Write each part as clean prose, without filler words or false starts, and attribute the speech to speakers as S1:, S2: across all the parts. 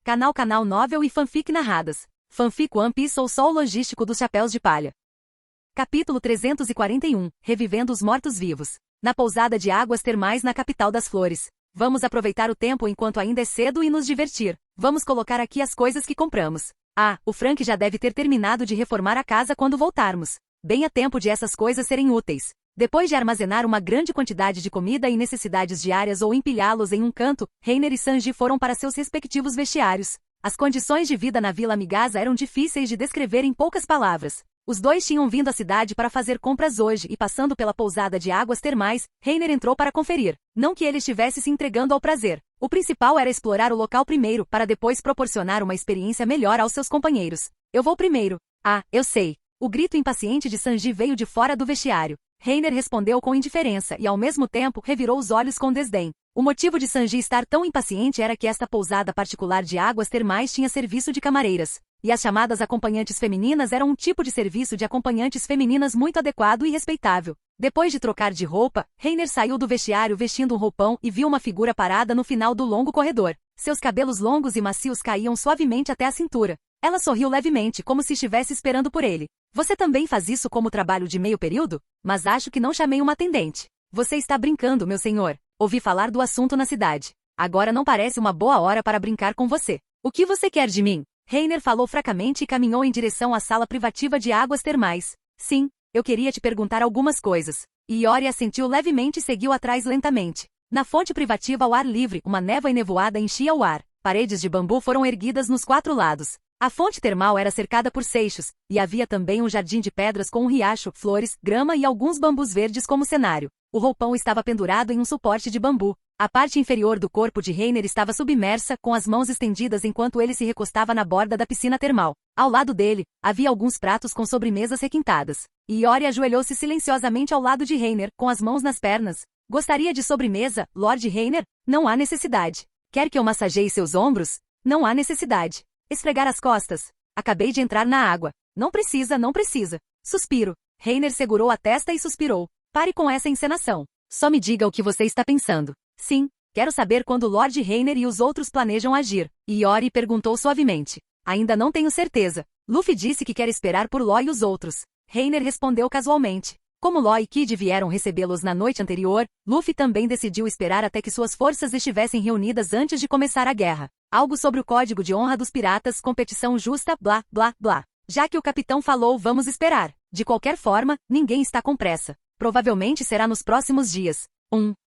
S1: Canal Novel e Fanfic narradas. Fanfic One Piece ou Sol Logístico dos Chapéus de Palha. Capítulo 341. Revivendo os mortos-vivos. Na pousada de águas termais na capital das flores. Vamos aproveitar o tempo enquanto ainda é cedo e nos divertir. Vamos colocar aqui as coisas que compramos. Ah, o Frank já deve ter terminado de reformar a casa quando voltarmos. Bem a tempo de essas coisas serem úteis. Depois de armazenar uma grande quantidade de comida e necessidades diárias ou empilhá-los em um canto, Reiner e Sanji foram para seus respectivos vestiários. As condições de vida na Vila Migasa eram difíceis de descrever em poucas palavras. Os dois tinham vindo à cidade para fazer compras hoje e, passando pela pousada de águas termais, Reiner entrou para conferir. Não que ele estivesse se entregando ao prazer. O principal era explorar o local primeiro, para depois proporcionar uma experiência melhor aos seus companheiros. Eu vou primeiro. Ah, eu sei. O grito impaciente de Sanji veio de fora do vestiário. Reiner respondeu com indiferença e, ao mesmo tempo, revirou os olhos com desdém. O motivo de Sanji estar tão impaciente era que esta pousada particular de águas termais tinha serviço de camareiras. E as chamadas acompanhantes femininas eram um tipo de serviço de acompanhantes femininas muito adequado e respeitável. Depois de trocar de roupa, Reiner saiu do vestiário vestindo um roupão e viu uma figura parada no final do longo corredor. Seus cabelos longos e macios caíam suavemente até a cintura. Ela sorriu levemente, como se estivesse esperando por ele. Você também faz isso como trabalho de meio período? Mas acho que não chamei uma atendente. Você está brincando, meu senhor. Ouvi falar do assunto na cidade. Agora não parece uma boa hora para brincar com você. O que você quer de mim? Reiner falou fracamente e caminhou em direção à sala privativa de águas termais. Sim, eu queria te perguntar algumas coisas. Iori assentiu levemente e seguiu atrás lentamente. Na fonte privativa ao ar livre, uma névoa enevoada enchia o ar. Paredes de bambu foram erguidas nos 4 lados. A fonte termal era cercada por seixos, e havia também um jardim de pedras com um riacho, flores, grama e alguns bambus verdes como cenário. O roupão estava pendurado em um suporte de bambu. A parte inferior do corpo de Reiner estava submersa, com as mãos estendidas enquanto ele se recostava na borda da piscina termal. Ao lado dele, havia alguns pratos com sobremesas requintadas. Iori ajoelhou-se silenciosamente ao lado de Reiner, com as mãos nas pernas. Gostaria de sobremesa, Lord Reiner? Não há necessidade. Quer que eu massageie seus ombros? Não há necessidade. Esfregar as costas? Acabei de entrar na água. Não precisa, não precisa. Suspiro. Reiner segurou a testa e suspirou. Pare com essa encenação. Só me diga o que você está pensando. Sim, quero saber quando Lord Reiner e os outros planejam agir. Iori perguntou suavemente. Ainda não tenho certeza. Luffy disse que quer esperar por Law e os outros. Reiner respondeu casualmente. Como Law e Kid vieram recebê-los na noite anterior, Luffy também decidiu esperar até que suas forças estivessem reunidas antes de começar a guerra. Algo sobre o código de honra dos piratas, competição justa, blá, blá, blá. Já que o capitão falou, vamos esperar. De qualquer forma, ninguém está com pressa. Provavelmente será nos próximos dias.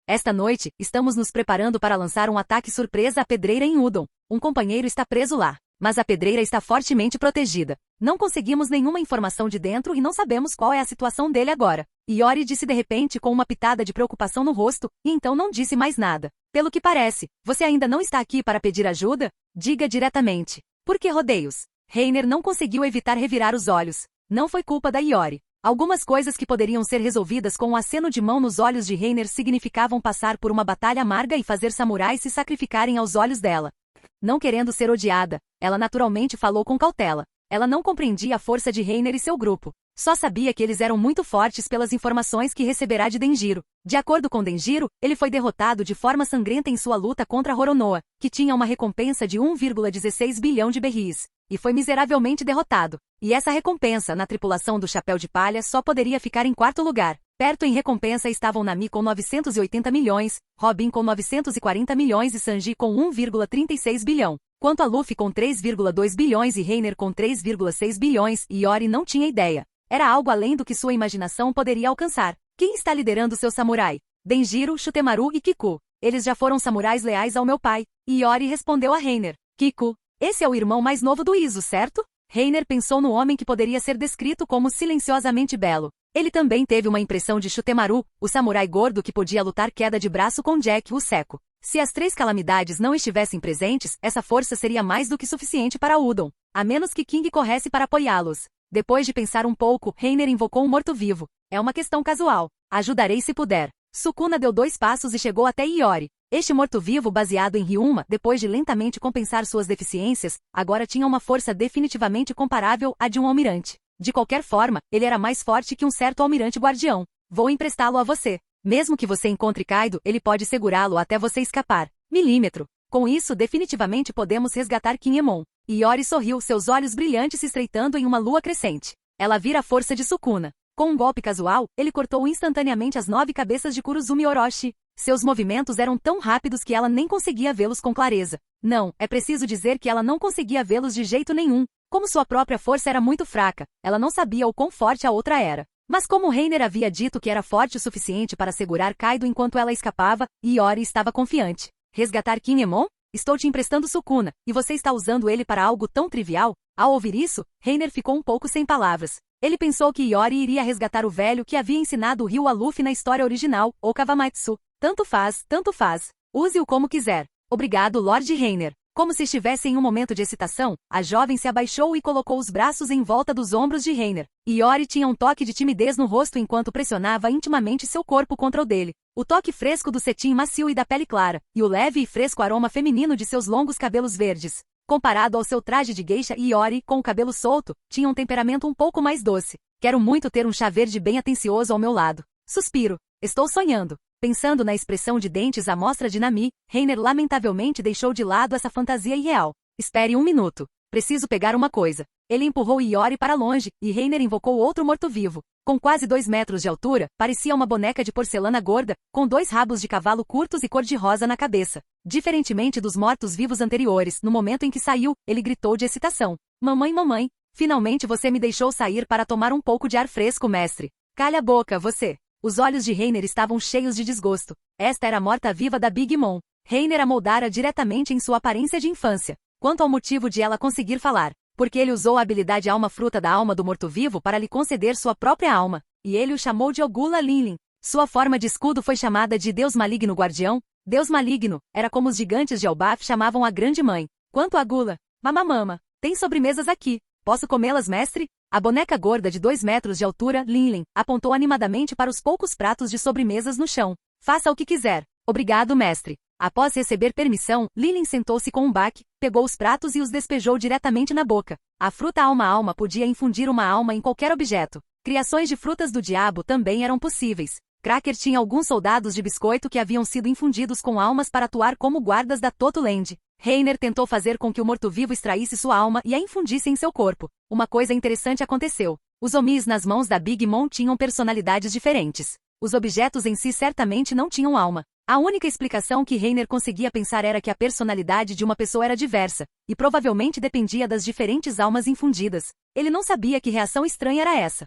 S1: Esta noite, estamos nos preparando para lançar um ataque surpresa à pedreira em Udon. Um companheiro está preso lá. Mas a pedreira está fortemente protegida. Não conseguimos nenhuma informação de dentro e não sabemos qual é a situação dele agora. Iori disse de repente com uma pitada de preocupação no rosto, e então não disse mais nada. Pelo que parece, você ainda não está aqui para pedir ajuda? Diga diretamente. Por que rodeios? Reiner não conseguiu evitar revirar os olhos. Não foi culpa da Iori. Algumas coisas que poderiam ser resolvidas com um aceno de mão nos olhos de Reiner significavam passar por uma batalha amarga e fazer samurais se sacrificarem aos olhos dela. Não querendo ser odiada, ela naturalmente falou com cautela. Ela não compreendia a força de Reiner e seu grupo. Só sabia que eles eram muito fortes pelas informações que receberá de Denjiro. De acordo com Denjiro, ele foi derrotado de forma sangrenta em sua luta contra Roronoa, que tinha uma recompensa de 1,16 bilhão de berries. E foi miseravelmente derrotado. E essa recompensa na tripulação do Chapéu de Palha só poderia ficar em 4º lugar. Perto em recompensa estavam Nami com 980 milhões, Robin com 940 milhões e Sanji com 1,36 bilhão. Quanto a Luffy com 3,2 bilhões e Reiner com 3,6 bilhões, Iori não tinha ideia. Era algo além do que sua imaginação poderia alcançar. Quem está liderando seu samurai? Denjiro, Shutemaru e Kiku. Eles já foram samurais leais ao meu pai. Iori respondeu a Reiner. Kiku, esse é o irmão mais novo do Izo, certo? Reiner pensou no homem que poderia ser descrito como silenciosamente belo. Ele também teve uma impressão de Shutemaru, o samurai gordo que podia lutar queda de braço com Jack, o seco. Se as 3 calamidades não estivessem presentes, essa força seria mais do que suficiente para Udon, a menos que King corresse para apoiá-los. Depois de pensar um pouco, Reiner invocou um morto-vivo. É uma questão casual. Ajudarei se puder. Sukuna deu 2 passos e chegou até Iori. Este morto-vivo baseado em Ryuma, depois de lentamente compensar suas deficiências, agora tinha uma força definitivamente comparável à de um almirante. De qualquer forma, ele era mais forte que um certo almirante guardião. Vou emprestá-lo a você. Mesmo que você encontre Kaido, ele pode segurá-lo até você escapar. Milímetro. Com isso definitivamente podemos resgatar Kinemon. Iori sorriu, seus olhos brilhantes se estreitando em uma lua crescente. Ela vira a força de Sukuna. Com um golpe casual, ele cortou instantaneamente as 9 cabeças de Kurozumi Orochi. Seus movimentos eram tão rápidos que ela nem conseguia vê-los com clareza. Não, é preciso dizer que ela não conseguia vê-los de jeito nenhum. Como sua própria força era muito fraca, ela não sabia o quão forte a outra era. Mas como Reiner havia dito que era forte o suficiente para segurar Kaido enquanto ela escapava, Iori estava confiante. Resgatar Kinemon? Estou te emprestando Sukuna, e você está usando ele para algo tão trivial? Ao ouvir isso, Reiner ficou um pouco sem palavras. Ele pensou que Iori iria resgatar o velho que havia ensinado o Ryu a Luffy na história original, ou Kawamatsu. Tanto faz, tanto faz. Use-o como quiser. Obrigado, Lord Reiner. Como se estivesse em um momento de excitação, a jovem se abaixou e colocou os braços em volta dos ombros de Reiner. Iori tinha um toque de timidez no rosto enquanto pressionava intimamente seu corpo contra o dele. O toque fresco do cetim macio e da pele clara, e o leve e fresco aroma feminino de seus longos cabelos verdes. Comparado ao seu traje de geisha, Iori, com o cabelo solto, tinha um temperamento um pouco mais doce. Quero muito ter um chá verde bem atencioso ao meu lado. Suspiro. Estou sonhando. Pensando na expressão de dentes à mostra de Nami, Reiner lamentavelmente deixou de lado essa fantasia irreal. Espere um minuto. Preciso pegar uma coisa. Ele empurrou Iori para longe, e Reiner invocou outro morto-vivo. Com quase 2 metros de altura, parecia uma boneca de porcelana gorda, com 2 rabos de cavalo curtos e cor-de-rosa na cabeça. Diferentemente dos mortos-vivos anteriores, no momento em que saiu, ele gritou de excitação. Mamãe, mamãe, finalmente você me deixou sair para tomar um pouco de ar fresco, mestre. Calha a boca, você. Os olhos de Reiner estavam cheios de desgosto. Esta era a morta-viva da Big Mom. Reiner a moldara diretamente em sua aparência de infância. Quanto ao motivo de ela conseguir falar, porque ele usou a habilidade alma-fruta da alma do morto-vivo para lhe conceder sua própria alma, e ele o chamou de Ogula Linlin. Sua forma de escudo foi chamada de Deus Maligno Guardião. Deus Maligno, era como os gigantes de Elbaf chamavam a Grande Mãe. Quanto a Gula, mamamama, tem sobremesas aqui. Posso comê-las, mestre? A boneca gorda de 2 metros de altura, Linlin, apontou animadamente para os poucos pratos de sobremesas no chão. Faça o que quiser. Obrigado, mestre. Após receber permissão, Linlin sentou-se com um baque, pegou os pratos e os despejou diretamente na boca. A fruta alma-alma podia infundir uma alma em qualquer objeto. Criações de frutas do diabo também eram possíveis. Cracker tinha alguns soldados de biscoito que haviam sido infundidos com almas para atuar como guardas da Toto Land. Reiner tentou fazer com que o morto-vivo extraísse sua alma e a infundisse em seu corpo. Uma coisa interessante aconteceu. Os Omis nas mãos da Big Mom tinham personalidades diferentes. Os objetos em si certamente não tinham alma. A única explicação que Reiner conseguia pensar era que a personalidade de uma pessoa era diversa, e provavelmente dependia das diferentes almas infundidas. Ele não sabia que reação estranha era essa.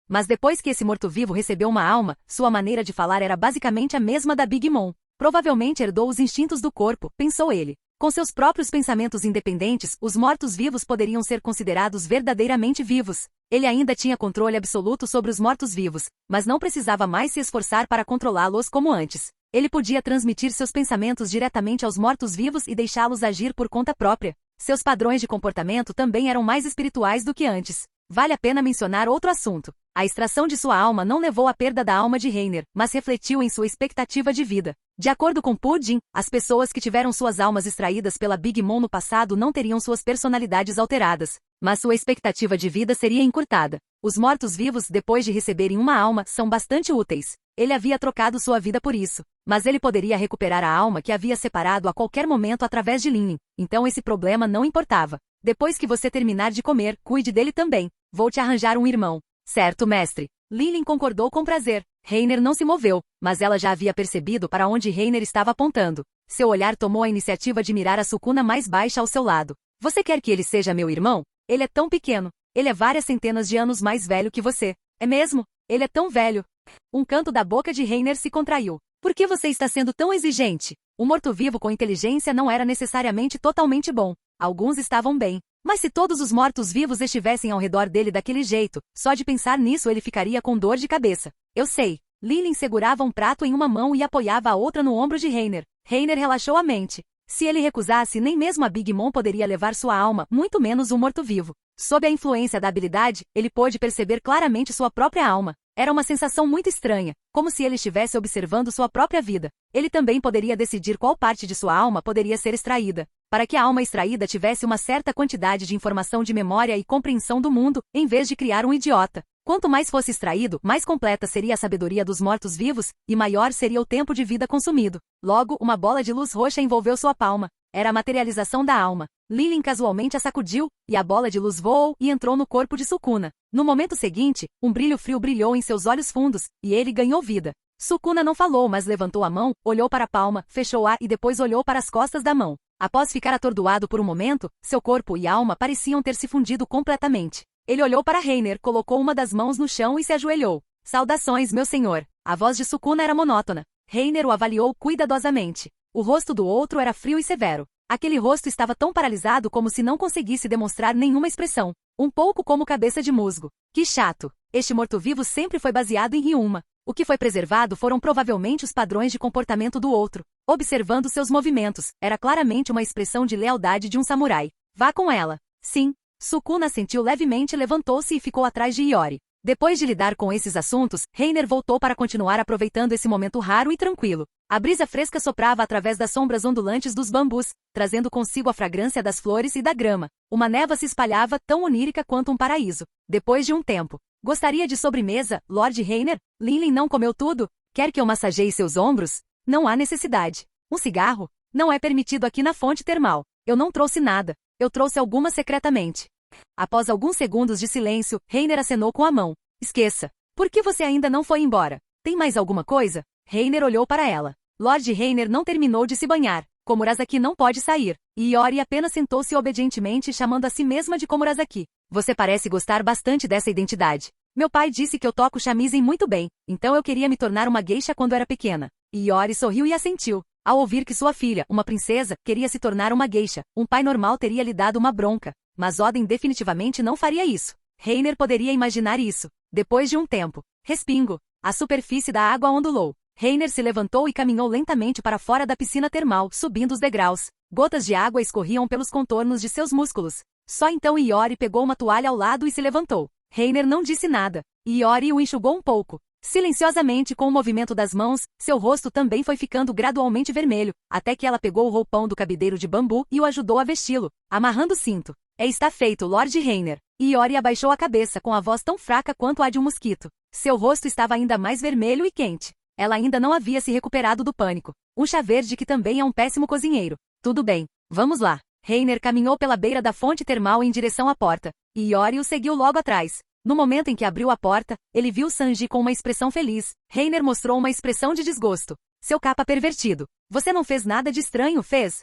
S1: Mas depois que esse morto-vivo recebeu uma alma, sua maneira de falar era basicamente a mesma da Big Mom. Provavelmente herdou os instintos do corpo, pensou ele. Com seus próprios pensamentos independentes, os mortos-vivos poderiam ser considerados verdadeiramente vivos. Ele ainda tinha controle absoluto sobre os mortos-vivos, mas não precisava mais se esforçar para controlá-los como antes. Ele podia transmitir seus pensamentos diretamente aos mortos-vivos e deixá-los agir por conta própria. Seus padrões de comportamento também eram mais espirituais do que antes. Vale a pena mencionar outro assunto. A extração de sua alma não levou à perda da alma de Reiner, mas refletiu em sua expectativa de vida. De acordo com Pudding, as pessoas que tiveram suas almas extraídas pela Big Mom no passado não teriam suas personalidades alteradas, mas sua expectativa de vida seria encurtada. Os mortos-vivos, depois de receberem uma alma, são bastante úteis. Ele havia trocado sua vida por isso, mas ele poderia recuperar a alma que havia separado a qualquer momento através de Linlin, então esse problema não importava. Depois que você terminar de comer, cuide dele também. Vou te arranjar um irmão. Certo, mestre. Linlin concordou com prazer. Reiner não se moveu, mas ela já havia percebido para onde Reiner estava apontando. Seu olhar tomou a iniciativa de mirar a Sukuna mais baixa ao seu lado. Você quer que ele seja meu irmão? Ele é tão pequeno. Ele é várias centenas de anos mais velho que você. É mesmo? Ele é tão velho. Um canto da boca de Reiner se contraiu. Por que você está sendo tão exigente? O morto-vivo com inteligência não era necessariamente totalmente bom. Alguns estavam bem. Mas se todos os mortos-vivos estivessem ao redor dele daquele jeito, só de pensar nisso ele ficaria com dor de cabeça. Eu sei. Linlin segurava um prato em uma mão e apoiava a outra no ombro de Reiner. Reiner relaxou a mente. Se ele recusasse, nem mesmo a Big Mom poderia levar sua alma, muito menos um morto-vivo. Sob a influência da habilidade, ele pôde perceber claramente sua própria alma. Era uma sensação muito estranha, como se ele estivesse observando sua própria vida. Ele também poderia decidir qual parte de sua alma poderia ser extraída. Para que a alma extraída tivesse uma certa quantidade de informação de memória e compreensão do mundo, em vez de criar um idiota. Quanto mais fosse extraído, mais completa seria a sabedoria dos mortos-vivos, e maior seria o tempo de vida consumido. Logo, uma bola de luz roxa envolveu sua palma. Era a materialização da alma. Lilin casualmente a sacudiu, e a bola de luz voou e entrou no corpo de Sukuna. No momento seguinte, um brilho frio brilhou em seus olhos fundos, e ele ganhou vida. Sukuna não falou, mas levantou a mão, olhou para a palma, fechou-a e depois olhou para as costas da mão. Após ficar atordoado por um momento, seu corpo e alma pareciam ter se fundido completamente. Ele olhou para Reiner, colocou uma das mãos no chão e se ajoelhou. Saudações, meu senhor. A voz de Sukuna era monótona. Reiner o avaliou cuidadosamente. O rosto do outro era frio e severo. Aquele rosto estava tão paralisado como se não conseguisse demonstrar nenhuma expressão. Um pouco como cabeça de musgo. Que chato. Este morto-vivo sempre foi baseado em Ryuma. O que foi preservado foram provavelmente os padrões de comportamento do outro. Observando seus movimentos, era claramente uma expressão de lealdade de um samurai. Vá com ela. Sim. Sukuna sentiu levemente, levantou-se e ficou atrás de Iori. Depois de lidar com esses assuntos, Reiner voltou para continuar aproveitando esse momento raro e tranquilo. A brisa fresca soprava através das sombras ondulantes dos bambus, trazendo consigo a fragrância das flores e da grama. Uma névoa se espalhava, tão onírica quanto um paraíso. Depois de um tempo. Gostaria de sobremesa, Lord Reiner? Lilin não comeu tudo? Quer que eu massageie seus ombros? Não há necessidade. Um cigarro? Não é permitido aqui na fonte termal. Eu não trouxe nada. Eu trouxe algumas secretamente. Após alguns segundos de silêncio, Reiner acenou com a mão. Esqueça. Por que você ainda não foi embora? Tem mais alguma coisa? Reiner olhou para ela. Lord Reiner não terminou de se banhar. Komurasaki não pode sair. E Iori apenas sentou-se obedientemente, chamando a si mesma de Komurasaki. Você parece gostar bastante dessa identidade. Meu pai disse que eu toco shamisen muito bem, então eu queria me tornar uma geisha quando era pequena. Iori sorriu e assentiu. Ao ouvir que sua filha, uma princesa, queria se tornar uma geisha, um pai normal teria lhe dado uma bronca. Mas Oden definitivamente não faria isso. Reiner poderia imaginar isso. Depois de um tempo. Respingo. A superfície da água ondulou. Reiner se levantou e caminhou lentamente para fora da piscina termal, subindo os degraus. Gotas de água escorriam pelos contornos de seus músculos. Só então Iori pegou uma toalha ao lado e se levantou. Reiner não disse nada. Iori o enxugou um pouco. Silenciosamente, com o movimento das mãos, seu rosto também foi ficando gradualmente vermelho, até que ela pegou o roupão do cabideiro de bambu e o ajudou a vesti-lo, amarrando o cinto. Está feito, Lord Reiner. Iori abaixou a cabeça com a voz tão fraca quanto a de um mosquito. Seu rosto estava ainda mais vermelho e quente. Ela ainda não havia se recuperado do pânico. Um chá verde que também é um péssimo cozinheiro. Tudo bem. Vamos lá. Reiner caminhou pela beira da fonte termal em direção à porta. E Iori o seguiu logo atrás. No momento em que abriu a porta, ele viu Sanji com uma expressão feliz. Reiner mostrou uma expressão de desgosto. Seu capa pervertido. Você não fez nada de estranho, fez?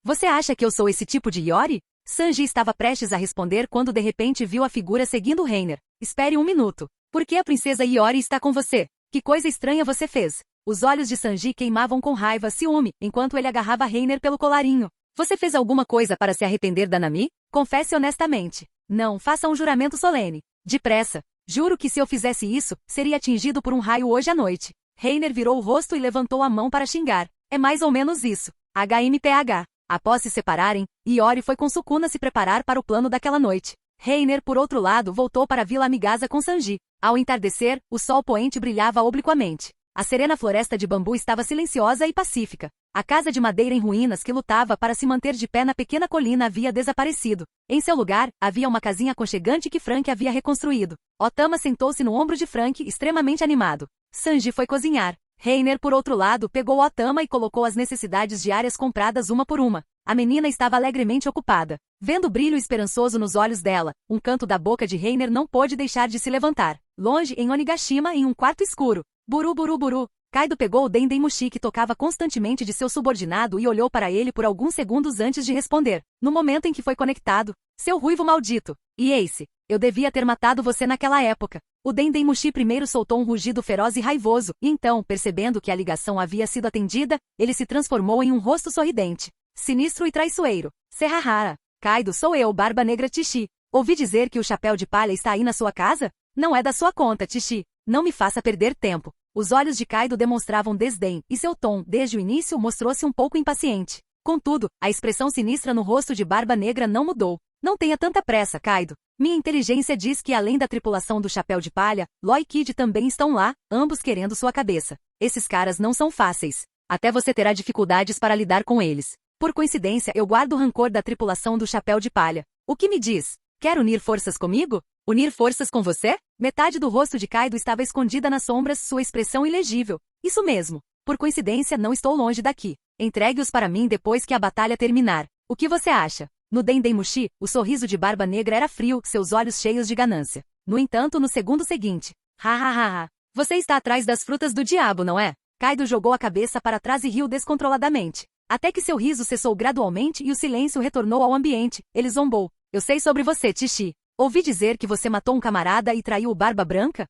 S1: Você acha que eu sou esse tipo de Iori? Sanji estava prestes a responder quando de repente viu a figura seguindo Reiner. Espere um minuto. Por que a princesa Iori está com você? Que coisa estranha você fez? Os olhos de Sanji queimavam com raiva, ciúme, enquanto ele agarrava Reiner pelo colarinho. Você fez alguma coisa para se arrepender da Nami? Confesse honestamente. Não, faça um juramento solene. Depressa. Juro que se eu fizesse isso, seria atingido por um raio hoje à noite. Reiner virou o rosto e levantou a mão para xingar. É mais ou menos isso. HMPH. Após se separarem, Iori foi com Sukuna se preparar para o plano daquela noite. Reiner, por outro lado, voltou para a Vila Amigasa com Sanji. Ao entardecer, o sol poente brilhava obliquamente. A serena floresta de bambu estava silenciosa e pacífica. A casa de madeira em ruínas que lutava para se manter de pé na pequena colina havia desaparecido. Em seu lugar, havia uma casinha aconchegante que Frank havia reconstruído. Otama sentou-se no ombro de Frank, extremamente animado. Sanji foi cozinhar. Reiner, por outro lado, pegou Otama e colocou as necessidades diárias compradas uma por uma. A menina estava alegremente ocupada. Vendo o brilho esperançoso nos olhos dela, um canto da boca de Reiner não pôde deixar de se levantar. Longe, em Onigashima, em um quarto escuro. Buru buru buru. Kaido pegou o Dendemushi que tocava constantemente de seu subordinado e olhou para ele por alguns segundos antes de responder. No momento em que foi conectado. Seu ruivo maldito. E Ace, eu devia ter matado você naquela época. O Dendemushi primeiro soltou um rugido feroz e raivoso, e então, percebendo que a ligação havia sido atendida, ele se transformou em um rosto sorridente. Sinistro e traiçoeiro. Serrahara. Kaido, sou eu, Barba Negra Tishi. Ouvi dizer que o chapéu de palha está aí na sua casa? Não é da sua conta, Tishi. Não me faça perder tempo. Os olhos de Kaido demonstravam desdém, e seu tom, desde o início, mostrou-se um pouco impaciente. Contudo, a expressão sinistra no rosto de Barba Negra não mudou. Não tenha tanta pressa, Kaido. Minha inteligência diz que além da tripulação do Chapéu de Palha, Law e Kid também estão lá, ambos querendo sua cabeça. Esses caras não são fáceis. Até você terá dificuldades para lidar com eles. Por coincidência, eu guardo o rancor da tripulação do Chapéu de Palha. O que me diz? Quer unir forças comigo? Unir forças com você? Metade do rosto de Kaido estava escondida nas sombras, sua expressão ilegível. Isso mesmo. Por coincidência, não estou longe daqui. Entregue-os para mim depois que a batalha terminar. O que você acha? No Dendemushi, o sorriso de Barba Negra era frio, seus olhos cheios de ganância. No entanto, no segundo seguinte, ha. Você está atrás das frutas do diabo, não é? Kaido jogou a cabeça para trás e riu descontroladamente. Até que seu riso cessou gradualmente e o silêncio retornou ao ambiente. Ele zombou. Eu sei sobre você, Tishi. Ouvi dizer que você matou um camarada e traiu o Barba Branca?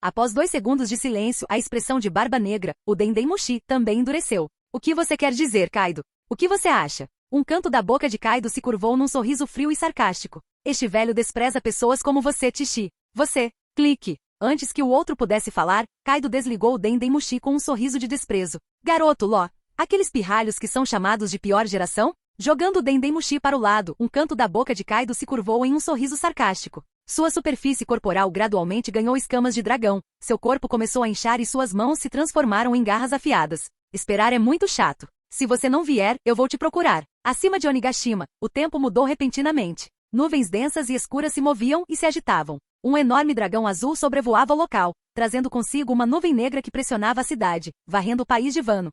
S1: Após 2 segundos de silêncio, a expressão de Barba Negra, o Dendemushi, também endureceu. O que você quer dizer, Kaido? O que você acha? Um canto da boca de Kaido se curvou num sorriso frio e sarcástico. Este velho despreza pessoas como você, Tishi. Você. Clique. Antes que o outro pudesse falar, Kaido desligou o Dendemushi com um sorriso de desprezo. Garoto Ló. Aqueles pirralhos que são chamados de pior geração? Jogando o Dendemushi para o lado, um canto da boca de Kaido se curvou em um sorriso sarcástico. Sua superfície corporal gradualmente ganhou escamas de dragão. Seu corpo começou a inchar e suas mãos se transformaram em garras afiadas. Esperar é muito chato. Se você não vier, eu vou te procurar. Acima de Onigashima, o tempo mudou repentinamente. Nuvens densas e escuras se moviam e se agitavam. Um enorme dragão azul sobrevoava o local, trazendo consigo uma nuvem negra que pressionava a cidade, varrendo o país de Wano.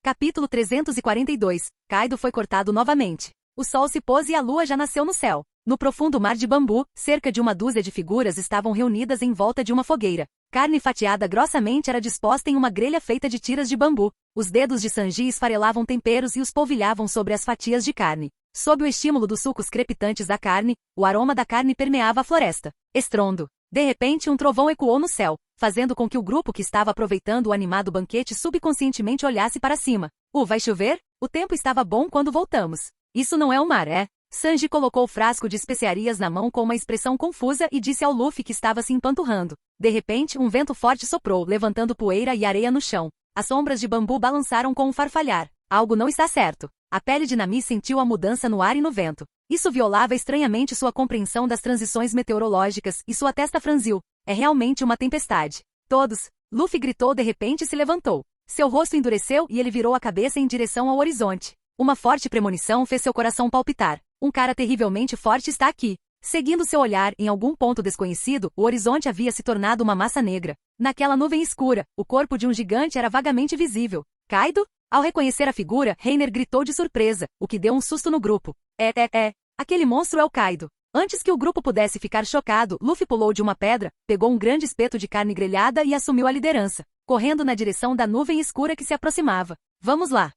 S1: Capítulo 342. Kaido foi cortado novamente. O sol se pôs e a lua já nasceu no céu. No profundo mar de bambu, cerca de 1 dúzia de figuras estavam reunidas em volta de uma fogueira. Carne fatiada grossamente era disposta em uma grelha feita de tiras de bambu. Os dedos de Sanji esfarelavam temperos e os polvilhavam sobre as fatias de carne. Sob o estímulo dos sucos crepitantes da carne, o aroma da carne permeava a floresta. Estrondo. De repente, um trovão ecoou no céu, fazendo com que o grupo que estava aproveitando o animado banquete subconscientemente olhasse para cima. Vai chover? O tempo estava bom quando voltamos. Isso não é o mar, é? Sanji colocou o frasco de especiarias na mão com uma expressão confusa e disse ao Luffy que estava se empanturrando. De repente, um vento forte soprou, levantando poeira e areia no chão. As sombras de bambu balançaram com um farfalhar. Algo não está certo. A pele de Nami sentiu a mudança no ar e no vento. Isso violava estranhamente sua compreensão das transições meteorológicas e sua testa franziu. É realmente uma tempestade. Todos. Luffy gritou de repente e se levantou. Seu rosto endureceu e ele virou a cabeça em direção ao horizonte. Uma forte premonição fez seu coração palpitar. Um cara terrivelmente forte está aqui. Seguindo seu olhar em algum ponto desconhecido, o horizonte havia se tornado uma massa negra. Naquela nuvem escura, o corpo de um gigante era vagamente visível. Kaido? Ao reconhecer a figura, Reiner gritou de surpresa, o que deu um susto no grupo. Aquele monstro é o Kaido. Antes que o grupo pudesse ficar chocado, Luffy pulou de uma pedra, pegou um grande espeto de carne grelhada e assumiu a liderança, correndo na direção da nuvem escura que se aproximava. Vamos lá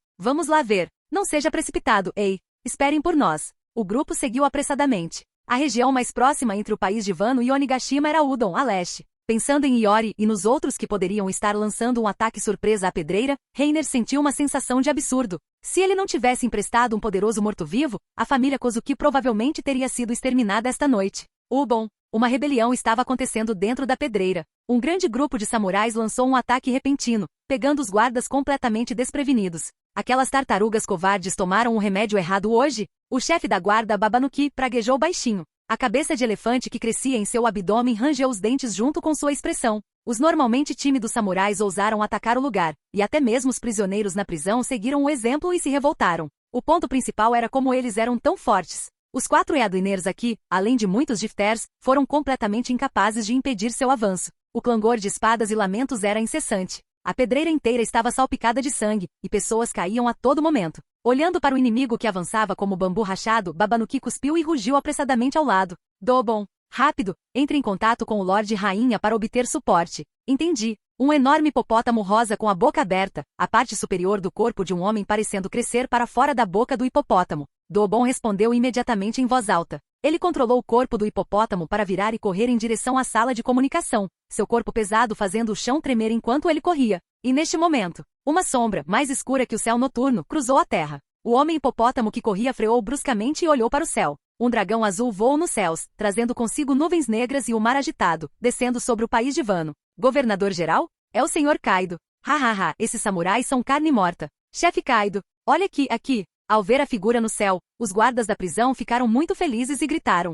S1: ver. Não seja precipitado, ei. Esperem por nós. O grupo seguiu apressadamente. A região mais próxima entre o país de Wano e Onigashima era Udon, a leste. Pensando em Iori e nos outros que poderiam estar lançando um ataque surpresa à pedreira, Reiner sentiu uma sensação de absurdo. Se ele não tivesse emprestado um poderoso morto-vivo, a família Kozuki provavelmente teria sido exterminada esta noite. Bom, uma rebelião estava acontecendo dentro da pedreira. Um grande grupo de samurais lançou um ataque repentino, pegando os guardas completamente desprevenidos. Aquelas tartarugas covardes tomaram um remédio errado hoje? O chefe da guarda Babanuki praguejou baixinho. A cabeça de elefante que crescia em seu abdômen rangeu os dentes junto com sua expressão. Os normalmente tímidos samurais ousaram atacar o lugar, e até mesmo os prisioneiros na prisão seguiram o exemplo e se revoltaram. O ponto principal era como eles eram tão fortes. Os 4 Eadwiners aqui, além de muitos Gifters, foram completamente incapazes de impedir seu avanço. O clangor de espadas e lamentos era incessante. A pedreira inteira estava salpicada de sangue, e pessoas caíam a todo momento. Olhando para o inimigo que avançava como bambu rachado, Babanuki cuspiu e rugiu apressadamente ao lado. Dobon, rápido, entre em contato com o Lorde Rainha para obter suporte. Entendi. Um enorme hipopótamo rosa com a boca aberta, a parte superior do corpo de um homem parecendo crescer para fora da boca do hipopótamo. Dobon respondeu imediatamente em voz alta. Ele controlou o corpo do hipopótamo para virar e correr em direção à sala de comunicação, seu corpo pesado fazendo o chão tremer enquanto ele corria. E neste momento, uma sombra, mais escura que o céu noturno, cruzou a terra. O homem hipopótamo que corria freou bruscamente e olhou para o céu. Um dragão azul voou nos céus, trazendo consigo nuvens negras e o mar agitado, descendo sobre o país de Wano. Governador-geral? É o Sr. Kaido. Esses samurais são carne morta. Chefe Kaido, olha aqui. Ao ver a figura no céu, os guardas da prisão ficaram muito felizes e gritaram.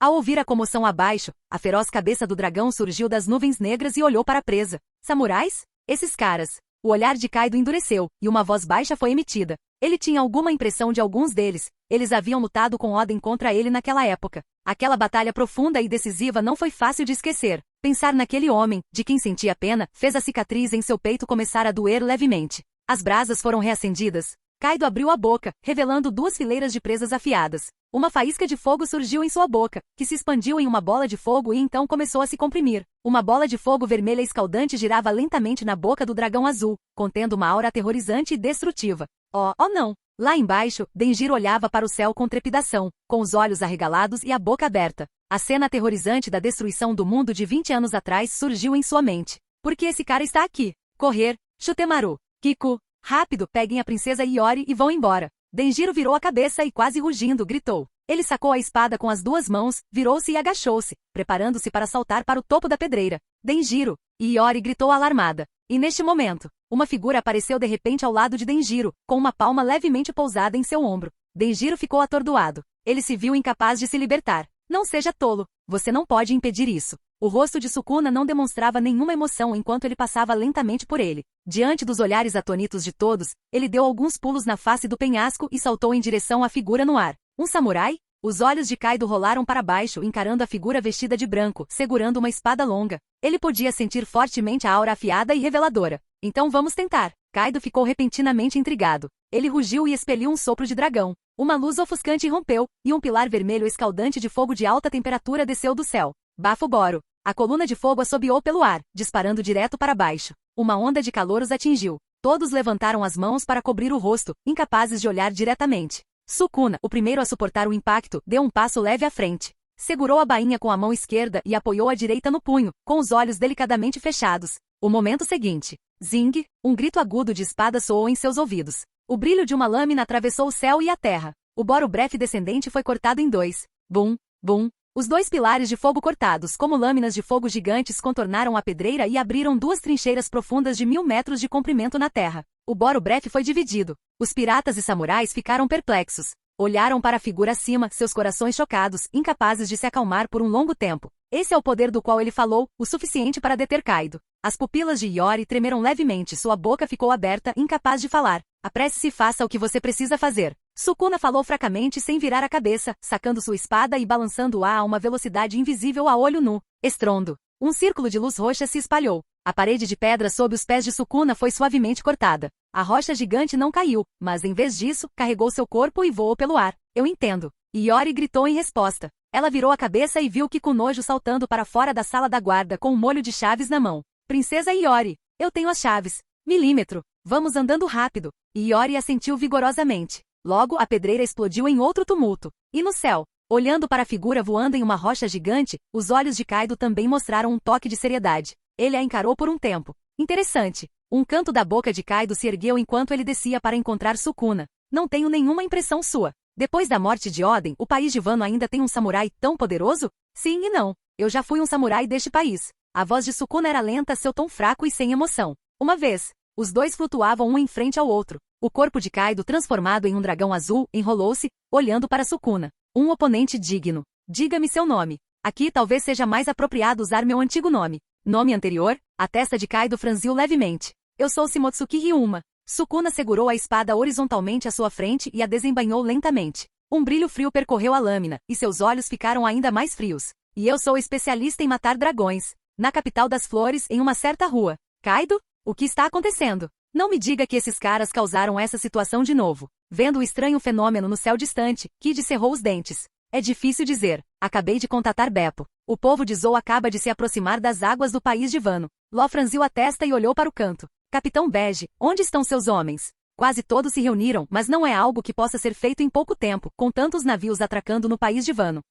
S1: Ao ouvir a comoção abaixo, a feroz cabeça do dragão surgiu das nuvens negras e olhou para a presa. Samurais? Esses caras. O olhar de Kaido endureceu, e uma voz baixa foi emitida. Ele tinha alguma impressão de alguns deles. Eles haviam lutado com Oden contra ele naquela época. Aquela batalha profunda e decisiva não foi fácil de esquecer. Pensar naquele homem, de quem sentia pena, fez a cicatriz em seu peito começar a doer levemente. As brasas foram reacendidas. Kaido abriu a boca, revelando 2 fileiras de presas afiadas. Uma faísca de fogo surgiu em sua boca, que se expandiu em uma bola de fogo e então começou a se comprimir. Uma bola de fogo vermelha escaldante girava lentamente na boca do dragão azul, contendo uma aura aterrorizante e destrutiva. Oh não! Lá embaixo, Denjiro olhava para o céu com trepidação, com os olhos arregalados e a boca aberta. A cena aterrorizante da destruição do mundo de 20 anos atrás surgiu em sua mente. Por que esse cara está aqui? Correr! Shutemaru! Kiku! Rápido, peguem a princesa Iori e vão embora. Denjiro virou a cabeça e quase rugindo gritou. Ele sacou a espada com as 2 mãos, virou-se e agachou-se, preparando-se para saltar para o topo da pedreira. Denjiro! Iori gritou alarmada. E neste momento, uma figura apareceu de repente ao lado de Denjiro, com uma palma levemente pousada em seu ombro. Denjiro ficou atordoado. Ele se viu incapaz de se libertar. Não seja tolo. Você não pode impedir isso. O rosto de Sukuna não demonstrava nenhuma emoção enquanto ele passava lentamente por ele. Diante dos olhares atônitos de todos, ele deu alguns pulos na face do penhasco e saltou em direção à figura no ar. Um samurai? Os olhos de Kaido rolaram para baixo encarando a figura vestida de branco, segurando uma espada longa. Ele podia sentir fortemente a aura afiada e reveladora. Então vamos tentar. Kaido ficou repentinamente intrigado. Ele rugiu e expeliu um sopro de dragão. Uma luz ofuscante rompeu, e um pilar vermelho escaldante de fogo de alta temperatura desceu do céu. Bafo Goro. A coluna de fogo assobiou pelo ar, disparando direto para baixo. Uma onda de calor os atingiu. Todos levantaram as mãos para cobrir o rosto, incapazes de olhar diretamente. Sukuna, o primeiro a suportar o impacto, deu um passo leve à frente. Segurou a bainha com a mão esquerda e apoiou a direita no punho, com os olhos delicadamente fechados. O momento seguinte. Zing! Um grito agudo de espada soou em seus ouvidos. O brilho de uma lâmina atravessou o céu e a terra. O Boro Breath descendente foi cortado em 2. Bum! Bum! Os 2 pilares de fogo cortados como lâminas de fogo gigantes contornaram a pedreira e abriram 2 trincheiras profundas de 1000 metros de comprimento na terra. O Boro Breath foi dividido. Os piratas e samurais ficaram perplexos. Olharam para a figura acima, seus corações chocados, incapazes de se acalmar por um longo tempo. Esse é o poder do qual ele falou, o suficiente para deter Kaido. As pupilas de Iori tremeram levemente, sua boca ficou aberta, incapaz de falar. Apresse-se e faça o que você precisa fazer. Sukuna falou fracamente sem virar a cabeça, sacando sua espada e balançando-a a uma velocidade invisível a olho nu. Estrondo. Um círculo de luz roxa se espalhou. A parede de pedra sob os pés de Sukuna foi suavemente cortada. A rocha gigante não caiu, mas em vez disso, carregou seu corpo e voou pelo ar. Eu entendo. Iori gritou em resposta. Ela virou a cabeça e viu Kikunojo saltando para fora da sala da guarda com um molho de chaves na mão. Princesa Iori, eu tenho as chaves. Milímetro. Vamos andando rápido. Iori assentiu vigorosamente. Logo, a pedreira explodiu em outro tumulto. E no céu, olhando para a figura voando em uma rocha gigante, os olhos de Kaido também mostraram um toque de seriedade. Ele a encarou por um tempo. Interessante. Um canto da boca de Kaido se ergueu enquanto ele descia para encontrar Sukuna. Não tenho nenhuma impressão sua. Depois da morte de Oden, o país de Wano ainda tem um samurai tão poderoso? Sim e não. Eu já fui um samurai deste país. A voz de Sukuna era lenta, seu tom fraco e sem emoção. Uma vez, os 2 flutuavam um em frente ao outro. O corpo de Kaido, transformado em um dragão azul, enrolou-se, olhando para Sukuna. Um oponente digno. Diga-me seu nome. Aqui talvez seja mais apropriado usar meu antigo nome. Nome anterior? A testa de Kaido franziu levemente. Eu sou Shimotsuki Ryuma. Sukuna segurou a espada horizontalmente à sua frente e a desembainhou lentamente. Um brilho frio percorreu a lâmina, e seus olhos ficaram ainda mais frios. E eu sou especialista em matar dragões. Na capital das flores, em uma certa rua. Kaido? O que está acontecendo? Não me diga que esses caras causaram essa situação de novo. Vendo o estranho fenômeno no céu distante, Kid cerrou os dentes. É difícil dizer. Acabei de contatar Beppo. O povo de Zou acaba de se aproximar das águas do país de Wano. Law franziu a testa e olhou para o canto. Capitão Bege, onde estão seus homens? Quase todos se reuniram, mas não é algo que possa ser feito em pouco tempo, com tantos navios atracando no país de Wano.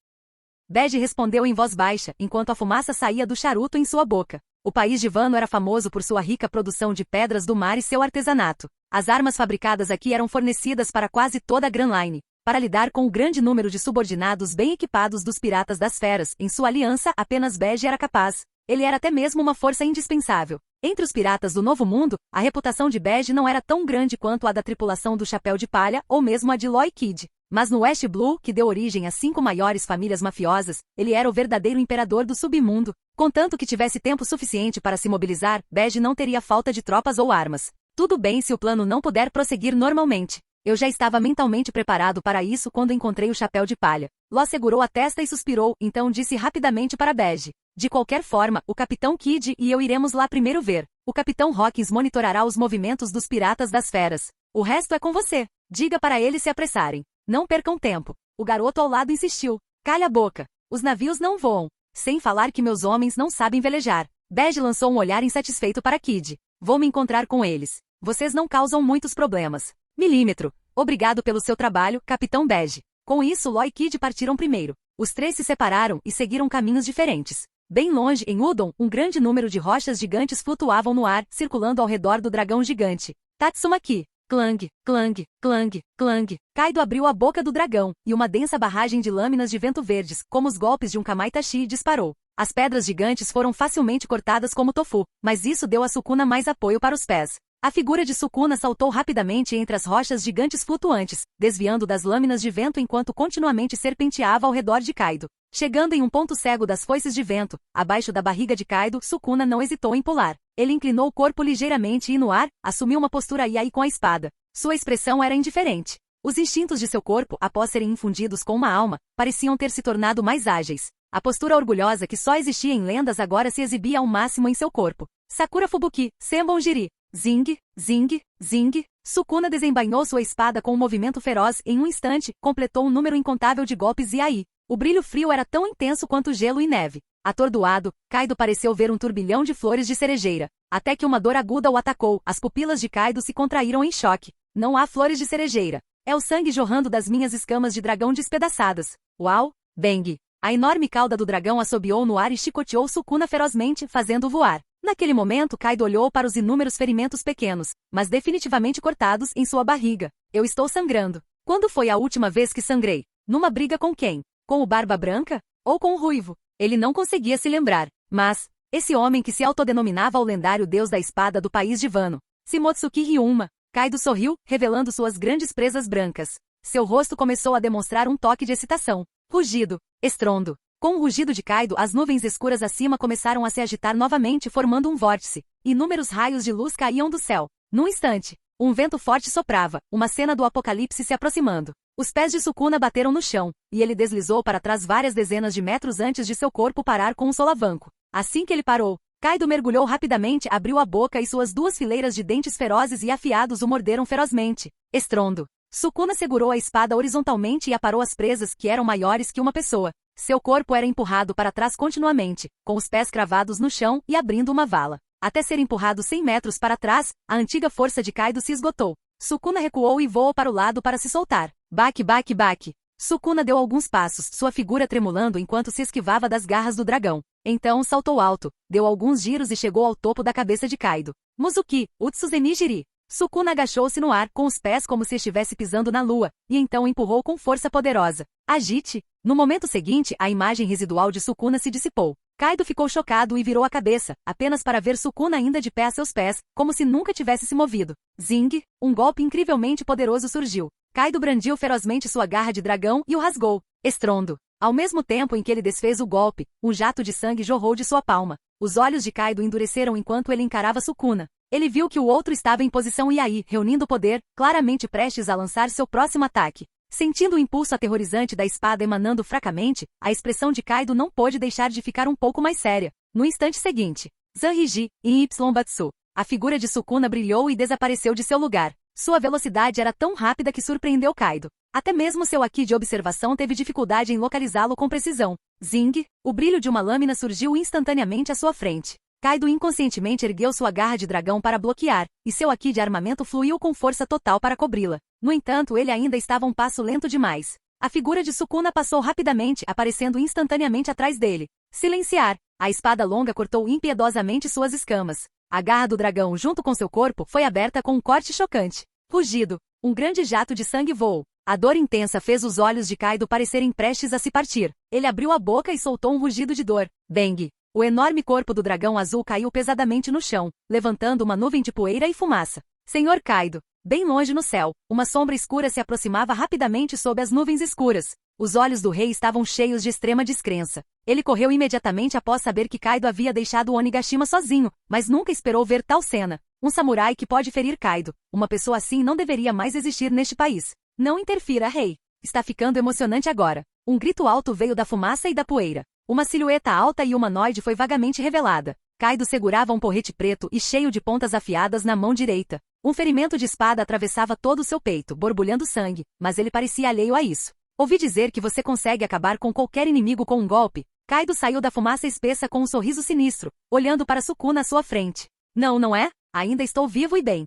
S1: Bege respondeu em voz baixa, enquanto a fumaça saía do charuto em sua boca. O país de Wano era famoso por sua rica produção de pedras do mar e seu artesanato. As armas fabricadas aqui eram fornecidas para quase toda a Grand Line. Para lidar com o grande número de subordinados bem equipados dos piratas das feras, em sua aliança, apenas Bege era capaz. Ele era até mesmo uma força indispensável. Entre os piratas do Novo Mundo, a reputação de Bege não era tão grande quanto a da tripulação do Chapéu de Palha, ou mesmo a de Law e Kid. Mas no West Blue, que deu origem às 5 maiores famílias mafiosas, ele era o verdadeiro imperador do submundo. Contanto que tivesse tempo suficiente para se mobilizar, Bege não teria falta de tropas ou armas. Tudo bem se o plano não puder prosseguir normalmente. Eu já estava mentalmente preparado para isso quando encontrei o chapéu de palha. Ló segurou a testa e suspirou, então disse rapidamente para Bege. De qualquer forma, o Capitão Kidd e eu iremos lá primeiro ver. O Capitão Hawkins monitorará os movimentos dos piratas das feras. O resto é com você. Diga para eles se apressarem. Não percam tempo. O garoto ao lado insistiu. Calha a boca. Os navios não voam. Sem falar que meus homens não sabem velejar. Bege lançou um olhar insatisfeito para Kidd. Vou me encontrar com eles. Vocês não causam muitos problemas. Milímetro. Obrigado pelo seu trabalho, Capitão Bege. Com isso, Ló e Kidd partiram primeiro. Os três se separaram e seguiram caminhos diferentes. Bem longe, em Udon, um grande número de rochas gigantes flutuavam no ar, circulando ao redor do dragão gigante. Tatsumaki. Clang, clang, clang, clang. Kaido abriu a boca do dragão, e uma densa barragem de lâminas de vento verdes, como os golpes de um kamaitachi, disparou. As pedras gigantes foram facilmente cortadas como tofu, mas isso deu a Sukuna mais apoio para os pés. A figura de Sukuna saltou rapidamente entre as rochas gigantes flutuantes, desviando das lâminas de vento enquanto continuamente serpenteava ao redor de Kaido. Chegando em um ponto cego das foices de vento, abaixo da barriga de Kaido, Sukuna não hesitou em pular. Ele inclinou o corpo ligeiramente e no ar, assumiu uma postura yai com a espada. Sua expressão era indiferente. Os instintos de seu corpo, após serem infundidos com uma alma, pareciam ter se tornado mais ágeis. A postura orgulhosa que só existia em lendas agora se exibia ao máximo em seu corpo. Sakura Fubuki, Senbon Jiri. Zing, zing, zing. Sukuna desembainhou sua espada com um movimento feroz e em um instante, completou um número incontável de golpes yai. O brilho frio era tão intenso quanto gelo e neve. Atordoado, Kaido pareceu ver um turbilhão de flores de cerejeira. Até que uma dor aguda o atacou, as pupilas de Kaido se contraíram em choque. Não há flores de cerejeira. É o sangue jorrando das minhas escamas de dragão despedaçadas. Uau! Bang! A enorme cauda do dragão assobiou no ar e chicoteou Sukuna ferozmente, fazendo-o voar. Naquele momento, Kaido olhou para os inúmeros ferimentos pequenos, mas definitivamente cortados, em sua barriga. Eu estou sangrando. Quando foi a última vez que sangrei? Numa briga com quem? Com o Barba Branca? Ou com o Ruivo? Ele não conseguia se lembrar. Mas, esse homem que se autodenominava o lendário deus da espada do país de Wano. Shimotsuki Ryuma. Kaido sorriu, revelando suas grandes presas brancas. Seu rosto começou a demonstrar um toque de excitação. Rugido. Estrondo. Com o rugido de Kaido, as nuvens escuras acima começaram a se agitar novamente formando um vórtice. Inúmeros raios de luz caíam do céu. Num instante, um vento forte soprava, uma cena do apocalipse se aproximando. Os pés de Sukuna bateram no chão, e ele deslizou para trás várias dezenas de metros antes de seu corpo parar com um solavanco. Assim que ele parou, Kaido mergulhou rapidamente, abriu a boca e suas duas fileiras de dentes ferozes e afiados o morderam ferozmente. Estrondo. Sukuna segurou a espada horizontalmente e aparou as presas que eram maiores que uma pessoa. Seu corpo era empurrado para trás continuamente, com os pés cravados no chão e abrindo uma vala. Até ser empurrado 100 metros para trás, a antiga força de Kaido se esgotou. Sukuna recuou e voou para o lado para se soltar. Baque, baque, baque. Sukuna deu alguns passos, sua figura tremulando enquanto se esquivava das garras do dragão. Então saltou alto, deu alguns giros e chegou ao topo da cabeça de Kaido. Muzuki, Utsuzeni Jiri. Sukuna agachou-se no ar, com os pés como se estivesse pisando na lua, e então empurrou com força poderosa. Agite! No momento seguinte, a imagem residual de Sukuna se dissipou. Kaido ficou chocado e virou a cabeça, apenas para ver Sukuna ainda de pé a seus pés, como se nunca tivesse se movido. Zing! Um golpe incrivelmente poderoso surgiu. Kaido brandiu ferozmente sua garra de dragão e o rasgou. Estrondo! Ao mesmo tempo em que ele desfez o golpe, um jato de sangue jorrou de sua palma. Os olhos de Kaido endureceram enquanto ele encarava Sukuna. Ele viu que o outro estava em posição Yai, reunindo poder, claramente prestes a lançar seu próximo ataque. Sentindo o impulso aterrorizante da espada emanando fracamente, a expressão de Kaido não pôde deixar de ficar um pouco mais séria. No instante seguinte, Zanrigi, em Y-Batsu. A figura de Sukuna brilhou e desapareceu de seu lugar. Sua velocidade era tão rápida que surpreendeu Kaido. Até mesmo seu Haki de observação teve dificuldade em localizá-lo com precisão. Zing! O brilho de uma lâmina surgiu instantaneamente à sua frente. Kaido inconscientemente ergueu sua garra de dragão para bloquear, e seu Haki de armamento fluiu com força total para cobri-la. No entanto, ele ainda estava um passo lento demais. A figura de Sukuna passou rapidamente, aparecendo instantaneamente atrás dele. Silenciar! A espada longa cortou impiedosamente suas escamas. A garra do dragão, junto com seu corpo, foi aberta com um corte chocante. Rugido! Um grande jato de sangue voou. A dor intensa fez os olhos de Kaido parecerem prestes a se partir. Ele abriu a boca e soltou um rugido de dor. Bang! O enorme corpo do dragão azul caiu pesadamente no chão, levantando uma nuvem de poeira e fumaça. Senhor Kaido! Bem longe no céu, uma sombra escura se aproximava rapidamente sob as nuvens escuras. Os olhos do rei estavam cheios de extrema descrença. Ele correu imediatamente após saber que Kaido havia deixado Onigashima sozinho, mas nunca esperou ver tal cena. Um samurai que pode ferir Kaido. Uma pessoa assim não deveria mais existir neste país. Não interfira, rei. Está ficando emocionante agora. Um grito alto veio da fumaça e da poeira. Uma silhueta alta e humanoide foi vagamente revelada. Kaido segurava um porrete preto e cheio de pontas afiadas na mão direita. Um ferimento de espada atravessava todo o seu peito, borbulhando sangue, mas ele parecia alheio a isso. Ouvi dizer que você consegue acabar com qualquer inimigo com um golpe. Kaido saiu da fumaça espessa com um sorriso sinistro, olhando para Sukuna à sua frente. Não, não é? Ainda estou vivo e bem.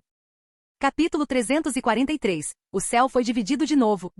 S1: Capítulo 343. O céu foi dividido de novo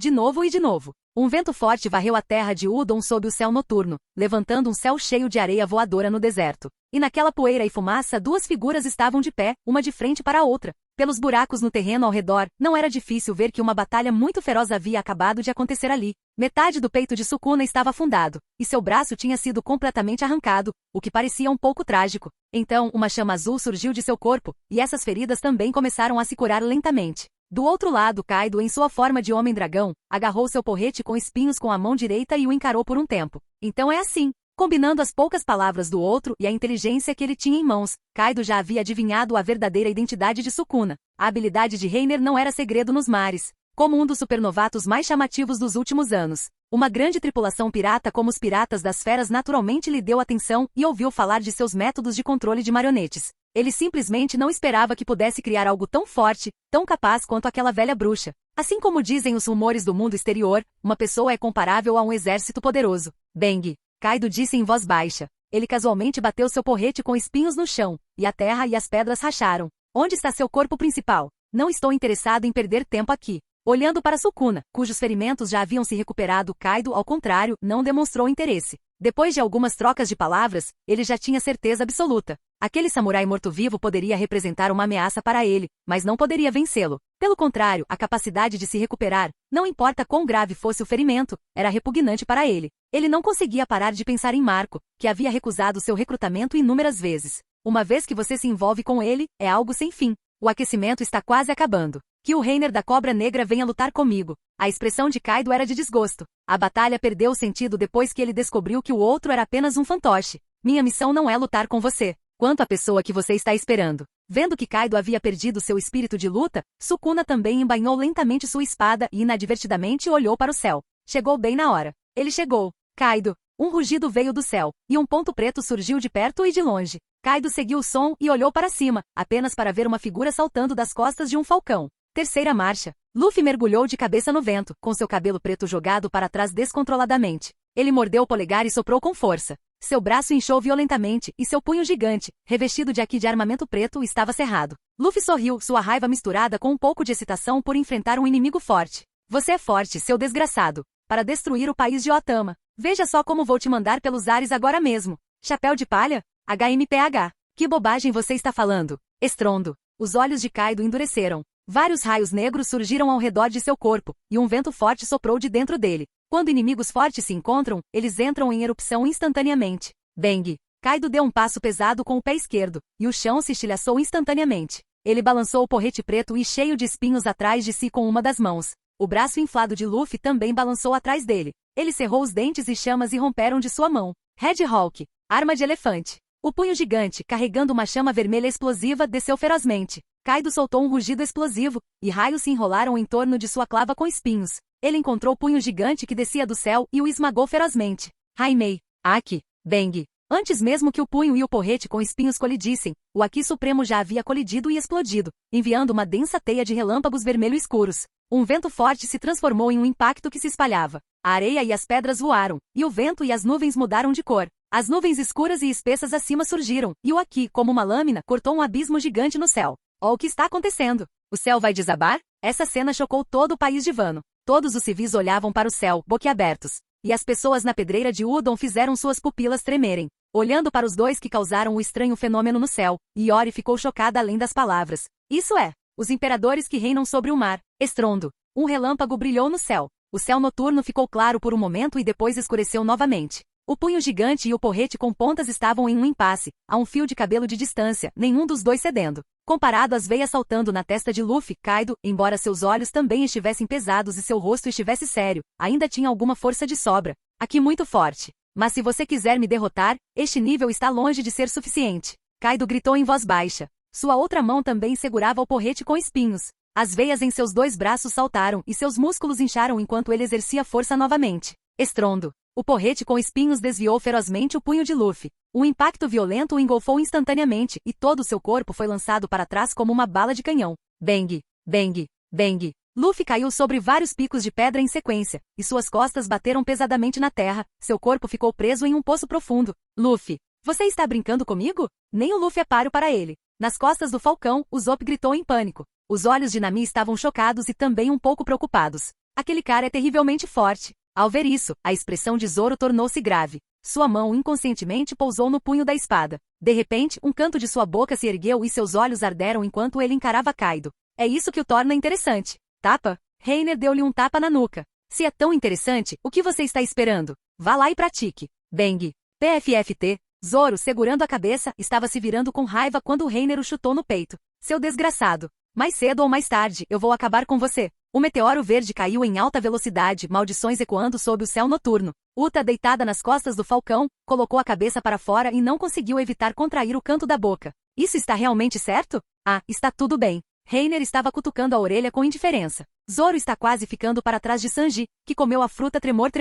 S1: e de novo. Um vento forte varreu a terra de Udon sob o céu noturno, levantando um céu cheio de areia voadora no deserto. E naquela poeira e fumaça duas figuras estavam de pé, uma de frente para a outra. Pelos buracos no terreno ao redor, não era difícil ver que uma batalha muito feroz havia acabado de acontecer ali. Metade do peito de Sukuna estava afundado, e seu braço tinha sido completamente arrancado, o que parecia um pouco trágico. Então, uma chama azul surgiu de seu corpo, e essas feridas também começaram a se curar lentamente. Do outro lado, Kaido, em sua forma de homem-dragão, agarrou seu porrete com espinhos com a mão direita e o encarou por um tempo. Então é assim. Combinando as poucas palavras do outro e a inteligência que ele tinha em mãos, Kaido já havia adivinhado a verdadeira identidade de Sukuna. A habilidade de Reiner não era segredo nos mares. Como um dos supernovatos mais chamativos dos últimos anos, uma grande tripulação pirata como os Piratas das Feras naturalmente lhe deu atenção e ouviu falar de seus métodos de controle de marionetes. Ele simplesmente não esperava que pudesse criar algo tão forte, tão capaz quanto aquela velha bruxa. Assim como dizem os rumores do mundo exterior, uma pessoa é comparável a um exército poderoso. Bang! Kaido disse em voz baixa. Ele casualmente bateu seu porrete com espinhos no chão, e a terra e as pedras racharam. Onde está seu corpo principal? Não estou interessado em perder tempo aqui. Olhando para Sukuna, cujos ferimentos já haviam se recuperado, Kaido, ao contrário, não demonstrou interesse. Depois de algumas trocas de palavras, ele já tinha certeza absoluta. Aquele samurai morto-vivo poderia representar uma ameaça para ele, mas não poderia vencê-lo. Pelo contrário, a capacidade de se recuperar, não importa quão grave fosse o ferimento, era repugnante para ele. Ele não conseguia parar de pensar em Marco, que havia recusado seu recrutamento inúmeras vezes. Uma vez que você se envolve com ele, é algo sem fim. O aquecimento está quase acabando. Que o Reiner da Cobra Negra venha lutar comigo. A expressão de Kaido era de desgosto. A batalha perdeu o sentido depois que ele descobriu que o outro era apenas um fantoche. Minha missão não é lutar com você. Quanto à pessoa que você está esperando. Vendo que Kaido havia perdido seu espírito de luta, Sukuna também embainhou lentamente sua espada e inadvertidamente olhou para o céu. Chegou bem na hora. Ele chegou. Kaido. Um rugido veio do céu, e um ponto preto surgiu de perto e de longe. Kaido seguiu o som e olhou para cima, apenas para ver uma figura saltando das costas de um falcão. Terceira marcha. Luffy mergulhou de cabeça no vento, com seu cabelo preto jogado para trás descontroladamente. Ele mordeu o polegar e soprou com força. Seu braço inchou violentamente, e seu punho gigante, revestido de haki de armamento preto, estava cerrado. Luffy sorriu, sua raiva misturada com um pouco de excitação por enfrentar um inimigo forte. Você é forte, seu desgraçado. Para destruir o país de Otama. Veja só como vou te mandar pelos ares agora mesmo. Chapéu de palha? HMPH. Que bobagem você está falando? Estrondo. Os olhos de Kaido endureceram. Vários raios negros surgiram ao redor de seu corpo, e um vento forte soprou de dentro dele. Quando inimigos fortes se encontram, eles entram em erupção instantaneamente. Bang! Kaido deu um passo pesado com o pé esquerdo, e o chão se estilhaçou instantaneamente. Ele balançou o porrete preto e cheio de espinhos atrás de si com uma das mãos. O braço inflado de Luffy também balançou atrás dele. Ele cerrou os dentes e chamas irromperam de sua mão. Red Hawk, arma de elefante. O punho gigante, carregando uma chama vermelha explosiva, desceu ferozmente. Kaido soltou um rugido explosivo, e raios se enrolaram em torno de sua clava com espinhos. Ele encontrou o punho gigante que descia do céu e o esmagou ferozmente. Haimei, Aki, Bang. Antes mesmo que o punho e o porrete com espinhos colidissem, o Aki Supremo já havia colidido e explodido, enviando uma densa teia de relâmpagos vermelho escuros. Um vento forte se transformou em um impacto que se espalhava. A areia e as pedras voaram, e o vento e as nuvens mudaram de cor. As nuvens escuras e espessas acima surgiram, e o Aki, como uma lâmina, cortou um abismo gigante no céu. Ó, o que está acontecendo? O céu vai desabar? Essa cena chocou todo o país de Wano. Todos os civis olhavam para o céu, boquiabertos. E as pessoas na pedreira de Udon fizeram suas pupilas tremerem, olhando para os dois que causaram o estranho fenômeno no céu, e Iori ficou chocada além das palavras. Isso é, os imperadores que reinam sobre o mar. Estrondo. Um relâmpago brilhou no céu. O céu noturno ficou claro por um momento e depois escureceu novamente. O punho gigante e o porrete com pontas estavam em um impasse, a um fio de cabelo de distância, nenhum dos dois cedendo. Comparado às veias saltando na testa de Luffy, Kaido, embora seus olhos também estivessem pesados e seu rosto estivesse sério, ainda tinha alguma força de sobra. Aqui muito forte. Mas se você quiser me derrotar, este nível está longe de ser suficiente. Kaido gritou em voz baixa. Sua outra mão também segurava o porrete com espinhos. As veias em seus dois braços saltaram e seus músculos incharam enquanto ele exercia força novamente. Estrondo. O porrete com espinhos desviou ferozmente o punho de Luffy. Um impacto violento o engolfou instantaneamente e todo o seu corpo foi lançado para trás como uma bala de canhão. Bang! Bang! Bang! Luffy caiu sobre vários picos de pedra em sequência, e suas costas bateram pesadamente na terra, seu corpo ficou preso em um poço profundo. Luffy, você está brincando comigo? Nem o Luffy é páreo para ele. Nas costas do Falcão, o Zop gritou em pânico. Os olhos de Nami estavam chocados e também um pouco preocupados. Aquele cara é terrivelmente forte. Ao ver isso, a expressão de Zoro tornou-se grave. Sua mão inconscientemente pousou no punho da espada. De repente, um canto de sua boca se ergueu e seus olhos arderam enquanto ele encarava Kaido. É isso que o torna interessante. Tapa? Reiner deu-lhe um tapa na nuca. Se é tão interessante, o que você está esperando? Vá lá e pratique. Bang. PFFT. Zoro, segurando a cabeça, estava se virando com raiva quando Reiner o chutou no peito. Seu desgraçado. Mais cedo ou mais tarde, eu vou acabar com você. O meteoro verde caiu em alta velocidade, maldições ecoando sob o céu noturno. Uta, deitada nas costas do Falcão, colocou a cabeça para fora e não conseguiu evitar contrair o canto da boca. Isso está realmente certo? Ah, está tudo bem. Reiner estava cutucando a orelha com indiferença. Zoro está quase ficando para trás de Sanji, que comeu a fruta Tremor.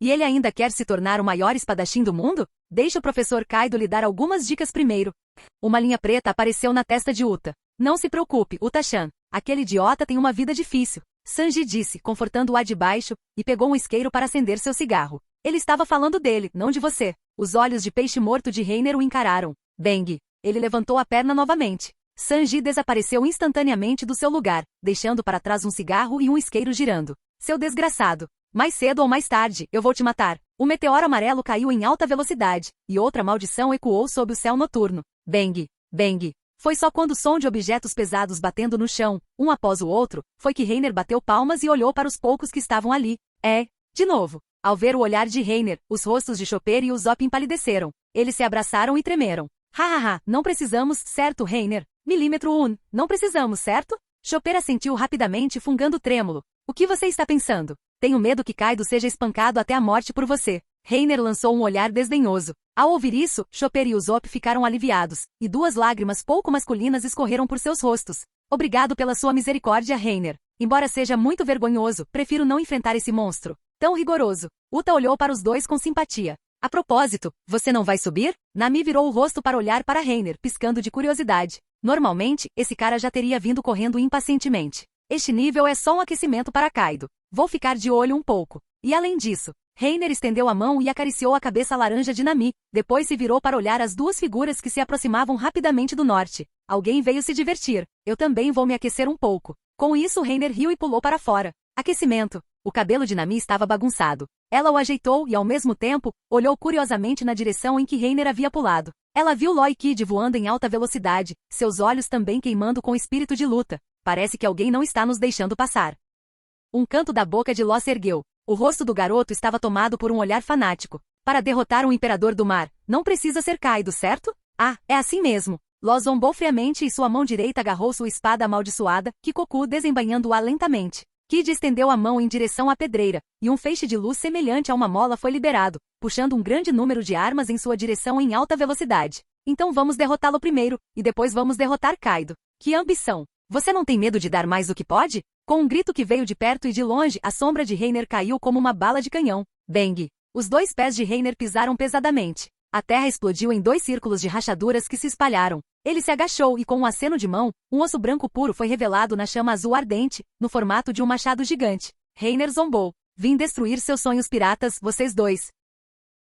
S1: E ele ainda quer se tornar o maior espadachim do mundo? Deixe o professor Kaido lhe dar algumas dicas primeiro. Uma linha preta apareceu na testa de Uta. Não se preocupe, Uta-chan. Aquele idiota tem uma vida difícil. Sanji disse, confortando-a de baixo, e pegou um isqueiro para acender seu cigarro. Ele estava falando dele, não de você. Os olhos de peixe morto de Reiner o encararam. Bang! Ele levantou a perna novamente. Sanji desapareceu instantaneamente do seu lugar, deixando para trás um cigarro e um isqueiro girando. Seu desgraçado. Mais cedo ou mais tarde, eu vou te matar. O meteoro amarelo caiu em alta velocidade, e outra maldição ecoou sob o céu noturno. Bang! Bang! Foi só quando o som de objetos pesados batendo no chão, um após o outro, foi que Reiner bateu palmas e olhou para os poucos que estavam ali. De novo. Ao ver o olhar de Reiner, os rostos de Chopper e Usopp empalideceram. Eles se abraçaram e tremeram. Hahaha, não precisamos, certo, Reiner? Milímetro 1, não precisamos, certo? Chopper assentiu rapidamente, fungando trêmulo. O que você está pensando? Tenho medo que Kaido seja espancado até a morte por você. Reiner lançou um olhar desdenhoso. Ao ouvir isso, Chopper e Usopp ficaram aliviados, e duas lágrimas pouco masculinas escorreram por seus rostos. Obrigado pela sua misericórdia, Reiner. Embora seja muito vergonhoso, prefiro não enfrentar esse monstro. Tão rigoroso. Uta olhou para os dois com simpatia. A propósito, você não vai subir? Nami virou o rosto para olhar para Reiner, piscando de curiosidade. Normalmente, esse cara já teria vindo correndo impacientemente. Este nível é só um aquecimento para Kaido. Vou ficar de olho um pouco. E além disso, Reiner estendeu a mão e acariciou a cabeça laranja de Nami, depois se virou para olhar as duas figuras que se aproximavam rapidamente do norte. Alguém veio se divertir. Eu também vou me aquecer um pouco. Com isso, Reiner riu e pulou para fora. Aquecimento. O cabelo de Nami estava bagunçado. Ela o ajeitou e, ao mesmo tempo, olhou curiosamente na direção em que Reiner havia pulado. Ela viu Loy Kid voando em alta velocidade, seus olhos também queimando com espírito de luta. Parece que alguém não está nos deixando passar. Um canto da boca de Law se ergueu. O rosto do garoto estava tomado por um olhar fanático. Para derrotar um imperador do mar, não precisa ser Kaido, certo? Ah, é assim mesmo. Law zombou friamente e sua mão direita agarrou sua espada amaldiçoada, Kikoku desembainhando-a lentamente. Kid estendeu a mão em direção à pedreira, e um feixe de luz semelhante a uma mola foi liberado, puxando um grande número de armas em sua direção em alta velocidade. Então vamos derrotá-lo primeiro, e depois vamos derrotar Kaido. Que ambição! Você não tem medo de dar mais do que pode? Com um grito que veio de perto e de longe, a sombra de Reiner caiu como uma bala de canhão. Bang! Os dois pés de Reiner pisaram pesadamente. A terra explodiu em dois círculos de rachaduras que se espalharam. Ele se agachou e com um aceno de mão, um osso branco puro foi revelado na chama azul ardente, no formato de um machado gigante. Reiner zombou. Vim destruir seus sonhos piratas, vocês dois.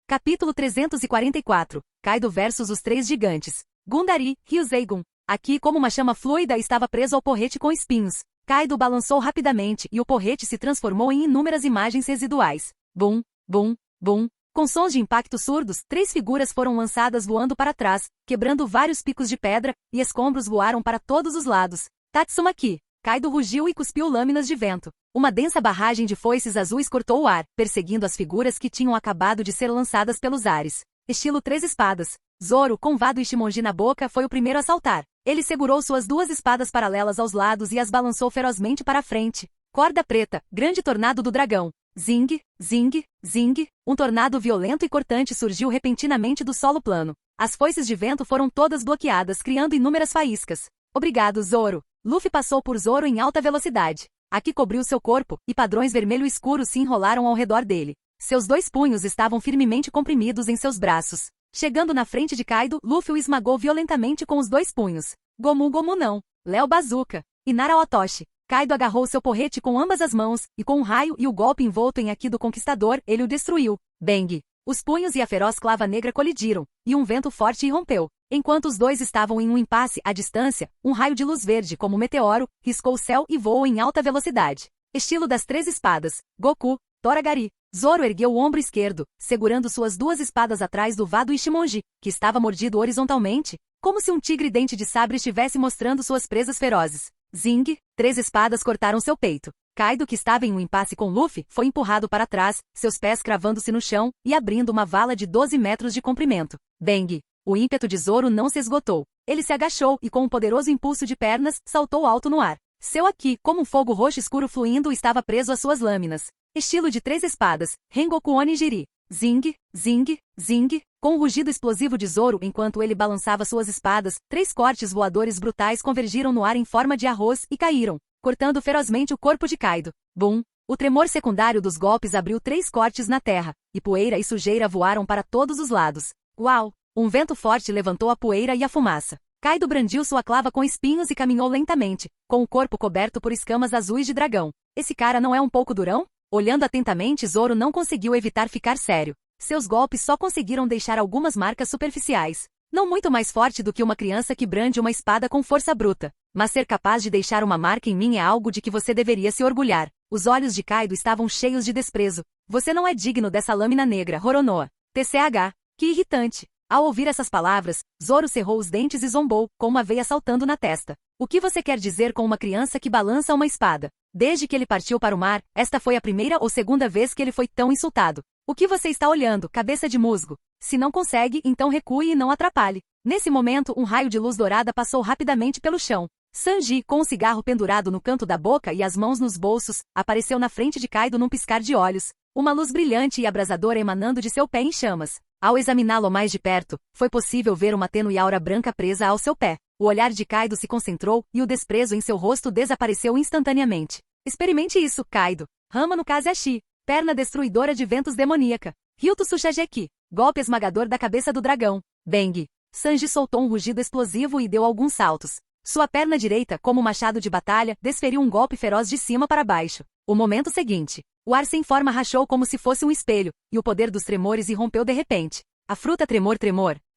S1: Capítulo 344. Kaido versus os três gigantes. Gundari, Ryuzeigun. Aqui, como uma chama fluida, estava preso ao porrete com espinhos. Kaido balançou rapidamente e o porrete se transformou em inúmeras imagens residuais. Bum, bum, bum. Com sons de impacto surdos, três figuras foram lançadas voando para trás, quebrando vários picos de pedra, e escombros voaram para todos os lados. Tatsumaki. Kaido rugiu e cuspiu lâminas de vento. Uma densa barragem de foices azuis cortou o ar, perseguindo as figuras que tinham acabado de ser lançadas pelos ares. Estilo 3 espadas. Zoro, com Vado Ichimonji na boca, foi o primeiro a saltar. Ele segurou suas 2 espadas paralelas aos lados e as balançou ferozmente para a frente. Corda preta, grande tornado do dragão. Zing, zing, zing, um tornado violento e cortante surgiu repentinamente do solo plano. As foices de vento foram todas bloqueadas, criando inúmeras faíscas. Obrigado, Zoro. Luffy passou por Zoro em alta velocidade. Aqui cobriu seu corpo, e padrões vermelho escuro se enrolaram ao redor dele. Seus 2 punhos estavam firmemente comprimidos em seus braços. Chegando na frente de Kaido, Luffy o esmagou violentamente com os 2 punhos. Gomu Gomu não. Léo Bazooka. Inara Otoshi. Kaido agarrou seu porrete com ambas as mãos, e com um raio e o golpe envolto em Haki do Conquistador, ele o destruiu. Bang! Os punhos e a feroz clava negra colidiram, e um vento forte irrompeu. Enquanto os dois estavam em um impasse à distância, um raio de luz verde como um meteoro, riscou o céu e voou em alta velocidade. Estilo das 3 espadas. Goku, Toragari. Zoro ergueu o ombro esquerdo, segurando suas 2 espadas atrás do Vado Ichimonji, que estava mordido horizontalmente, como se um tigre dente de sabre estivesse mostrando suas presas ferozes. Zing, 3 espadas cortaram seu peito. Kaido, que estava em um impasse com Luffy, foi empurrado para trás, seus pés cravando-se no chão e abrindo uma vala de 12 metros de comprimento. Bang! O ímpeto de Zoro não se esgotou. Ele se agachou e, com um poderoso impulso de pernas, saltou alto no ar. Seu Haki, como um fogo roxo escuro fluindo, estava preso às suas lâminas. Estilo de 3 espadas. Rengoku Onigiri. Zing, zing, zing. Com o rugido explosivo de Zoro enquanto ele balançava suas espadas, 3 cortes voadores brutais convergiram no ar em forma de arroz e caíram, cortando ferozmente o corpo de Kaido. Bum! O tremor secundário dos golpes abriu 3 cortes na terra, e poeira e sujeira voaram para todos os lados. Uau! Um vento forte levantou a poeira e a fumaça. Kaido brandiu sua clava com espinhos e caminhou lentamente, com o corpo coberto por escamas azuis de dragão. Esse cara não é um pouco durão? Olhando atentamente, Zoro não conseguiu evitar ficar sério. Seus golpes só conseguiram deixar algumas marcas superficiais. Não muito mais forte do que uma criança que brande uma espada com força bruta. Mas ser capaz de deixar uma marca em mim é algo de que você deveria se orgulhar. Os olhos de Kaido estavam cheios de desprezo. Você não é digno dessa lâmina negra, Roronoa. TCH. Que irritante. Ao ouvir essas palavras, Zoro cerrou os dentes e zombou, com uma veia saltando na testa. O que você quer dizer com uma criança que balança uma espada? Desde que ele partiu para o mar, esta foi a primeira ou segunda vez que ele foi tão insultado. O que você está olhando, cabeça de musgo? Se não consegue, então recue e não atrapalhe. Nesse momento, um raio de luz dourada passou rapidamente pelo chão. Sanji, com um cigarro pendurado no canto da boca e as mãos nos bolsos, apareceu na frente de Kaido num piscar de olhos. Uma luz brilhante e abrasadora emanando de seu pé em chamas. Ao examiná-lo mais de perto, foi possível ver uma tênue aura branca presa ao seu pé. O olhar de Kaido se concentrou e o desprezo em seu rosto desapareceu instantaneamente. Experimente isso, Kaido. Rama no Kazeashi. Perna destruidora de ventos demoníaca. Ryuto Sushageki. Golpe esmagador da cabeça do dragão. Bang. Sanji soltou um rugido explosivo e deu alguns saltos. Sua perna direita, como um machado de batalha, desferiu um golpe feroz de cima para baixo. O momento seguinte. O ar sem forma rachou como se fosse um espelho, e o poder dos tremores irrompeu de repente. A fruta tremor.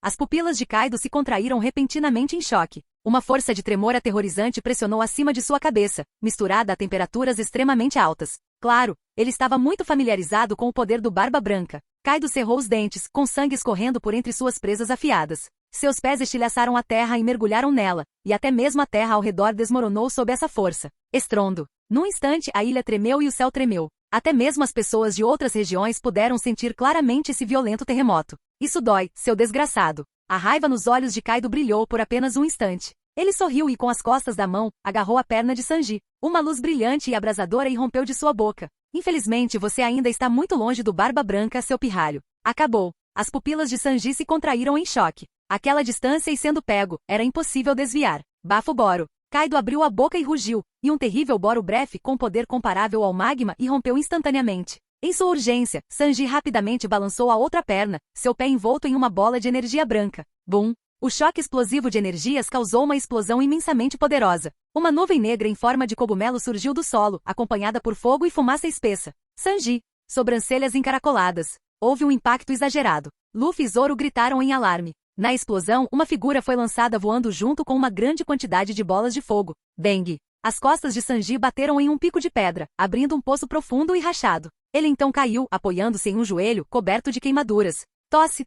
S1: As pupilas de Kaido se contraíram repentinamente em choque. Uma força de tremor aterrorizante pressionou acima de sua cabeça, misturada a temperaturas extremamente altas. Claro, ele estava muito familiarizado com o poder do Barba Branca. Kaido cerrou os dentes, com sangue escorrendo por entre suas presas afiadas. Seus pés estilhaçaram a terra e mergulharam nela, e até mesmo a terra ao redor desmoronou sob essa força. Estrondo. Num instante a ilha tremeu e o céu tremeu. Até mesmo as pessoas de outras regiões puderam sentir claramente esse violento terremoto. Isso dói, seu desgraçado. A raiva nos olhos de Kaido brilhou por apenas um instante. Ele sorriu e com as costas da mão, agarrou a perna de Sanji. Uma luz brilhante e abrasadora irrompeu de sua boca. Infelizmente você ainda está muito longe do Barba Branca, seu pirralho. Acabou. As pupilas de Sanji se contraíram em choque. Aquela distância e sendo pego, era impossível desviar. Bafo Boro. Kaido abriu a boca e rugiu, e um terrível Boro Breath com poder comparável ao magma irrompeu instantaneamente. Em sua urgência, Sanji rapidamente balançou a outra perna, seu pé envolto em uma bola de energia branca. Bum! O choque explosivo de energias causou uma explosão imensamente poderosa. Uma nuvem negra em forma de cogumelo surgiu do solo, acompanhada por fogo e fumaça espessa. Sanji. Sobrancelhas encaracoladas. Houve um impacto exagerado. Luffy e Zoro gritaram em alarme. Na explosão, uma figura foi lançada voando junto com uma grande quantidade de bolas de fogo. Bang! As costas de Sanji bateram em um pico de pedra, abrindo um poço profundo e rachado. Ele então caiu, apoiando-se em um joelho, coberto de queimaduras. Tosse.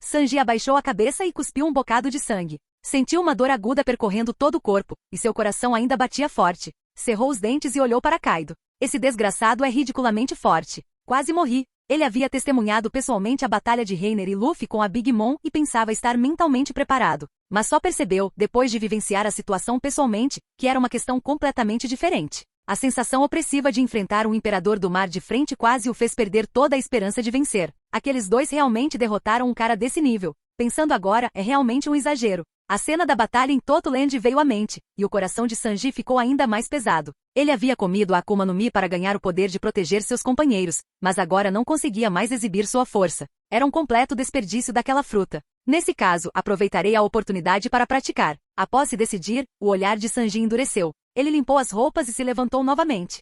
S1: Sanji abaixou a cabeça e cuspiu um bocado de sangue. Sentiu uma dor aguda percorrendo todo o corpo, e seu coração ainda batia forte. Cerrou os dentes e olhou para Kaido. Esse desgraçado é ridiculamente forte. Quase morri. Ele havia testemunhado pessoalmente a batalha de Reiner e Luffy com a Big Mom e pensava estar mentalmente preparado. Mas só percebeu, depois de vivenciar a situação pessoalmente, que era uma questão completamente diferente. A sensação opressiva de enfrentar um imperador do mar de frente quase o fez perder toda a esperança de vencer. Aqueles dois realmente derrotaram um cara desse nível. Pensando agora, é realmente um exagero. A cena da batalha em Totoland veio à mente, e o coração de Sanji ficou ainda mais pesado. Ele havia comido a Akuma no Mi para ganhar o poder de proteger seus companheiros, mas agora não conseguia mais exibir sua força. Era um completo desperdício daquela fruta. Nesse caso, aproveitarei a oportunidade para praticar. Após se decidir, o olhar de Sanji endureceu. Ele limpou as roupas e se levantou novamente.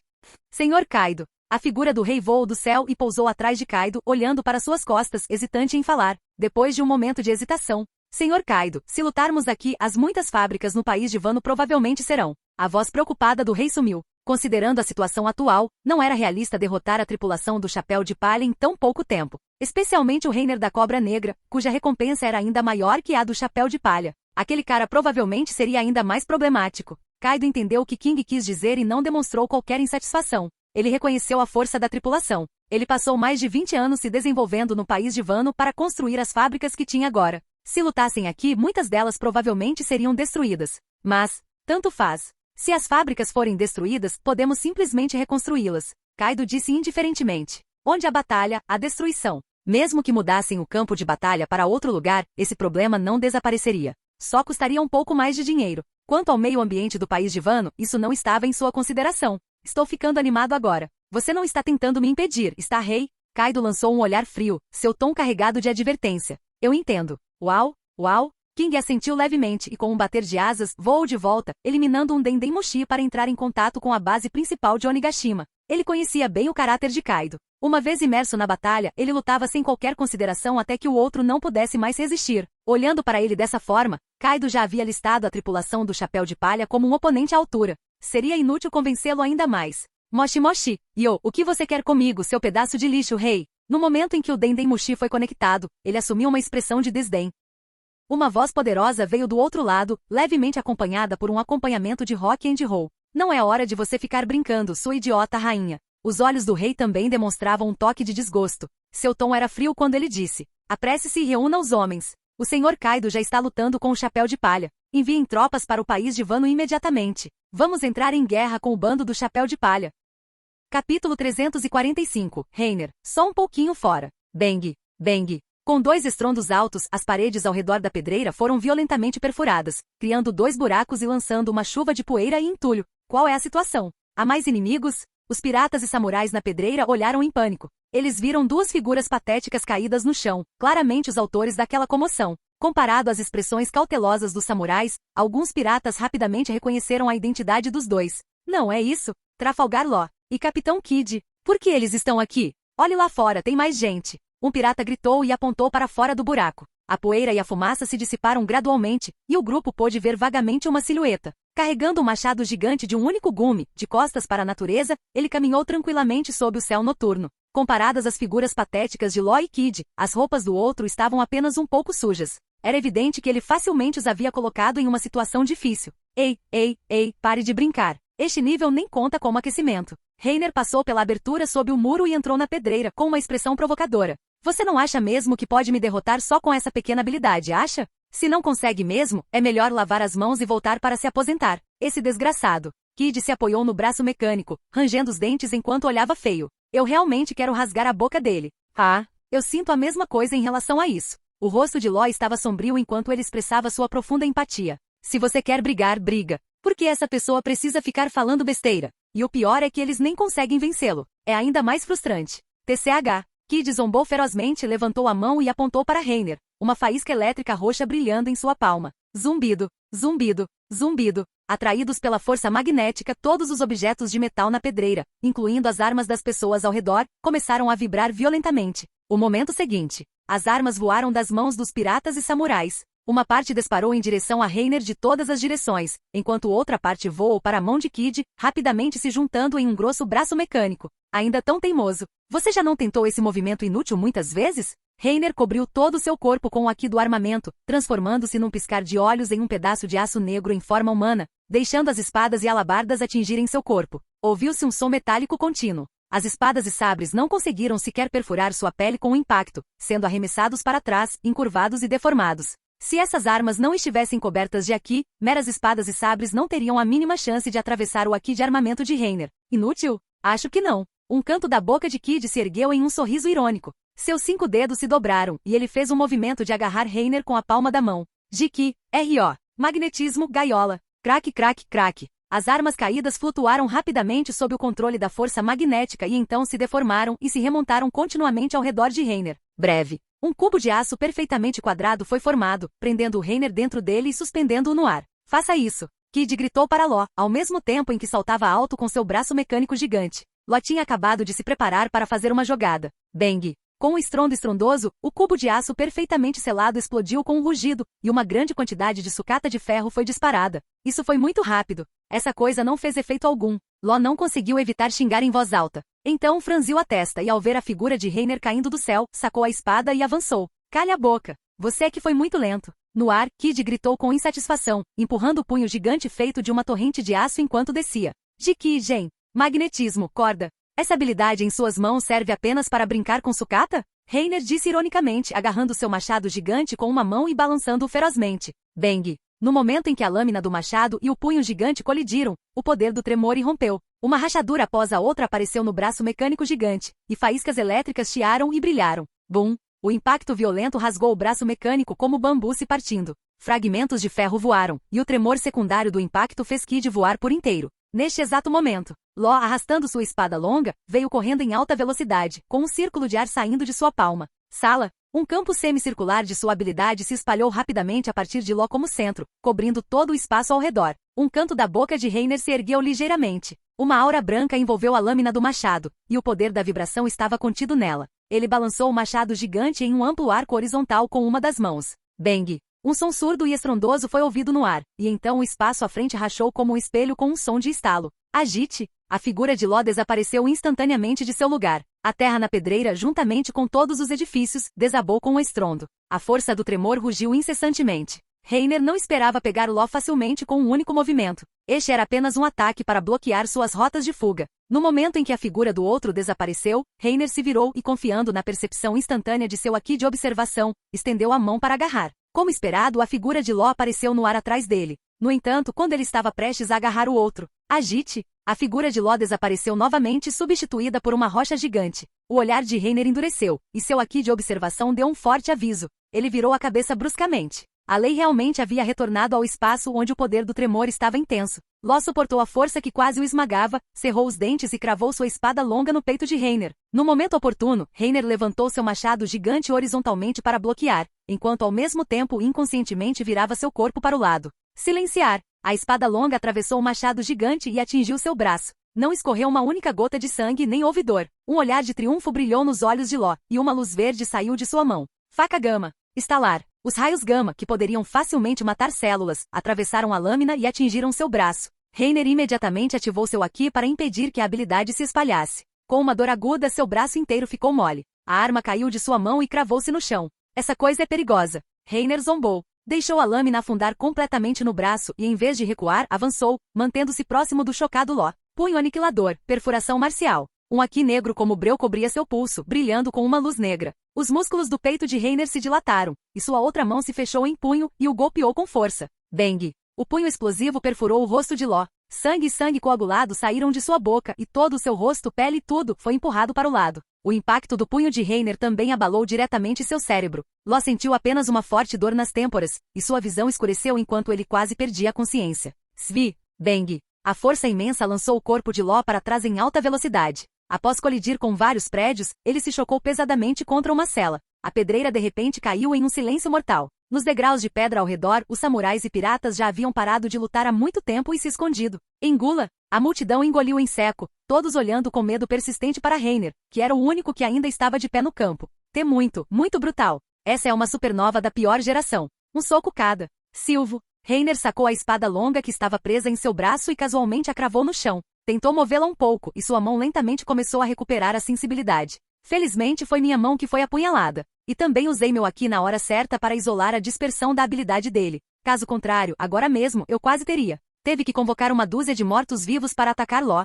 S1: Senhor Kaido. A figura do rei voou do céu e pousou atrás de Kaido, olhando para suas costas, hesitante em falar. Depois de um momento de hesitação, Senhor Kaido, se lutarmos aqui, as muitas fábricas no país de Wano provavelmente serão. A voz preocupada do rei sumiu. Considerando a situação atual, não era realista derrotar a tripulação do Chapéu de Palha em tão pouco tempo. Especialmente o Reiner da Cobra Negra, cuja recompensa era ainda maior que a do Chapéu de Palha. Aquele cara provavelmente seria ainda mais problemático. Kaido entendeu o que King quis dizer e não demonstrou qualquer insatisfação. Ele reconheceu a força da tripulação. Ele passou mais de 20 anos se desenvolvendo no país de Wano para construir as fábricas que tinha agora. Se lutassem aqui, muitas delas provavelmente seriam destruídas. Mas, tanto faz. Se as fábricas forem destruídas, podemos simplesmente reconstruí-las. Kaido disse indiferentemente. Onde há batalha, há destruição. Mesmo que mudassem o campo de batalha para outro lugar, esse problema não desapareceria. Só custaria um pouco mais de dinheiro. Quanto ao meio ambiente do país de Wano, isso não estava em sua consideração. Estou ficando animado agora. Você não está tentando me impedir, está, rei? Kaido lançou um olhar frio, seu tom carregado de advertência. Eu entendo. Uau, uau. King assentiu levemente e com um bater de asas, voou de volta, eliminando um Dendemushi para entrar em contato com a base principal de Onigashima. Ele conhecia bem o caráter de Kaido. Uma vez imerso na batalha, ele lutava sem qualquer consideração até que o outro não pudesse mais resistir. Olhando para ele dessa forma, Kaido já havia listado a tripulação do Chapéu de Palha como um oponente à altura. Seria inútil convencê-lo ainda mais. Moshi Moshi, Yo, o que você quer comigo, seu pedaço de lixo, rei? No momento em que o Dendemushi foi conectado, ele assumiu uma expressão de desdém. Uma voz poderosa veio do outro lado, levemente acompanhada por um acompanhamento de rock and roll. Não é hora de você ficar brincando, sua idiota rainha. Os olhos do rei também demonstravam um toque de desgosto. Seu tom era frio quando ele disse: apresse-se e reúna os homens. O senhor Kaido já está lutando com o Chapéu de Palha. Enviem tropas para o país de Wano imediatamente. Vamos entrar em guerra com o bando do Chapéu de Palha. Capítulo 345. Reiner, só um pouquinho fora. Bang, bang. Com dois estrondos altos, as paredes ao redor da pedreira foram violentamente perfuradas, criando dois buracos e lançando uma chuva de poeira e entulho. Qual é a situação? Há mais inimigos? Os piratas e samurais na pedreira olharam em pânico. Eles viram duas figuras patéticas caídas no chão, claramente os autores daquela comoção. Comparado às expressões cautelosas dos samurais, alguns piratas rapidamente reconheceram a identidade dos dois. Não é isso? Trafalgar Law e Capitão Kidd. Por que eles estão aqui? Olhe lá fora, tem mais gente. Um pirata gritou e apontou para fora do buraco. A poeira e a fumaça se dissiparam gradualmente, e o grupo pôde ver vagamente uma silhueta. Carregando um machado gigante de um único gume, de costas para a natureza, ele caminhou tranquilamente sob o céu noturno. Comparadas às figuras patéticas de Law e Kidd, as roupas do outro estavam apenas um pouco sujas. Era evidente que ele facilmente os havia colocado em uma situação difícil. Ei, pare de brincar. Este nível nem conta como aquecimento. Reiner passou pela abertura sob o muro e entrou na pedreira com uma expressão provocadora. Você não acha mesmo que pode me derrotar só com essa pequena habilidade, acha? Se não consegue mesmo, é melhor lavar as mãos e voltar para se aposentar. Esse desgraçado. Kidd se apoiou no braço mecânico, rangendo os dentes enquanto olhava feio. Eu realmente quero rasgar a boca dele. Ah, eu sinto a mesma coisa em relação a isso. O rosto de Law estava sombrio enquanto ele expressava sua profunda empatia. Se você quer brigar, briga. Por que essa pessoa precisa ficar falando besteira? E o pior é que eles nem conseguem vencê-lo. É ainda mais frustrante. TCH. Kidd zombou ferozmente, levantou a mão e apontou para Reiner, uma faísca elétrica roxa brilhando em sua palma. Zumbido, zumbido, zumbido. Atraídos pela força magnética, todos os objetos de metal na pedreira, incluindo as armas das pessoas ao redor, começaram a vibrar violentamente. O momento seguinte, as armas voaram das mãos dos piratas e samurais. Uma parte disparou em direção a Reiner de todas as direções, enquanto outra parte voou para a mão de Kidd, rapidamente se juntando em um grosso braço mecânico. Ainda tão teimoso. Você já não tentou esse movimento inútil muitas vezes? Reiner cobriu todo o seu corpo com o Haki do armamento, transformando-se num piscar de olhos em um pedaço de aço negro em forma humana, deixando as espadas e alabardas atingirem seu corpo. Ouviu-se um som metálico contínuo. As espadas e sabres não conseguiram sequer perfurar sua pele com o impacto, sendo arremessados para trás, encurvados e deformados. Se essas armas não estivessem cobertas de Haki, meras espadas e sabres não teriam a mínima chance de atravessar o Haki de armamento de Reiner. Inútil? Acho que não. Um canto da boca de Kid se ergueu em um sorriso irônico. Seus 5 dedos se dobraram, e ele fez um movimento de agarrar Reiner com a palma da mão. Jiki, R.O. Magnetismo, gaiola. Craque, craque, craque. As armas caídas flutuaram rapidamente sob o controle da força magnética e então se deformaram e se remontaram continuamente ao redor de Reiner. Breve. Um cubo de aço perfeitamente quadrado foi formado, prendendo o Reiner dentro dele e suspendendo-o no ar. Faça isso! Kid gritou para Law, ao mesmo tempo em que saltava alto com seu braço mecânico gigante. Law tinha acabado de se preparar para fazer uma jogada. Bang! Com um estrondo estrondoso, o cubo de aço perfeitamente selado explodiu com um rugido, e uma grande quantidade de sucata de ferro foi disparada. Isso foi muito rápido. Essa coisa não fez efeito algum. Law não conseguiu evitar xingar em voz alta. Então franziu a testa e ao ver a figura de Reiner caindo do céu, sacou a espada e avançou. Calha a boca. Você é que foi muito lento. No ar, Kid gritou com insatisfação, empurrando o punho gigante feito de uma torrente de aço enquanto descia. Jiki, Gen. Magnetismo, corda. Essa habilidade em suas mãos serve apenas para brincar com sucata? Reiner disse ironicamente, agarrando seu machado gigante com uma mão e balançando-o ferozmente. Bang! No momento em que a lâmina do machado e o punho gigante colidiram, o poder do tremor irrompeu. Uma rachadura após a outra apareceu no braço mecânico gigante, e faíscas elétricas chiaram e brilharam. Bum! O impacto violento rasgou o braço mecânico como bambu se partindo. Fragmentos de ferro voaram, e o tremor secundário do impacto fez Kid voar por inteiro. Neste exato momento, Law, arrastando sua espada longa, veio correndo em alta velocidade, com um círculo de ar saindo de sua palma. Sala. Um campo semicircular de sua habilidade se espalhou rapidamente a partir de Law como centro, cobrindo todo o espaço ao redor. Um canto da boca de Reiner se ergueu ligeiramente. Uma aura branca envolveu a lâmina do machado, e o poder da vibração estava contido nela. Ele balançou o machado gigante em um amplo arco horizontal com uma das mãos. Bang! Um som surdo e estrondoso foi ouvido no ar, e então o espaço à frente rachou como um espelho com um som de estalo. Agite! A figura de Law desapareceu instantaneamente de seu lugar. A terra na pedreira, juntamente com todos os edifícios, desabou com um estrondo. A força do tremor rugiu incessantemente. Reiner não esperava pegar Law facilmente com um único movimento. Este era apenas um ataque para bloquear suas rotas de fuga. No momento em que a figura do outro desapareceu, Reiner se virou e, confiando na percepção instantânea de seu Haki de observação, estendeu a mão para agarrar. Como esperado, a figura de Law apareceu no ar atrás dele. No entanto, quando ele estava prestes a agarrar o outro, agite! A figura de Law desapareceu novamente, substituída por uma rocha gigante. O olhar de Reiner endureceu, e seu Haki de observação deu um forte aviso. Ele virou a cabeça bruscamente. A lei realmente havia retornado ao espaço onde o poder do tremor estava intenso. Law suportou a força que quase o esmagava, cerrou os dentes e cravou sua espada longa no peito de Reiner. No momento oportuno, Reiner levantou seu machado gigante horizontalmente para bloquear, enquanto ao mesmo tempo inconscientemente virava seu corpo para o lado. Silenciar! A espada longa atravessou o machado gigante e atingiu seu braço. Não escorreu uma única gota de sangue nem houve dor. Um olhar de triunfo brilhou nos olhos de Law, e uma luz verde saiu de sua mão. Faca gama. Estalar. Os raios gama, que poderiam facilmente matar células, atravessaram a lâmina e atingiram seu braço. Reiner imediatamente ativou seu Haki para impedir que a habilidade se espalhasse. Com uma dor aguda, seu braço inteiro ficou mole. A arma caiu de sua mão e cravou-se no chão. Essa coisa é perigosa. Reiner zombou. Deixou a lâmina afundar completamente no braço e, em vez de recuar, avançou, mantendo-se próximo do chocado Law. Punho aniquilador, perfuração marcial. Um Haki negro como breu cobria seu pulso, brilhando com uma luz negra. Os músculos do peito de Reiner se dilataram, e sua outra mão se fechou em punho e o golpeou com força. Bang! O punho explosivo perfurou o rosto de Law. Sangue e sangue coagulado saíram de sua boca e todo o seu rosto, pele e tudo, foi empurrado para o lado. O impacto do punho de Reiner também abalou diretamente seu cérebro. Law sentiu apenas uma forte dor nas têmporas, e sua visão escureceu enquanto ele quase perdia a consciência. Svi! Bang! A força imensa lançou o corpo de Law para trás em alta velocidade. Após colidir com vários prédios, ele se chocou pesadamente contra uma cela. A pedreira de repente caiu em um silêncio mortal. Nos degraus de pedra ao redor, os samurais e piratas já haviam parado de lutar há muito tempo e se escondido. Engula! A multidão engoliu em seco, todos olhando com medo persistente para Reiner, que era o único que ainda estava de pé no campo. Muito, muito brutal. Essa é uma supernova da pior geração. Um soco cada. Silvo. Reiner sacou a espada longa que estava presa em seu braço e casualmente a cravou no chão. Tentou movê-la um pouco e sua mão lentamente começou a recuperar a sensibilidade. Felizmente foi minha mão que foi apunhalada. E também usei meu aqui na hora certa para isolar a dispersão da habilidade dele. Caso contrário, agora mesmo, eu quase teria. Teve que convocar uma dúzia de mortos-vivos para atacar Ló.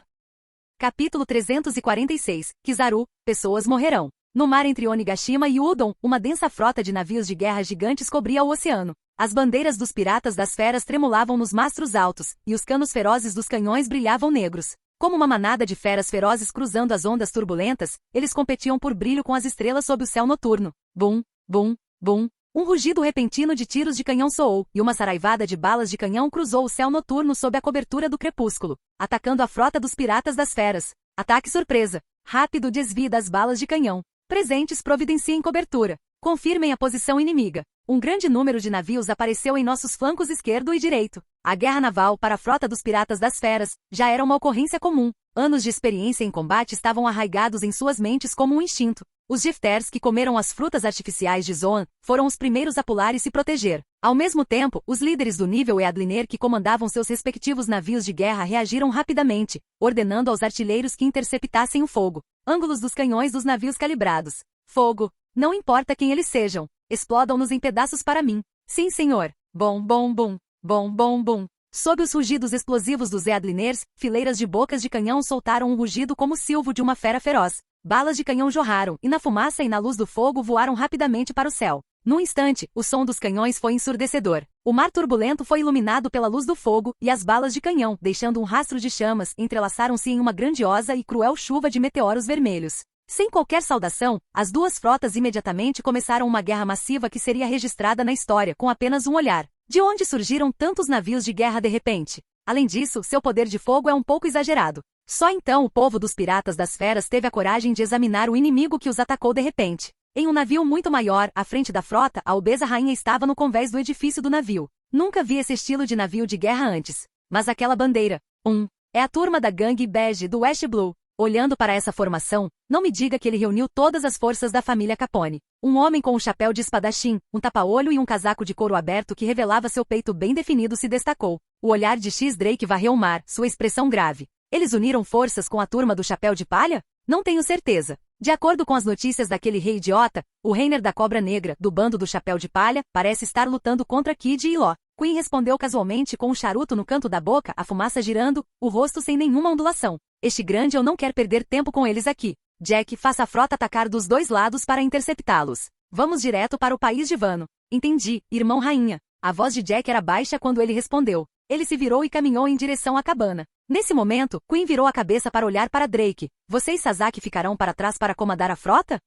S1: Capítulo 346. Kizaru, pessoas morrerão. No mar entre Onigashima e Udon, uma densa frota de navios de guerra gigantes cobria o oceano. As bandeiras dos piratas das feras tremulavam nos mastros altos, e os canos ferozes dos canhões brilhavam negros. Como uma manada de feras ferozes cruzando as ondas turbulentas, eles competiam por brilho com as estrelas sob o céu noturno. Bum, bum, bum. Um rugido repentino de tiros de canhão soou, e uma saraivada de balas de canhão cruzou o céu noturno sob a cobertura do crepúsculo, atacando a frota dos piratas das feras. Ataque surpresa. Rápido desvio das balas de canhão. Presentes providenciem cobertura. Confirmem a posição inimiga. Um grande número de navios apareceu em nossos flancos esquerdo e direito. A guerra naval para a frota dos piratas das feras já era uma ocorrência comum. Anos de experiência em combate estavam arraigados em suas mentes como um instinto. Os Gifters que comeram as frutas artificiais de Zoan foram os primeiros a pular e se proteger. Ao mesmo tempo, os líderes do nível Eadliner que comandavam seus respectivos navios de guerra reagiram rapidamente, ordenando aos artilheiros que interceptassem o fogo. Ângulos dos canhões dos navios calibrados. Fogo. Não importa quem eles sejam. Explodam-nos em pedaços para mim. Sim, senhor. Bom, bom, bom. Bom, bom, bom. Sob os rugidos explosivos dos Eadliners, fileiras de bocas de canhão soltaram um rugido como o silvo de uma fera feroz. Balas de canhão jorraram, e na fumaça e na luz do fogo voaram rapidamente para o céu. Num instante, o som dos canhões foi ensurdecedor. O mar turbulento foi iluminado pela luz do fogo, e as balas de canhão, deixando um rastro de chamas, entrelaçaram-se em uma grandiosa e cruel chuva de meteoros vermelhos. Sem qualquer saudação, as duas frotas imediatamente começaram uma guerra massiva que seria registrada na história com apenas um olhar. De onde surgiram tantos navios de guerra de repente? Além disso, seu poder de fogo é um pouco exagerado. Só então o povo dos piratas das feras teve a coragem de examinar o inimigo que os atacou de repente. Em um navio muito maior, à frente da frota, a obesa rainha estava no convés do edifício do navio. Nunca vi esse estilo de navio de guerra antes. Mas aquela bandeira, é a turma da gangue bege do West Blue. Olhando para essa formação, não me diga que ele reuniu todas as forças da família Capone. Um homem com um chapéu de espadachim, um tapa-olho e um casaco de couro aberto que revelava seu peito bem definido se destacou. O olhar de X. Drake varreu o mar, sua expressão grave. Eles uniram forças com a turma do chapéu de palha? Não tenho certeza. De acordo com as notícias daquele rei idiota, o Reiner da Cobra Negra, do bando do chapéu de palha, parece estar lutando contra Kid e Ló. Queen respondeu casualmente com um charuto no canto da boca, a fumaça girando, o rosto sem nenhuma ondulação. Este grande eu não quero perder tempo com eles aqui. Jack, faça a frota atacar dos dois lados para interceptá-los. Vamos direto para o país de Vano. Entendi, irmão rainha. A voz de Jack era baixa quando ele respondeu. Ele se virou e caminhou em direção à cabana. Nesse momento, Queen virou a cabeça para olhar para Drake. Você e Sasaki ficarão para trás para comandar a frota?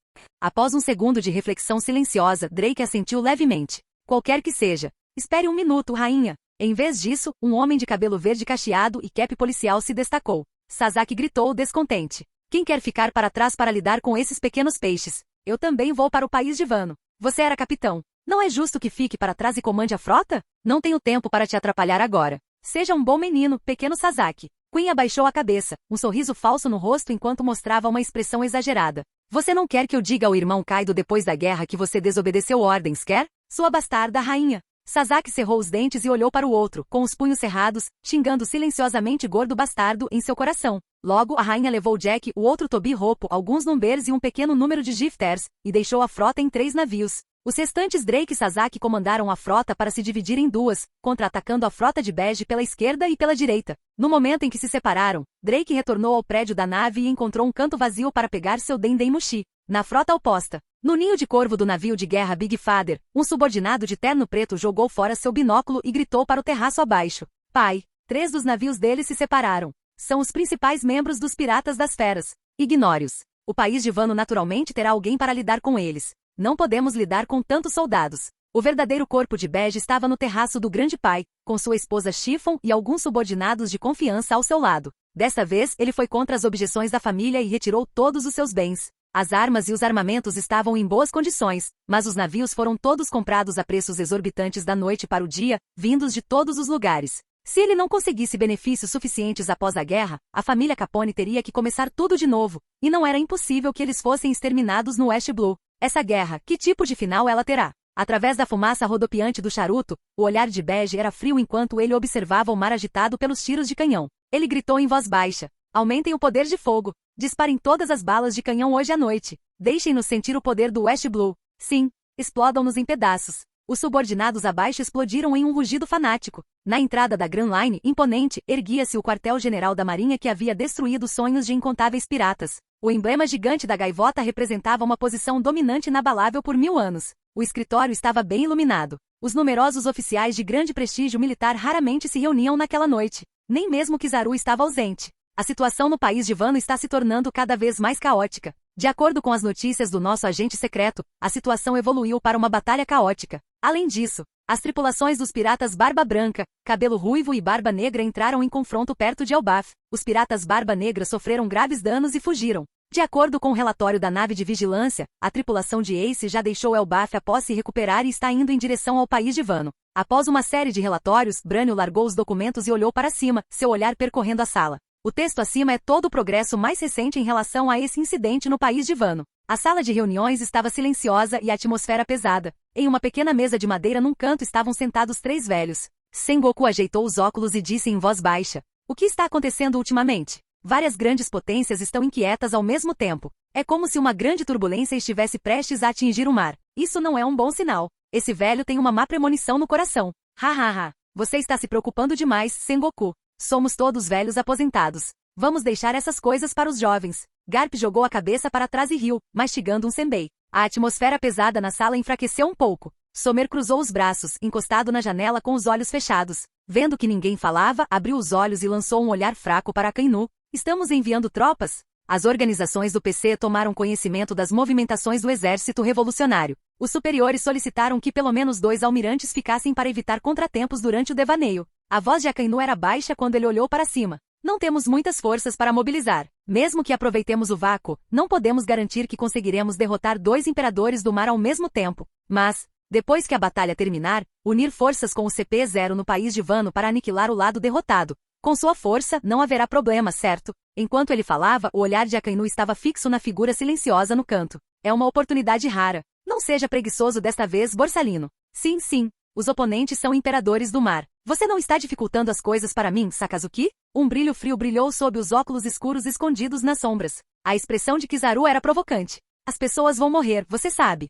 S1: Após um segundo de reflexão silenciosa, Drake assentiu levemente. Qualquer que seja. Espere um minuto, rainha. Em vez disso, um homem de cabelo verde cacheado e cap policial se destacou. Sasaki gritou descontente. Quem quer ficar para trás para lidar com esses pequenos peixes? Eu também vou para o país de Vano. Você era capitão. Não é justo que fique para trás e comande a frota? Não tenho tempo para te atrapalhar agora. Seja um bom menino, pequeno Sasaki. Queen abaixou a cabeça, um sorriso falso no rosto enquanto mostrava uma expressão exagerada. Você não quer que eu diga ao irmão Kaido depois da guerra que você desobedeceu ordens, quer? Sua bastarda rainha. Sasaki cerrou os dentes e olhou para o outro, com os punhos cerrados, xingando silenciosamente gordo bastardo em seu coração. Logo, a rainha levou Jack, o outro Tobi Roppo, alguns Numbers e um pequeno número de Gifters, e deixou a frota em 3 navios. Os restantes Drake e Sasaki comandaram a frota para se dividir em 2, contra-atacando a frota de Bege pela esquerda e pela direita. No momento em que se separaram, Drake retornou ao prédio da nave e encontrou um canto vazio para pegar seu Dendemushi. Na frota oposta, no ninho de corvo do navio de guerra Big Father, um subordinado de terno preto jogou fora seu binóculo e gritou para o terraço abaixo. Pai, 3 dos navios deles se separaram. São os principais membros dos Piratas das Feras. Ignore-os. O país de Vano naturalmente terá alguém para lidar com eles. Não podemos lidar com tantos soldados. O verdadeiro corpo de Bege estava no terraço do Grande Pai, com sua esposa Chiffon e alguns subordinados de confiança ao seu lado. Dessa vez, ele foi contra as objeções da família e retirou todos os seus bens. As armas e os armamentos estavam em boas condições, mas os navios foram todos comprados a preços exorbitantes da noite para o dia, vindos de todos os lugares. Se ele não conseguisse benefícios suficientes após a guerra, a família Capone teria que começar tudo de novo, e não era impossível que eles fossem exterminados no West Blue. Essa guerra, que tipo de final ela terá? Através da fumaça rodopiante do charuto, o olhar de Bege era frio enquanto ele observava o mar agitado pelos tiros de canhão. Ele gritou em voz baixa. Aumentem o poder de fogo. Disparem todas as balas de canhão hoje à noite. Deixem-nos sentir o poder do West Blue. Sim, explodam-nos em pedaços. Os subordinados abaixo explodiram em um rugido fanático. Na entrada da Grand Line, imponente, erguia-se o quartel-general da Marinha que havia destruído os sonhos de incontáveis piratas. O emblema gigante da gaivota representava uma posição dominante inabalável por 1000 anos. O escritório estava bem iluminado. Os numerosos oficiais de grande prestígio militar raramente se reuniam naquela noite. Nem mesmo Kizaru estava ausente. A situação no país de Wano está se tornando cada vez mais caótica. De acordo com as notícias do nosso agente secreto, a situação evoluiu para uma batalha caótica. Além disso, as tripulações dos piratas Barba Branca, Cabelo Ruivo e Barba Negra entraram em confronto perto de Elbaf. Os piratas Barba Negra sofreram graves danos e fugiram. De acordo com o relatório da nave de vigilância, a tripulação de Ace já deixou Elbaf após se recuperar e está indo em direção ao país de Wano. Após uma série de relatórios, Branio largou os documentos e olhou para cima, seu olhar percorrendo a sala. O texto acima é todo o progresso mais recente em relação a esse incidente no país de Wano. A sala de reuniões estava silenciosa e a atmosfera pesada. Em uma pequena mesa de madeira num canto estavam sentados 3 velhos. Sengoku ajeitou os óculos e disse em voz baixa: "O que está acontecendo ultimamente? Várias grandes potências estão inquietas ao mesmo tempo. É como se uma grande turbulência estivesse prestes a atingir o mar. Isso não é um bom sinal. Esse velho tem uma má premonição no coração. Hahaha. Você está se preocupando demais, Sengoku. Somos todos velhos aposentados. Vamos deixar essas coisas para os jovens." Garp jogou a cabeça para trás e riu, mastigando um senbei. A atmosfera pesada na sala enfraqueceu um pouco. Somer cruzou os braços, encostado na janela com os olhos fechados. Vendo que ninguém falava, abriu os olhos e lançou um olhar fraco para Akainu. "Estamos enviando tropas?" As organizações do PC tomaram conhecimento das movimentações do exército revolucionário. Os superiores solicitaram que pelo menos 2 almirantes ficassem para evitar contratempos durante o devaneio. A voz de Akainu era baixa quando ele olhou para cima. "Não temos muitas forças para mobilizar. Mesmo que aproveitemos o vácuo, não podemos garantir que conseguiremos derrotar 2 imperadores do mar ao mesmo tempo. Mas, depois que a batalha terminar, unir forças com o CP-0 no país de Wano para aniquilar o lado derrotado. Com sua força, não haverá problema, certo?" Enquanto ele falava, o olhar de Akainu estava fixo na figura silenciosa no canto. "É uma oportunidade rara. Não seja preguiçoso desta vez, Borsalino." "Sim, sim. Os oponentes são imperadores do mar. Você não está dificultando as coisas para mim, Sakazuki?" Um brilho frio brilhou sob os óculos escuros escondidos nas sombras. A expressão de Kizaru era provocante. "As pessoas vão morrer, você sabe."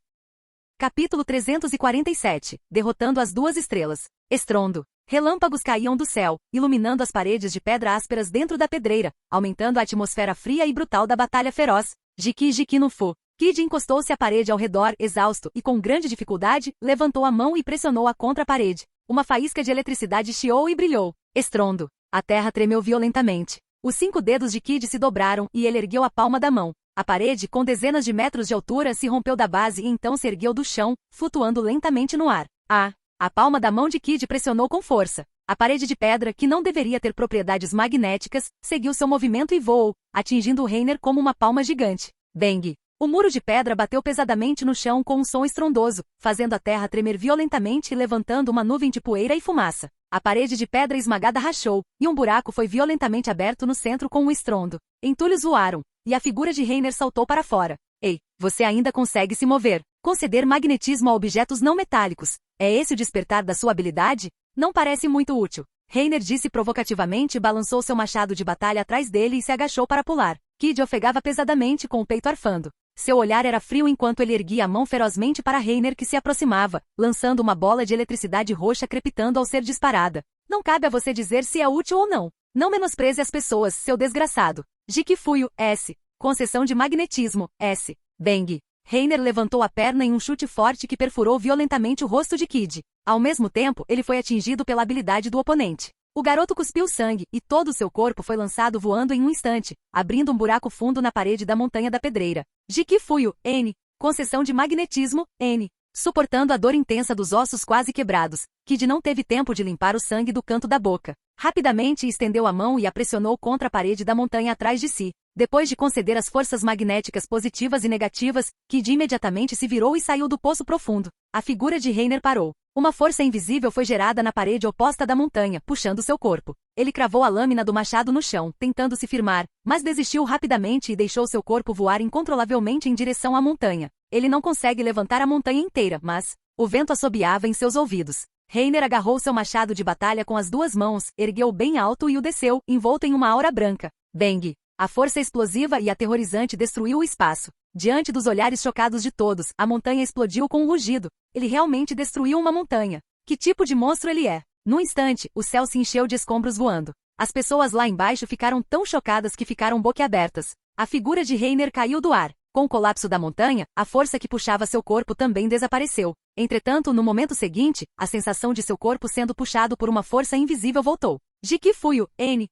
S1: Capítulo 347. Derrotando as 2 estrelas. Estrondo. Relâmpagos caíam do céu, iluminando as paredes de pedra ásperas dentro da pedreira, aumentando a atmosfera fria e brutal da batalha feroz. Jiki no Fu. Kid encostou-se à parede ao redor, exausto, e com grande dificuldade, levantou a mão e pressionou-a contra a parede. Uma faísca de eletricidade chiou e brilhou. Estrondo. A terra tremeu violentamente. Os 5 dedos de Kid se dobraram e ele ergueu a palma da mão. A parede, com dezenas de metros de altura, se rompeu da base e então se ergueu do chão, flutuando lentamente no ar. A palma da mão de Kid pressionou com força. A parede de pedra, que não deveria ter propriedades magnéticas, seguiu seu movimento e voou, atingindo o Reiner como uma palma gigante. Bang! O muro de pedra bateu pesadamente no chão com um som estrondoso, fazendo a terra tremer violentamente e levantando uma nuvem de poeira e fumaça. A parede de pedra esmagada rachou, e um buraco foi violentamente aberto no centro com um estrondo. Entulhos voaram, e a figura de Reiner saltou para fora. "Ei, você ainda consegue se mover. Conceder magnetismo a objetos não metálicos. É esse o despertar da sua habilidade? Não parece muito útil." Reiner disse provocativamente e balançou seu machado de batalha atrás dele e se agachou para pular. Kid ofegava pesadamente com o peito arfando. Seu olhar era frio enquanto ele erguia a mão ferozmente para Reiner que se aproximava, lançando uma bola de eletricidade roxa crepitando ao ser disparada. "Não cabe a você dizer se é útil ou não. Não menospreze as pessoas, seu desgraçado." Jikifuyo, S. Concessão de magnetismo, S. Bang. Reiner levantou a perna em um chute forte que perfurou violentamente o rosto de Kid. Ao mesmo tempo, ele foi atingido pela habilidade do oponente. O garoto cuspiu sangue, e todo o seu corpo foi lançado voando em um instante, abrindo um buraco fundo na parede da montanha da pedreira. Jikifuyo, N. Concessão de magnetismo, N. Suportando a dor intensa dos ossos quase quebrados, Kid não teve tempo de limpar o sangue do canto da boca. Rapidamente estendeu a mão e a pressionou contra a parede da montanha atrás de si. Depois de conceder as forças magnéticas positivas e negativas, Kid imediatamente se virou e saiu do poço profundo. A figura de Reiner parou. Uma força invisível foi gerada na parede oposta da montanha, puxando seu corpo. Ele cravou a lâmina do machado no chão, tentando se firmar, mas desistiu rapidamente e deixou seu corpo voar incontrolavelmente em direção à montanha. Ele não consegue levantar a montanha inteira, mas o vento assobiava em seus ouvidos. Reiner agarrou seu machado de batalha com as 2 mãos, ergueu bem alto e o desceu, envolto em uma aura branca. Bang! A força explosiva e aterrorizante destruiu o espaço. Diante dos olhares chocados de todos, a montanha explodiu com um rugido. Ele realmente destruiu uma montanha. Que tipo de monstro ele é? Num instante, o céu se encheu de escombros voando. As pessoas lá embaixo ficaram tão chocadas que ficaram boquiabertas. A figura de Reiner caiu do ar. Com o colapso da montanha, a força que puxava seu corpo também desapareceu. Entretanto, no momento seguinte, a sensação de seu corpo sendo puxado por uma força invisível voltou. Jiki Fuyo, N.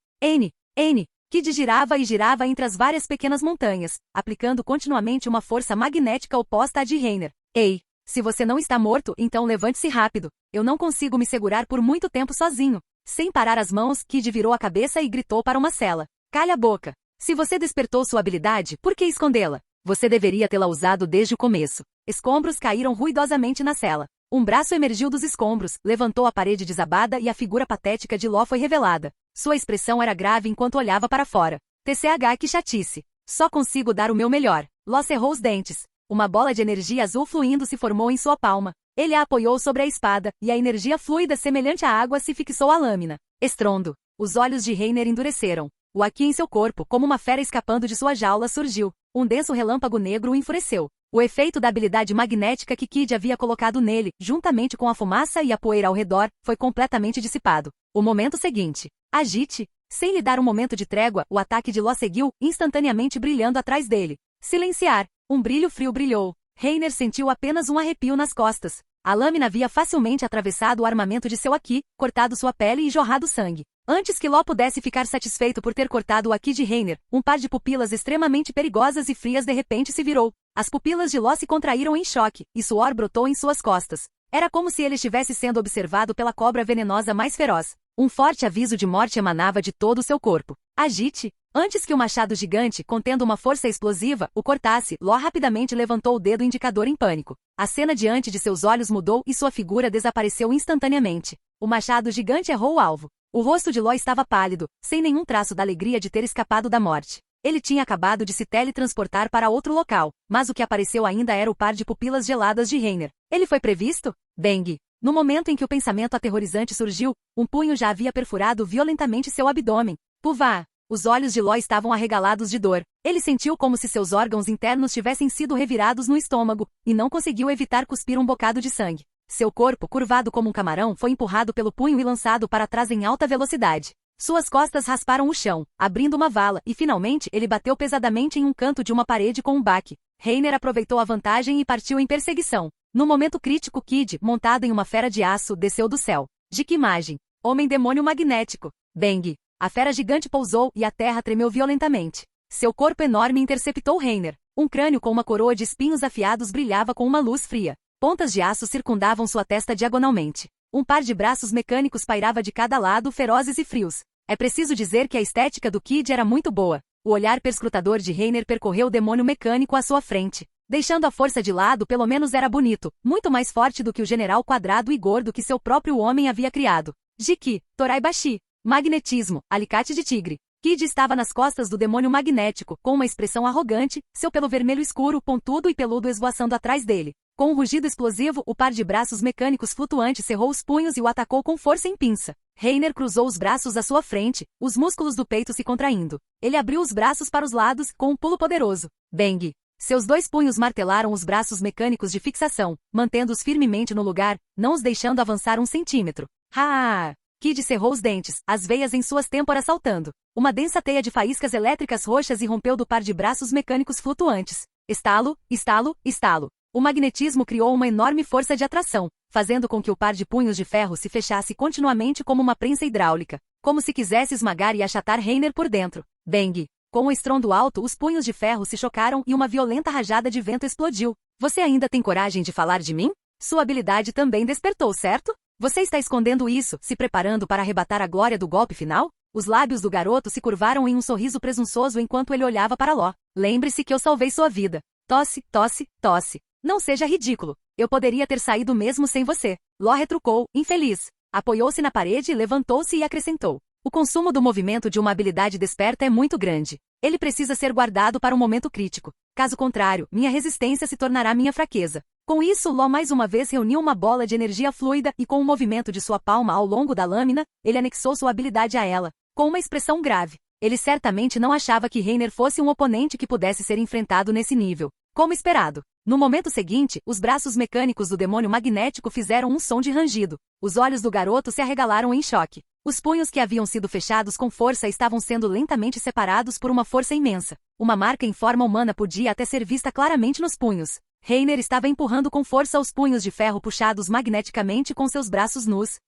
S1: Kid girava e girava entre as várias pequenas montanhas, aplicando continuamente uma força magnética oposta à de Reiner. Ei, se você não está morto, então levante-se rápido. Eu não consigo me segurar por muito tempo sozinho. Sem parar as mãos, Kid virou a cabeça e gritou para uma cela. Calha a boca. Se você despertou sua habilidade, por que escondê-la? Você deveria tê-la usado desde o começo. Escombros caíram ruidosamente na cela. Um braço emergiu dos escombros, levantou a parede desabada e a figura patética de Ló foi revelada. Sua expressão era grave enquanto olhava para fora. TCH, que chatice. Só consigo dar o meu melhor. Ló cerrou os dentes. Uma bola de energia azul fluindo se formou em sua palma. Ele a apoiou sobre a espada, e a energia fluida semelhante à água se fixou à lâmina. Estrondo. Os olhos de Reiner endureceram. O Aqui em seu corpo, como uma fera escapando de sua jaula, surgiu. Um denso relâmpago negro o enfureceu. O efeito da habilidade magnética que Kid havia colocado nele, juntamente com a fumaça e a poeira ao redor, foi completamente dissipado. O momento seguinte. Agite. Sem lhe dar um momento de trégua, o ataque de Ló seguiu, instantaneamente brilhando atrás dele. Silenciar. Um brilho frio brilhou. Reiner sentiu apenas um arrepio nas costas. A lâmina havia facilmente atravessado o armamento de seu Aqui, cortado sua pele e jorrado sangue. Antes que Ló pudesse ficar satisfeito por ter cortado o Aqui de Reiner, um par de pupilas extremamente perigosas e frias de repente se virou. As pupilas de Ló se contraíram em choque, e suor brotou em suas costas. Era como se ele estivesse sendo observado pela cobra venenosa mais feroz. Um forte aviso de morte emanava de todo o seu corpo. Agite. Antes que o machado gigante, contendo uma força explosiva, o cortasse, Ló rapidamente levantou o dedo indicador em pânico. A cena diante de seus olhos mudou e sua figura desapareceu instantaneamente. O machado gigante errou o alvo. O rosto de Ló estava pálido, sem nenhum traço da alegria de ter escapado da morte. Ele tinha acabado de se teletransportar para outro local, mas o que apareceu ainda era o par de pupilas geladas de Reiner. Ele foi previsto? Bang! No momento em que o pensamento aterrorizante surgiu, um punho já havia perfurado violentamente seu abdômen. Puvá! Os olhos de Ló estavam arregalados de dor. Ele sentiu como se seus órgãos internos tivessem sido revirados no estômago, e não conseguiu evitar cuspir um bocado de sangue. Seu corpo, curvado como um camarão, foi empurrado pelo punho e lançado para trás em alta velocidade. Suas costas rasparam o chão, abrindo uma vala, e finalmente ele bateu pesadamente em um canto de uma parede com um baque. Reiner aproveitou a vantagem e partiu em perseguição. No momento crítico, Kid, montado em uma fera de aço, desceu do céu. De que imagem? Homem-demônio magnético. Bang! A fera gigante pousou e a terra tremeu violentamente. Seu corpo enorme interceptou Reiner. Um crânio com uma coroa de espinhos afiados brilhava com uma luz fria. Pontas de aço circundavam sua testa diagonalmente. Um par de braços mecânicos pairava de cada lado, ferozes e frios. É preciso dizer que a estética do Kid era muito boa. O olhar perscrutador de Reiner percorreu o demônio mecânico à sua frente. Deixando a força de lado, pelo menos era bonito, muito mais forte do que o general quadrado e gordo que seu próprio homem havia criado. Jiki, Toraibashi. Magnetismo, alicate de tigre. Kid estava nas costas do demônio magnético, com uma expressão arrogante, seu pelo vermelho escuro, pontudo e peludo esvoaçando atrás dele. Com um rugido explosivo, o par de braços mecânicos flutuantes cerrou os punhos e o atacou com força em pinça. Reiner cruzou os braços à sua frente, os músculos do peito se contraindo. Ele abriu os braços para os lados, com um pulo poderoso. Bang! Seus dois punhos martelaram os braços mecânicos de fixação, mantendo-os firmemente no lugar, não os deixando avançar um centímetro. Ha! Kid cerrou os dentes, as veias em suas têmporas saltando. Uma densa teia de faíscas elétricas roxas irrompeu do par de braços mecânicos flutuantes. Estalo, estalo, estalo. O magnetismo criou uma enorme força de atração, fazendo com que o par de punhos de ferro se fechasse continuamente como uma prensa hidráulica, como se quisesse esmagar e achatar Reiner por dentro. Bang! Com um estrondo alto, os punhos de ferro se chocaram e uma violenta rajada de vento explodiu. Você ainda tem coragem de falar de mim? Sua habilidade também despertou, certo? Você está escondendo isso, se preparando para arrebatar a glória do golpe final? Os lábios do garoto se curvaram em um sorriso presunçoso enquanto ele olhava para Ló. Lembre-se que eu salvei sua vida. Tosse, tosse, tosse. Não seja ridículo. Eu poderia ter saído mesmo sem você. Ló retrucou, infeliz. Apoiou-se na parede, levantou-se e acrescentou. O consumo do movimento de uma habilidade desperta é muito grande. Ele precisa ser guardado para um momento crítico. Caso contrário, minha resistência se tornará minha fraqueza. Com isso, Ló mais uma vez reuniu uma bola de energia fluida e com o movimento de sua palma ao longo da lâmina, ele anexou sua habilidade a ela. Com uma expressão grave. Ele certamente não achava que Reiner fosse um oponente que pudesse ser enfrentado nesse nível. Como esperado. No momento seguinte, os braços mecânicos do demônio magnético fizeram um som de rangido. Os olhos do garoto se arregalaram em choque. Os punhos que haviam sido fechados com força estavam sendo lentamente separados por uma força imensa. Uma marca em forma humana podia até ser vista claramente nos punhos. Reiner estava empurrando com força os punhos de ferro puxados magneticamente com seus braços nus.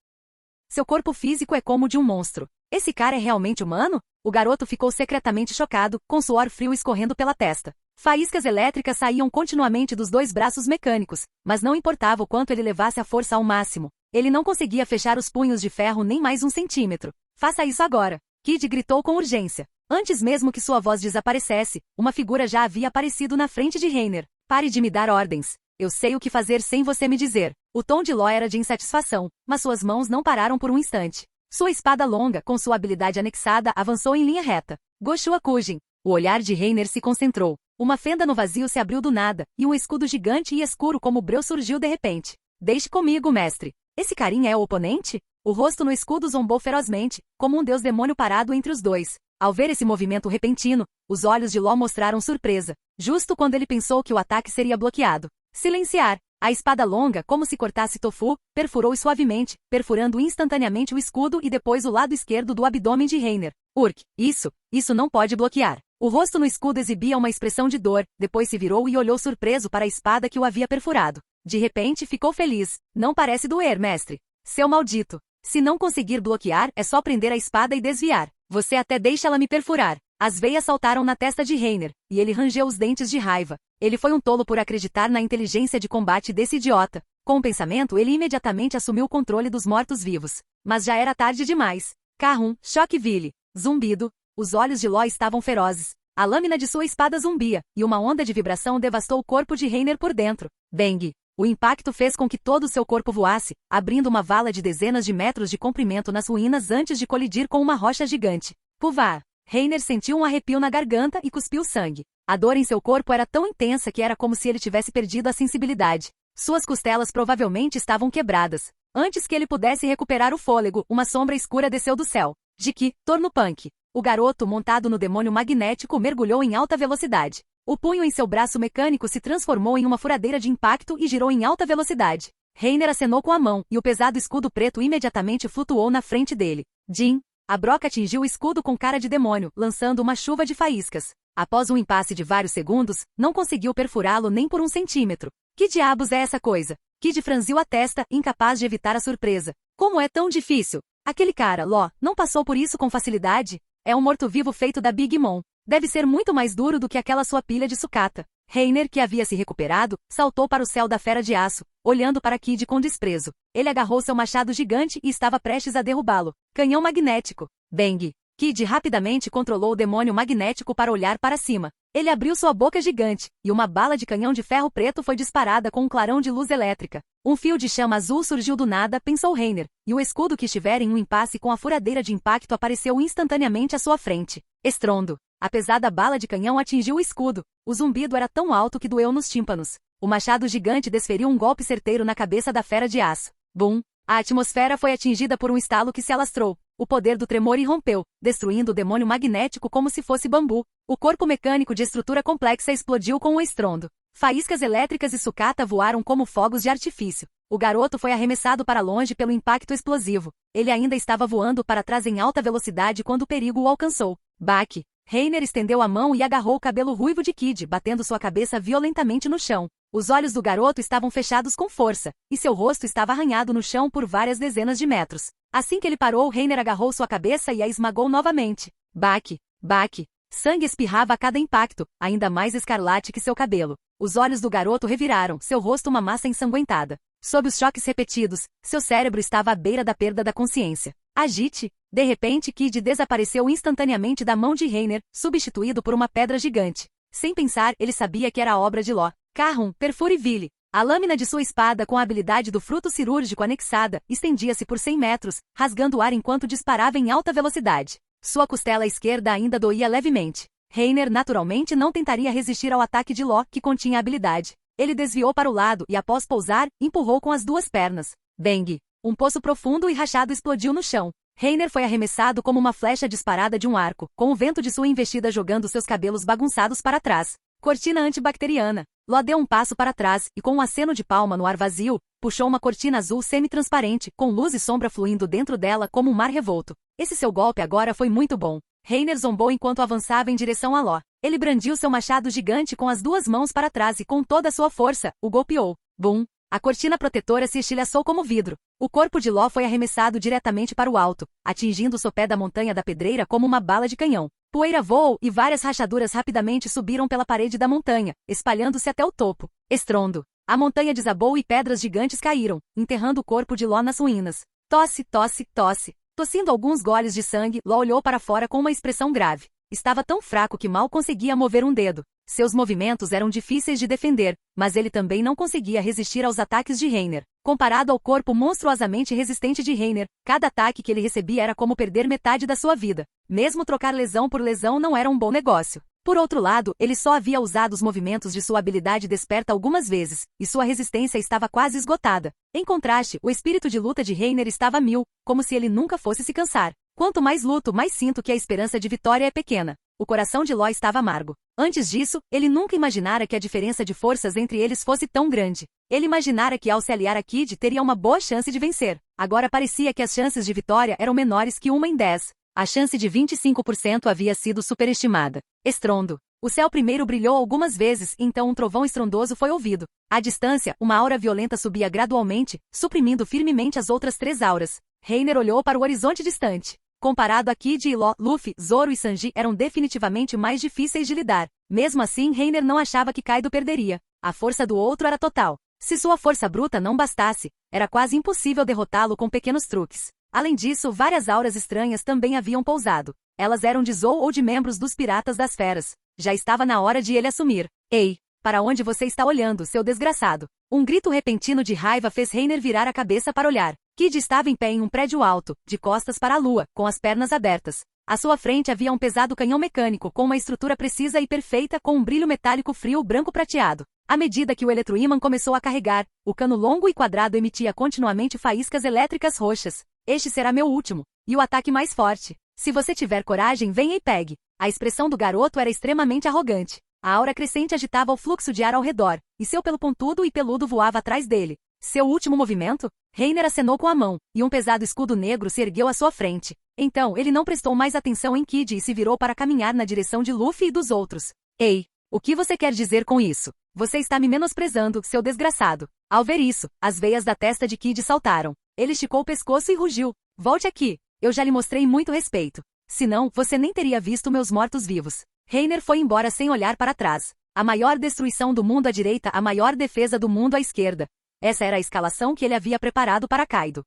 S1: Seu corpo físico é como o de um monstro. Esse cara é realmente humano? O garoto ficou secretamente chocado, com suor frio escorrendo pela testa. Faíscas elétricas saíam continuamente dos dois braços mecânicos, mas não importava o quanto ele levasse a força ao máximo. Ele não conseguia fechar os punhos de ferro nem mais 1 centímetro. Faça isso agora! Kid gritou com urgência. Antes mesmo que sua voz desaparecesse, uma figura já havia aparecido na frente de Reiner. Pare de me dar ordens. Eu sei o que fazer sem você me dizer. O tom de Ló era de insatisfação, mas suas mãos não pararam por um instante. Sua espada longa, com sua habilidade anexada, avançou em linha reta. Goshuakujin. O olhar de Reiner se concentrou. Uma fenda no vazio se abriu do nada, e um escudo gigante e escuro como breu surgiu de repente. Deixe comigo, mestre. Esse carinha é o oponente? O rosto no escudo zombou ferozmente, como um deus demônio parado entre os dois. Ao ver esse movimento repentino, os olhos de Ló mostraram surpresa, justo quando ele pensou que o ataque seria bloqueado. Silenciar! A espada longa, como se cortasse tofu, perfurou suavemente, perfurando instantaneamente o escudo e depois o lado esquerdo do abdômen de Reiner. Urk! Isso não pode bloquear. O rosto no escudo exibia uma expressão de dor, depois se virou e olhou surpreso para a espada que o havia perfurado. De repente ficou feliz. Não parece doer, mestre. Seu maldito. Se não conseguir bloquear, é só prender a espada e desviar. Você até deixa ela me perfurar. As veias saltaram na testa de Reiner, e ele rangeu os dentes de raiva. Ele foi um tolo por acreditar na inteligência de combate desse idiota. Com o pensamento, ele imediatamente assumiu o controle dos mortos-vivos. Mas já era tarde demais. Carrum, Choqueville. Zumbido. Os olhos de Ló estavam ferozes. A lâmina de sua espada zumbia, e uma onda de vibração devastou o corpo de Reiner por dentro. Bang! O impacto fez com que todo o seu corpo voasse, abrindo uma vala de dezenas de metros de comprimento nas ruínas antes de colidir com uma rocha gigante. Puvá! Reiner sentiu um arrepio na garganta e cuspiu sangue. A dor em seu corpo era tão intensa que era como se ele tivesse perdido a sensibilidade. Suas costelas provavelmente estavam quebradas. Antes que ele pudesse recuperar o fôlego, uma sombra escura desceu do céu. Jiki, Tornupunk. O garoto, montado no demônio magnético, mergulhou em alta velocidade. O punho em seu braço mecânico se transformou em uma furadeira de impacto e girou em alta velocidade. Reiner acenou com a mão, e o pesado escudo preto imediatamente flutuou na frente dele. Jin. A broca atingiu o escudo com cara de demônio, lançando uma chuva de faíscas. Após um impasse de vários segundos, não conseguiu perfurá-lo nem por 1 centímetro. Que diabos é essa coisa? Kid franziu a testa, incapaz de evitar a surpresa. Como é tão difícil? Aquele cara, Ló, não passou por isso com facilidade? É um morto-vivo feito da Big Mom. Deve ser muito mais duro do que aquela sua pilha de sucata. Reiner, que havia se recuperado, saltou para o céu da fera de aço, olhando para Kid com desprezo. Ele agarrou seu machado gigante e estava prestes a derrubá-lo. Canhão magnético. Bang! Kid rapidamente controlou o demônio magnético para olhar para cima. Ele abriu sua boca gigante, e uma bala de canhão de ferro preto foi disparada com um clarão de luz elétrica. Um fio de chama azul surgiu do nada, pensou Reiner, e o escudo que estivera em um impasse com a furadeira de impacto apareceu instantaneamente à sua frente. Estrondo. A pesada bala de canhão atingiu o escudo. O zumbido era tão alto que doeu nos tímpanos. O machado gigante desferiu um golpe certeiro na cabeça da fera de aço. Bum! A atmosfera foi atingida por um estalo que se alastrou. O poder do tremor irrompeu, destruindo o demônio magnético como se fosse bambu. O corpo mecânico de estrutura complexa explodiu com um estrondo. Faíscas elétricas e sucata voaram como fogos de artifício. O garoto foi arremessado para longe pelo impacto explosivo. Ele ainda estava voando para trás em alta velocidade quando o perigo o alcançou. Baque! Reiner estendeu a mão e agarrou o cabelo ruivo de Kid, batendo sua cabeça violentamente no chão. Os olhos do garoto estavam fechados com força, e seu rosto estava arranhado no chão por várias dezenas de metros. Assim que ele parou, Reiner agarrou sua cabeça e a esmagou novamente. Baque! Baque! Sangue espirrava a cada impacto, ainda mais escarlate que seu cabelo. Os olhos do garoto reviraram, seu rosto uma massa ensanguentada. Sob os choques repetidos, seu cérebro estava à beira da perda da consciência. Agite! De repente, Kid desapareceu instantaneamente da mão de Reiner, substituído por uma pedra gigante. Sem pensar, ele sabia que era a obra de Ló. Carrum, Perfuriville. A lâmina de sua espada com a habilidade do fruto cirúrgico anexada, estendia-se por 100 metros, rasgando o ar enquanto disparava em alta velocidade. Sua costela esquerda ainda doía levemente. Reiner naturalmente não tentaria resistir ao ataque de Ló, que continha habilidade. Ele desviou para o lado e, após pousar, empurrou com as duas pernas. Bang! Um poço profundo e rachado explodiu no chão. Reiner foi arremessado como uma flecha disparada de um arco, com o vento de sua investida jogando seus cabelos bagunçados para trás. Cortina antibacteriana. Law deu um passo para trás e, com um aceno de palma no ar vazio, puxou uma cortina azul semi-transparente, com luz e sombra fluindo dentro dela como um mar revolto. Esse seu golpe agora foi muito bom. Reiner zombou enquanto avançava em direção a Law. Ele brandiu seu machado gigante com as duas mãos para trás e, com toda a sua força, o golpeou. Bum! A cortina protetora se estilhaçou como vidro. O corpo de Law foi arremessado diretamente para o alto, atingindo o sopé da montanha da pedreira como uma bala de canhão. Poeira voou e várias rachaduras rapidamente subiram pela parede da montanha, espalhando-se até o topo. Estrondo. A montanha desabou e pedras gigantes caíram, enterrando o corpo de Law nas ruínas. Tosse, tosse, tosse. Tossindo alguns goles de sangue, Law olhou para fora com uma expressão grave. Estava tão fraco que mal conseguia mover um dedo. Seus movimentos eram difíceis de defender, mas ele também não conseguia resistir aos ataques de Reiner. Comparado ao corpo monstruosamente resistente de Reiner, cada ataque que ele recebia era como perder metade da sua vida. Mesmo trocar lesão por lesão não era um bom negócio. Por outro lado, ele só havia usado os movimentos de sua habilidade desperta algumas vezes, e sua resistência estava quase esgotada. Em contraste, o espírito de luta de Reiner estava a mil, como se ele nunca fosse se cansar. Quanto mais luto, mais sinto que a esperança de vitória é pequena. O coração de Law estava amargo. Antes disso, ele nunca imaginara que a diferença de forças entre eles fosse tão grande. Ele imaginara que ao se aliar a Kid teria uma boa chance de vencer. Agora parecia que as chances de vitória eram menores que 1 em 10. A chance de 25% havia sido superestimada. Estrondo. O céu primeiro brilhou algumas vezes, então um trovão estrondoso foi ouvido. À distância, uma aura violenta subia gradualmente, suprimindo firmemente as outras 3 auras. Reiner olhou para o horizonte distante. Comparado a Kid e Law, Luffy, Zoro e Sanji eram definitivamente mais difíceis de lidar. Mesmo assim, Reiner não achava que Kaido perderia. A força do outro era total. Se sua força bruta não bastasse, era quase impossível derrotá-lo com pequenos truques. Além disso, várias auras estranhas também haviam pousado. Elas eram de Zou ou de membros dos Piratas das Feras. Já estava na hora de ele assumir. Ei! Para onde você está olhando, seu desgraçado? Um grito repentino de raiva fez Reiner virar a cabeça para olhar. Kid estava em pé em um prédio alto, de costas para a lua, com as pernas abertas. À sua frente havia um pesado canhão mecânico com uma estrutura precisa e perfeita com um brilho metálico frio branco prateado. À medida que o eletroímã começou a carregar, o cano longo e quadrado emitia continuamente faíscas elétricas roxas. Este será meu último, e o ataque mais forte. Se você tiver coragem, venha e pegue. A expressão do garoto era extremamente arrogante. A aura crescente agitava o fluxo de ar ao redor, e seu pelo pontudo e peludo voava atrás dele. Seu último movimento? Reiner acenou com a mão, e um pesado escudo negro se ergueu à sua frente. Então, ele não prestou mais atenção em Kid e se virou para caminhar na direção de Luffy e dos outros. Ei, o que você quer dizer com isso? Você está me menosprezando, seu desgraçado. Ao ver isso, as veias da testa de Kid saltaram. Ele esticou o pescoço e rugiu. Volte aqui. Eu já lhe mostrei muito respeito. Senão, você nem teria visto meus mortos-vivos. Reiner foi embora sem olhar para trás. A maior destruição do mundo à direita, a maior defesa do mundo à esquerda. Essa era a escalação que ele havia preparado para Kaido.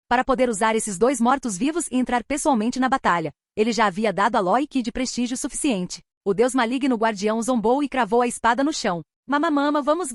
S1: Para poder usar esses 2 mortos-vivos e entrar pessoalmente na batalha, ele já havia dado a Law e Kid prestígio suficiente. O deus maligno guardião zombou e cravou a espada no chão. Mamamama, vamos.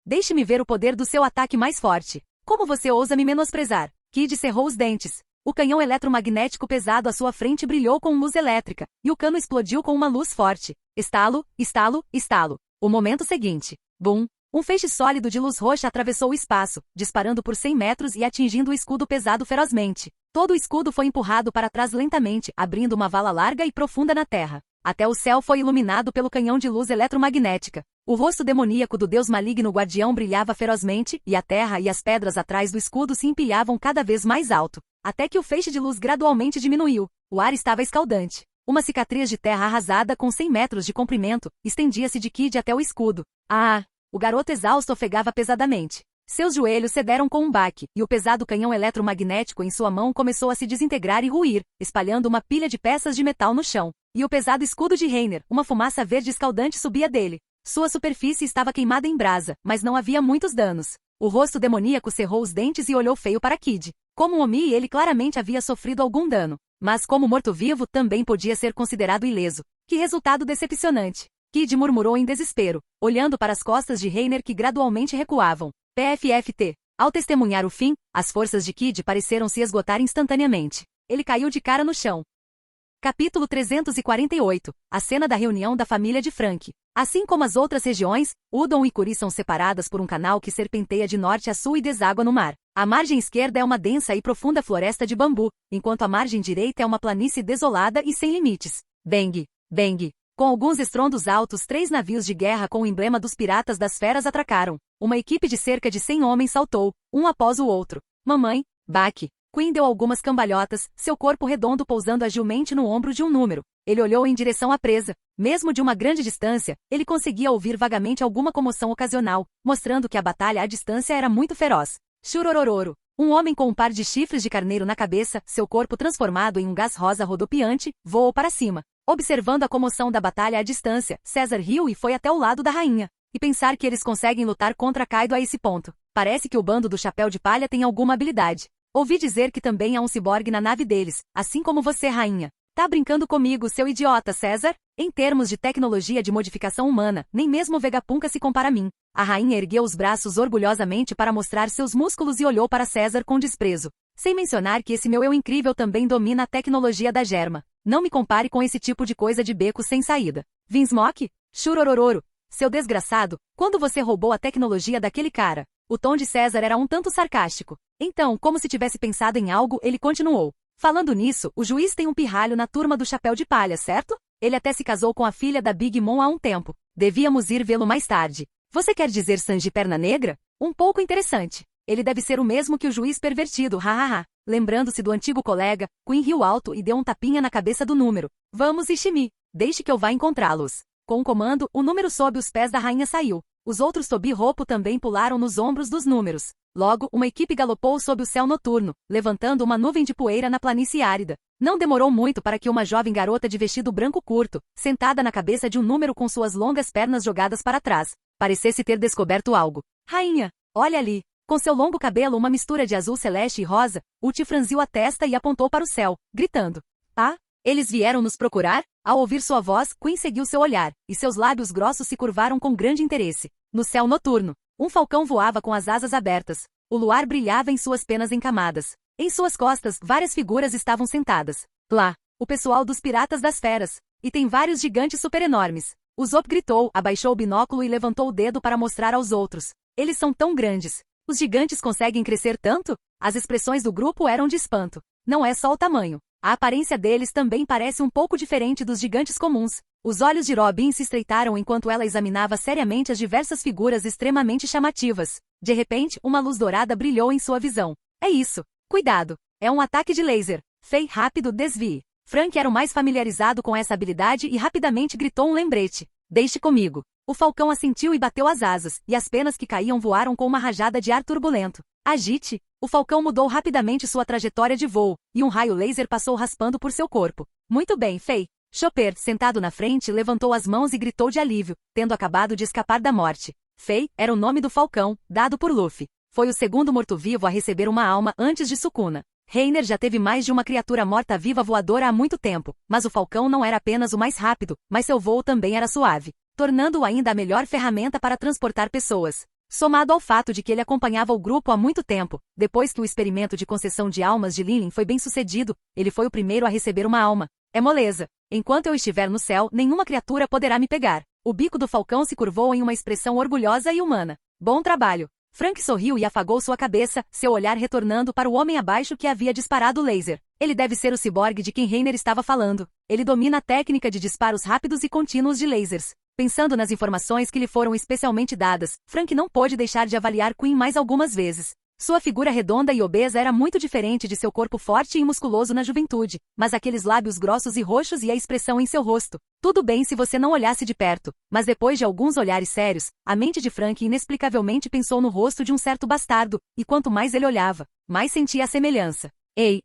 S1: Deixe-me ver o poder do seu ataque mais forte. Como você ousa me menosprezar? Kid cerrou os dentes. O canhão eletromagnético pesado à sua frente brilhou com luz elétrica, e o cano explodiu com uma luz forte. Estalo, estalo, estalo. O momento seguinte. Bum! Um feixe sólido de luz roxa atravessou o espaço, disparando por 100 metros e atingindo o escudo pesado ferozmente. Todo o escudo foi empurrado para trás lentamente, abrindo uma vala larga e profunda na terra. Até o céu foi iluminado pelo canhão de luz eletromagnética. O rosto demoníaco do deus maligno guardião brilhava ferozmente, e a terra e as pedras atrás do escudo se empilhavam cada vez mais alto, até que o feixe de luz gradualmente diminuiu. O ar estava escaldante. Uma cicatriz de terra arrasada com 100 metros de comprimento estendia-se de Kid até o escudo. Ah! O garoto exausto ofegava pesadamente. Seus joelhos cederam com um baque, e o pesado canhão eletromagnético em sua mão começou a se desintegrar e ruir, espalhando uma pilha de peças de metal no chão. E o pesado escudo de Reiner, uma fumaça verde escaldante subia dele. Sua superfície estava queimada em brasa, mas não havia muitos danos. O rosto demoníaco cerrou os dentes e olhou feio para Kid. Como um Omi, ele claramente havia sofrido algum dano. Mas como morto-vivo, também podia ser considerado ileso. Que resultado decepcionante! Kid murmurou em desespero, olhando para as costas de Reiner que gradualmente recuavam. PFFT. Ao testemunhar o fim, as forças de Kid pareceram se esgotar instantaneamente. Ele caiu de cara no chão. Capítulo 348. A cena da reunião da família de Franky. Assim como as outras regiões, Udon e Kuri são separadas por um canal que serpenteia de norte a sul e deságua no mar. A margem esquerda é uma densa e profunda floresta de bambu, enquanto a margem direita é uma planície desolada e sem limites. Bang! Bang! Com alguns estrondos altos, 3 navios de guerra com o emblema dos piratas das feras atracaram. Uma equipe de cerca de 100 homens saltou, um após o outro. Mamãe, baque. Queen deu algumas cambalhotas, seu corpo redondo pousando agilmente no ombro de um número. Ele olhou em direção à presa. Mesmo de uma grande distância, ele conseguia ouvir vagamente alguma comoção ocasional, mostrando que a batalha à distância era muito feroz. Churorororo. Um homem com um par de chifres de carneiro na cabeça, seu corpo transformado em um gás rosa rodopiante, voou para cima. Observando a comoção da batalha à distância, César riu e foi até o lado da rainha. E pensar que eles conseguem lutar contra Kaido a esse ponto. Parece que o bando do Chapéu de Palha tem alguma habilidade. Ouvi dizer que também há um ciborgue na nave deles, assim como você, rainha. Tá brincando comigo, seu idiota, César? Em termos de tecnologia de modificação humana, nem mesmo o Vegapunk se compara a mim. A rainha ergueu os braços orgulhosamente para mostrar seus músculos e olhou para César com desprezo. Sem mencionar que esse meu eu incrível também domina a tecnologia da germa. Não me compare com esse tipo de coisa de beco sem saída. Vinsmoke? Churorororo. Seu desgraçado, quando você roubou a tecnologia daquele cara? O tom de César era um tanto sarcástico. Então, como se tivesse pensado em algo, ele continuou. Falando nisso, o juiz tem um pirralho na turma do Chapéu de Palha, certo? Ele até se casou com a filha da Big Mom há um tempo. Devíamos ir vê-lo mais tarde. Você quer dizer Sanji Perna Negra? Um pouco interessante. Ele deve ser o mesmo que o juiz pervertido, hahaha. Lembrando-se do antigo colega, Queen riu alto e deu um tapinha na cabeça do número. Vamos, Ishimi. Deixe que eu vá encontrá-los. Com um comando, o número sob os pés da rainha saiu. Os outros Tobi-Roppo também pularam nos ombros dos números. Logo, uma equipe galopou sob o céu noturno, levantando uma nuvem de poeira na planície árida. Não demorou muito para que uma jovem garota de vestido branco curto, sentada na cabeça de um número com suas longas pernas jogadas para trás, parecesse ter descoberto algo. Rainha, olha ali. Com seu longo cabelo uma mistura de azul celeste e rosa, Uchi franziu a testa e apontou para o céu, gritando. Ah? Eles vieram nos procurar? Ao ouvir sua voz, Queen seguiu seu olhar, e seus lábios grossos se curvaram com grande interesse. No céu noturno, um falcão voava com as asas abertas. O luar brilhava em suas penas encamadas. Em suas costas, várias figuras estavam sentadas. Lá, o pessoal dos Piratas das Feras. E tem vários gigantes super-enormes. Usopp gritou, abaixou o binóculo e levantou o dedo para mostrar aos outros. Eles são tão grandes. Os gigantes conseguem crescer tanto? As expressões do grupo eram de espanto. Não é só o tamanho. A aparência deles também parece um pouco diferente dos gigantes comuns. Os olhos de Robin se estreitaram enquanto ela examinava seriamente as diversas figuras extremamente chamativas. De repente, uma luz dourada brilhou em sua visão. É isso. Cuidado. É um ataque de laser. Fei, rápido, desvie. Frank era o mais familiarizado com essa habilidade e rapidamente gritou um lembrete. Deixe comigo. O falcão assentiu e bateu as asas, e as penas que caíam voaram com uma rajada de ar turbulento. Agite! O falcão mudou rapidamente sua trajetória de voo, e um raio laser passou raspando por seu corpo. Muito bem, Fei. Chopper, sentado na frente, levantou as mãos e gritou de alívio, tendo acabado de escapar da morte. Fei era o nome do falcão, dado por Luffy. Foi o segundo morto-vivo a receber uma alma antes de Sukuna. Reiner já teve mais de uma criatura morta-viva voadora há muito tempo, mas o falcão não era apenas o mais rápido, mas seu voo também era suave, tornando-o ainda a melhor ferramenta para transportar pessoas. Somado ao fato de que ele acompanhava o grupo há muito tempo, depois que o experimento de concessão de almas de Lilin foi bem sucedido, ele foi o primeiro a receber uma alma. É moleza. Enquanto eu estiver no céu, nenhuma criatura poderá me pegar. O bico do falcão se curvou em uma expressão orgulhosa e humana. Bom trabalho. Frank sorriu e afagou sua cabeça, seu olhar retornando para o homem abaixo que havia disparado o laser. Ele deve ser o ciborgue de quem Reiner estava falando. Ele domina a técnica de disparos rápidos e contínuos de lasers. Pensando nas informações que lhe foram especialmente dadas, Frank não pôde deixar de avaliar Queen mais algumas vezes. Sua figura redonda e obesa era muito diferente de seu corpo forte e musculoso na juventude, mas aqueles lábios grossos e roxos e a expressão em seu rosto. Tudo bem se você não olhasse de perto, mas depois de alguns olhares sérios, a mente de Frank inexplicavelmente pensou no rosto de um certo bastardo, e quanto mais ele olhava, mais sentia a semelhança. Ei,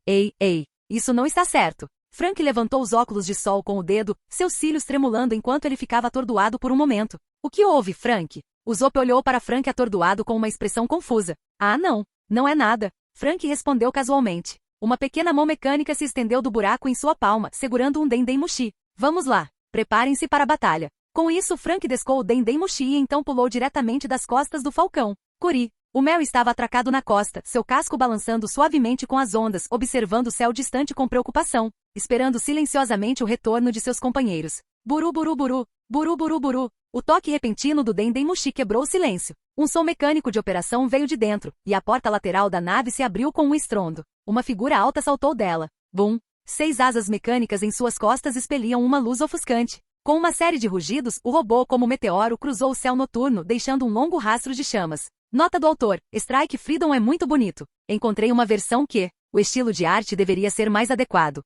S1: isso não está certo. Frank levantou os óculos de sol com o dedo, seus cílios tremulando enquanto ele ficava atordoado por um momento. O que houve, Frank? Usopp olhou para Frank atordoado com uma expressão confusa. Ah, não é nada. Frank respondeu casualmente. Uma pequena mão mecânica se estendeu do buraco em sua palma, segurando um Dendemushi. Vamos lá. Preparem-se para a batalha. Com isso, Frank descou o Dendemushi e então pulou diretamente das costas do falcão. Curi. O Mel estava atracado na costa, seu casco balançando suavemente com as ondas, observando o céu distante com preocupação, esperando silenciosamente o retorno de seus companheiros. Buru buru buru, buru buru buru. O toque repentino do Dendemushi quebrou o silêncio. Um som mecânico de operação veio de dentro, e a porta lateral da nave se abriu com um estrondo. Uma figura alta saltou dela. Bum! 6 asas mecânicas em suas costas expeliam uma luz ofuscante. Com uma série de rugidos, o robô, como meteoro, cruzou o céu noturno, deixando um longo rastro de chamas. Nota do autor: Strike Freedom é muito bonito. Encontrei uma versão que o estilo de arte deveria ser mais adequado.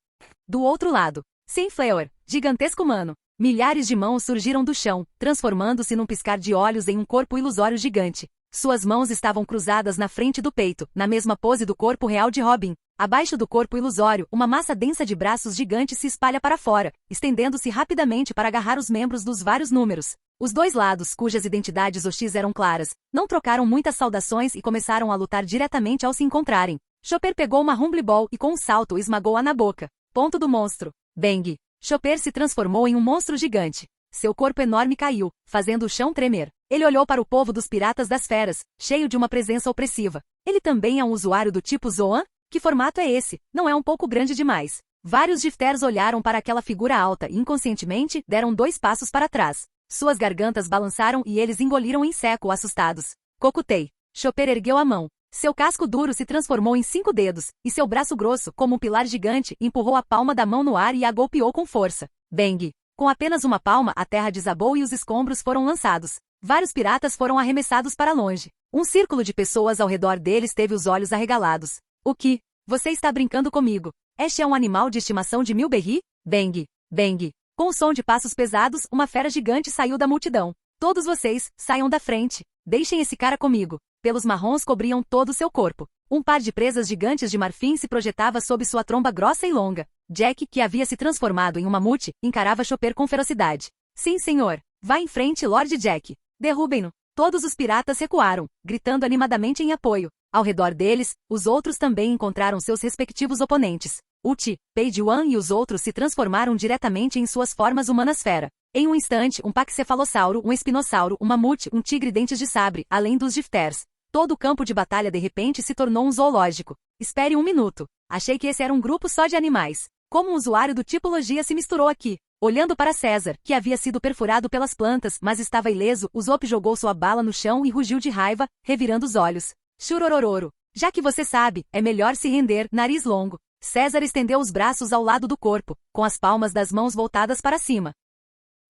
S1: Do outro lado, Sinflower, gigantesco humano. Milhares de mãos surgiram do chão, transformando-se num piscar de olhos em um corpo ilusório gigante. Suas mãos estavam cruzadas na frente do peito, na mesma pose do corpo real de Robin. Abaixo do corpo ilusório, uma massa densa de braços gigantes se espalha para fora, estendendo-se rapidamente para agarrar os membros dos vários números. Os dois lados, cujas identidades hostis eram claras, não trocaram muitas saudações e começaram a lutar diretamente ao se encontrarem. Chopper pegou uma Rumble Ball e com um salto esmagou-a na boca. Ponto do monstro. Bang! Chopper se transformou em um monstro gigante. Seu corpo enorme caiu, fazendo o chão tremer. Ele olhou para o povo dos piratas das feras, cheio de uma presença opressiva. Ele também é um usuário do tipo Zoan? Que formato é esse? Não é um pouco grande demais? Vários Gifters olharam para aquela figura alta e inconscientemente deram 2 passos para trás. Suas gargantas balançaram e eles engoliram em seco, assustados. Cocutei. Chopper ergueu a mão. Seu casco duro se transformou em 5 dedos, e seu braço grosso, como um pilar gigante, empurrou a palma da mão no ar e a golpeou com força. Bang! Com apenas uma palma, a terra desabou e os escombros foram lançados. Vários piratas foram arremessados para longe. Um círculo de pessoas ao redor deles teve os olhos arregalados. O que? Você está brincando comigo? Este é um animal de estimação de Milberry? Bang! Bang! Com o som de passos pesados, uma fera gigante saiu da multidão. Todos vocês, saiam da frente. Deixem esse cara comigo. Pelos marrons cobriam todo o seu corpo. Um par de presas gigantes de marfim se projetava sob sua tromba grossa e longa. Jack, que havia se transformado em um mamute, encarava Chopper com ferocidade. Sim, senhor. Vá em frente, Lord Jack. Derrubem-no. Todos os piratas recuaram, gritando animadamente em apoio. Ao redor deles, os outros também encontraram seus respectivos oponentes. Uchi, Peijuan e os outros se transformaram diretamente em suas formas humanas fera. Em um instante, um paxcefalossauro, um espinossauro, um mamute, um tigre dentes de sabre, além dos Gifters. Todo o campo de batalha de repente se tornou um zoológico. Espere um minuto. Achei que esse era um grupo só de animais. Como um usuário do Tipologia se misturou aqui? Olhando para César, que havia sido perfurado pelas plantas, mas estava ileso, Usopp jogou sua bala no chão e rugiu de raiva, revirando os olhos. Churorororo. Já que você sabe, é melhor se render, nariz longo. César estendeu os braços ao lado do corpo, com as palmas das mãos voltadas para cima.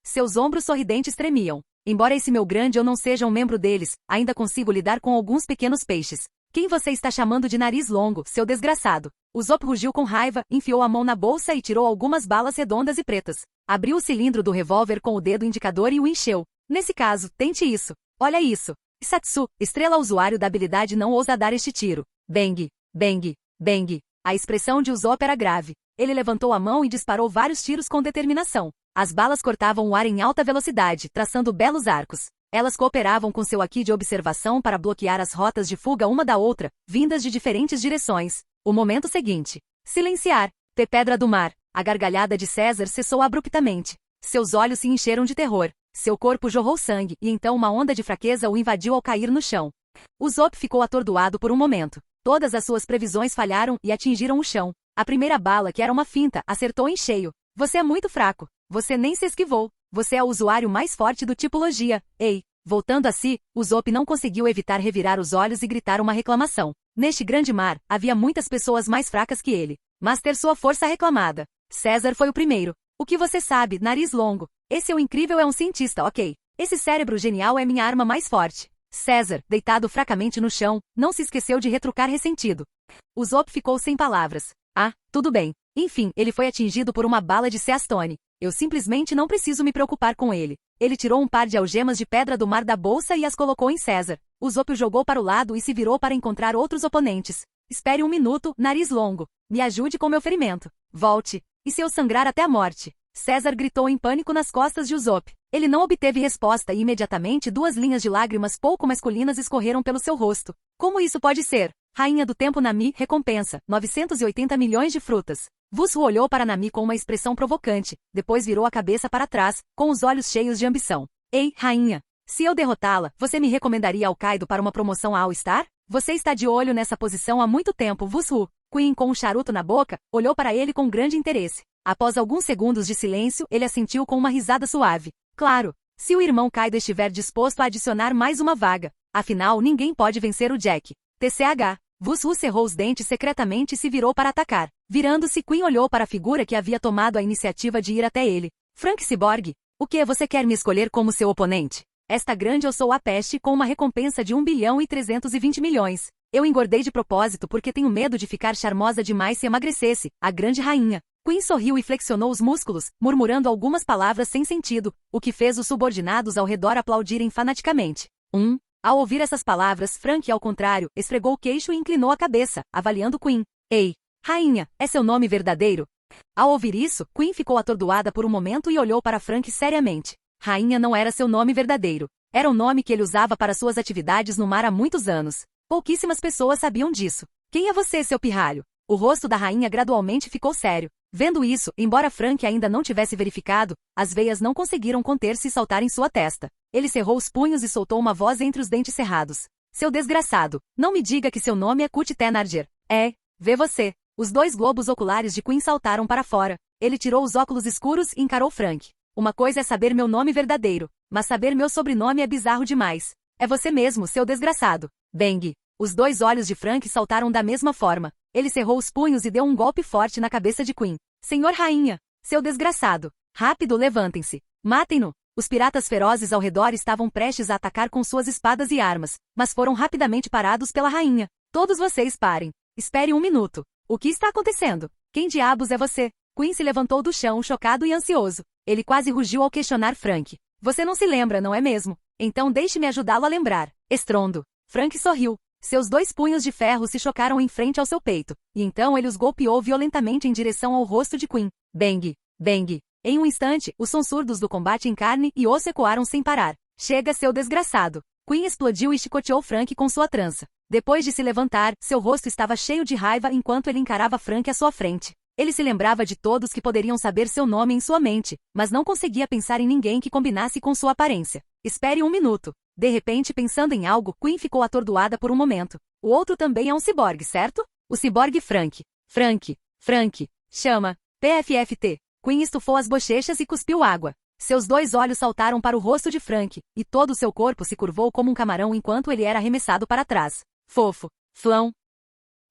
S1: Seus ombros sorridentes tremiam. Embora esse meu grande eu não seja um membro deles, ainda consigo lidar com alguns pequenos peixes. Quem você está chamando de nariz longo, seu desgraçado? Usopp rugiu com raiva, enfiou a mão na bolsa e tirou algumas balas redondas e pretas. Abriu o cilindro do revólver com o dedo indicador e o encheu. Nesse caso, tente isso. Olha isso. Satsu, estrela usuário da habilidade não ousa dar este tiro. Bang, bang, bang. A expressão de Usopp era grave. Ele levantou a mão e disparou vários tiros com determinação. As balas cortavam o ar em alta velocidade, traçando belos arcos. Elas cooperavam com seu Haki de observação para bloquear as rotas de fuga uma da outra, vindas de diferentes direções. O momento seguinte. Silenciar. Pedra do mar. A gargalhada de César cessou abruptamente. Seus olhos se encheram de terror. Seu corpo jorrou sangue, e então uma onda de fraqueza o invadiu ao cair no chão. Usopp ficou atordoado por um momento. Todas as suas previsões falharam e atingiram o chão. A primeira bala, que era uma finta, acertou em cheio. Você é muito fraco. Você nem se esquivou. Você é o usuário mais forte do Tipologia. Ei! Voltando a si, Usopp não conseguiu evitar revirar os olhos e gritar uma reclamação. Neste grande mar, havia muitas pessoas mais fracas que ele. Mas ter sua força reclamada. César foi o primeiro. O que você sabe, nariz longo? Esse incrível é um cientista, ok. Esse cérebro genial é minha arma mais forte. César, deitado fracamente no chão, não se esqueceu de retrucar ressentido. Usopp ficou sem palavras. Ah, tudo bem. Enfim, ele foi atingido por uma bala de Seastone. Eu simplesmente não preciso me preocupar com ele. Ele tirou um par de algemas de pedra do mar da bolsa e as colocou em César. Usopp o jogou para o lado e se virou para encontrar outros oponentes. Espere um minuto, nariz longo. Me ajude com meu ferimento. Volte. E se eu sangrar até a morte? César gritou em pânico nas costas de Usopp. Ele não obteve resposta e imediatamente 2 linhas de lágrimas pouco masculinas escorreram pelo seu rosto. Como isso pode ser? Rainha do Tempo Nami, recompensa, 980 milhões de frutas. Vusu olhou para Nami com uma expressão provocante, depois virou a cabeça para trás, com os olhos cheios de ambição. Ei, rainha! Se eu derrotá-la, você me recomendaria ao Kaido para uma promoção a All-Star? Você está de olho nessa posição há muito tempo, Vusu. Queen, com um charuto na boca, olhou para ele com grande interesse. Após alguns segundos de silêncio, ele assentiu com uma risada suave. Claro, Se o irmão Kaido estiver disposto a adicionar mais uma vaga, afinal ninguém pode vencer o Jack. TCH. Vushu cerrou os dentes secretamente e se virou para atacar. Virando-se, Queen olhou para a figura que havia tomado a iniciativa de ir até ele. Frank Cyborg, o que você quer me escolher como seu oponente? Esta grande eu sou a peste com uma recompensa de 1.320.000.000. Eu engordei de propósito porque tenho medo de ficar charmosa demais se emagrecesse, a grande rainha. Queen sorriu e flexionou os músculos, murmurando algumas palavras sem sentido, o que fez os subordinados ao redor aplaudirem fanaticamente. Ao ouvir essas palavras, Frank, ao contrário, esfregou o queixo e inclinou a cabeça, avaliando Queen. Ei, rainha, é seu nome verdadeiro? Ao ouvir isso, Queen ficou atordoada por um momento e olhou para Frank seriamente. Rainha não era seu nome verdadeiro. Era o nome que ele usava para suas atividades no mar há muitos anos. Pouquíssimas pessoas sabiam disso. Quem é você, seu pirralho? O rosto da rainha gradualmente ficou sério. Vendo isso, embora Frank ainda não tivesse verificado, as veias não conseguiram conter-se e saltar em sua testa. Ele cerrou os punhos e soltou uma voz entre os dentes cerrados. Seu desgraçado, não me diga que seu nome é Kut Thenardier. Vê você. Os 2 globos oculares de Queen saltaram para fora. Ele tirou os óculos escuros e encarou Frank. Uma coisa é saber meu nome verdadeiro, mas saber meu sobrenome é bizarro demais. É você mesmo, seu desgraçado. Bang. Os 2 olhos de Frank saltaram da mesma forma. Ele cerrou os punhos e deu um golpe forte na cabeça de Queen. Senhor rainha, seu desgraçado. Rápido, levantem-se. Matem-no. Os piratas ferozes ao redor estavam prestes a atacar com suas espadas e armas, mas foram rapidamente parados pela rainha. Todos vocês parem. Espere 1 minuto. O que está acontecendo? Quem diabos é você? Queen se levantou do chão, chocado e ansioso. Ele quase rugiu ao questionar Frank. Você não se lembra, não é mesmo? Então deixe-me ajudá-lo a lembrar. Estrondo. Frank sorriu. Seus 2 punhos de ferro se chocaram em frente ao seu peito, e então ele os golpeou violentamente em direção ao rosto de Queen. Bang! Bang! Em um instante, os sons surdos do combate em carne e osso ecoaram sem parar. Chega, seu desgraçado! Queen explodiu e chicoteou Frank com sua trança. Depois de se levantar, seu rosto estava cheio de raiva enquanto ele encarava Frank à sua frente. Ele se lembrava de todos que poderiam saber seu nome em sua mente, mas não conseguia pensar em ninguém que combinasse com sua aparência. Espere 1 minuto. De repente, pensando em algo, Queen ficou atordoada por um momento. O outro também é um ciborgue, certo? O ciborgue Frank. Frank. Chama. PFFT. Queen estufou as bochechas e cuspiu água. Seus 2 olhos saltaram para o rosto de Frank, e todo o seu corpo se curvou como um camarão enquanto ele era arremessado para trás. Fofo. Flão.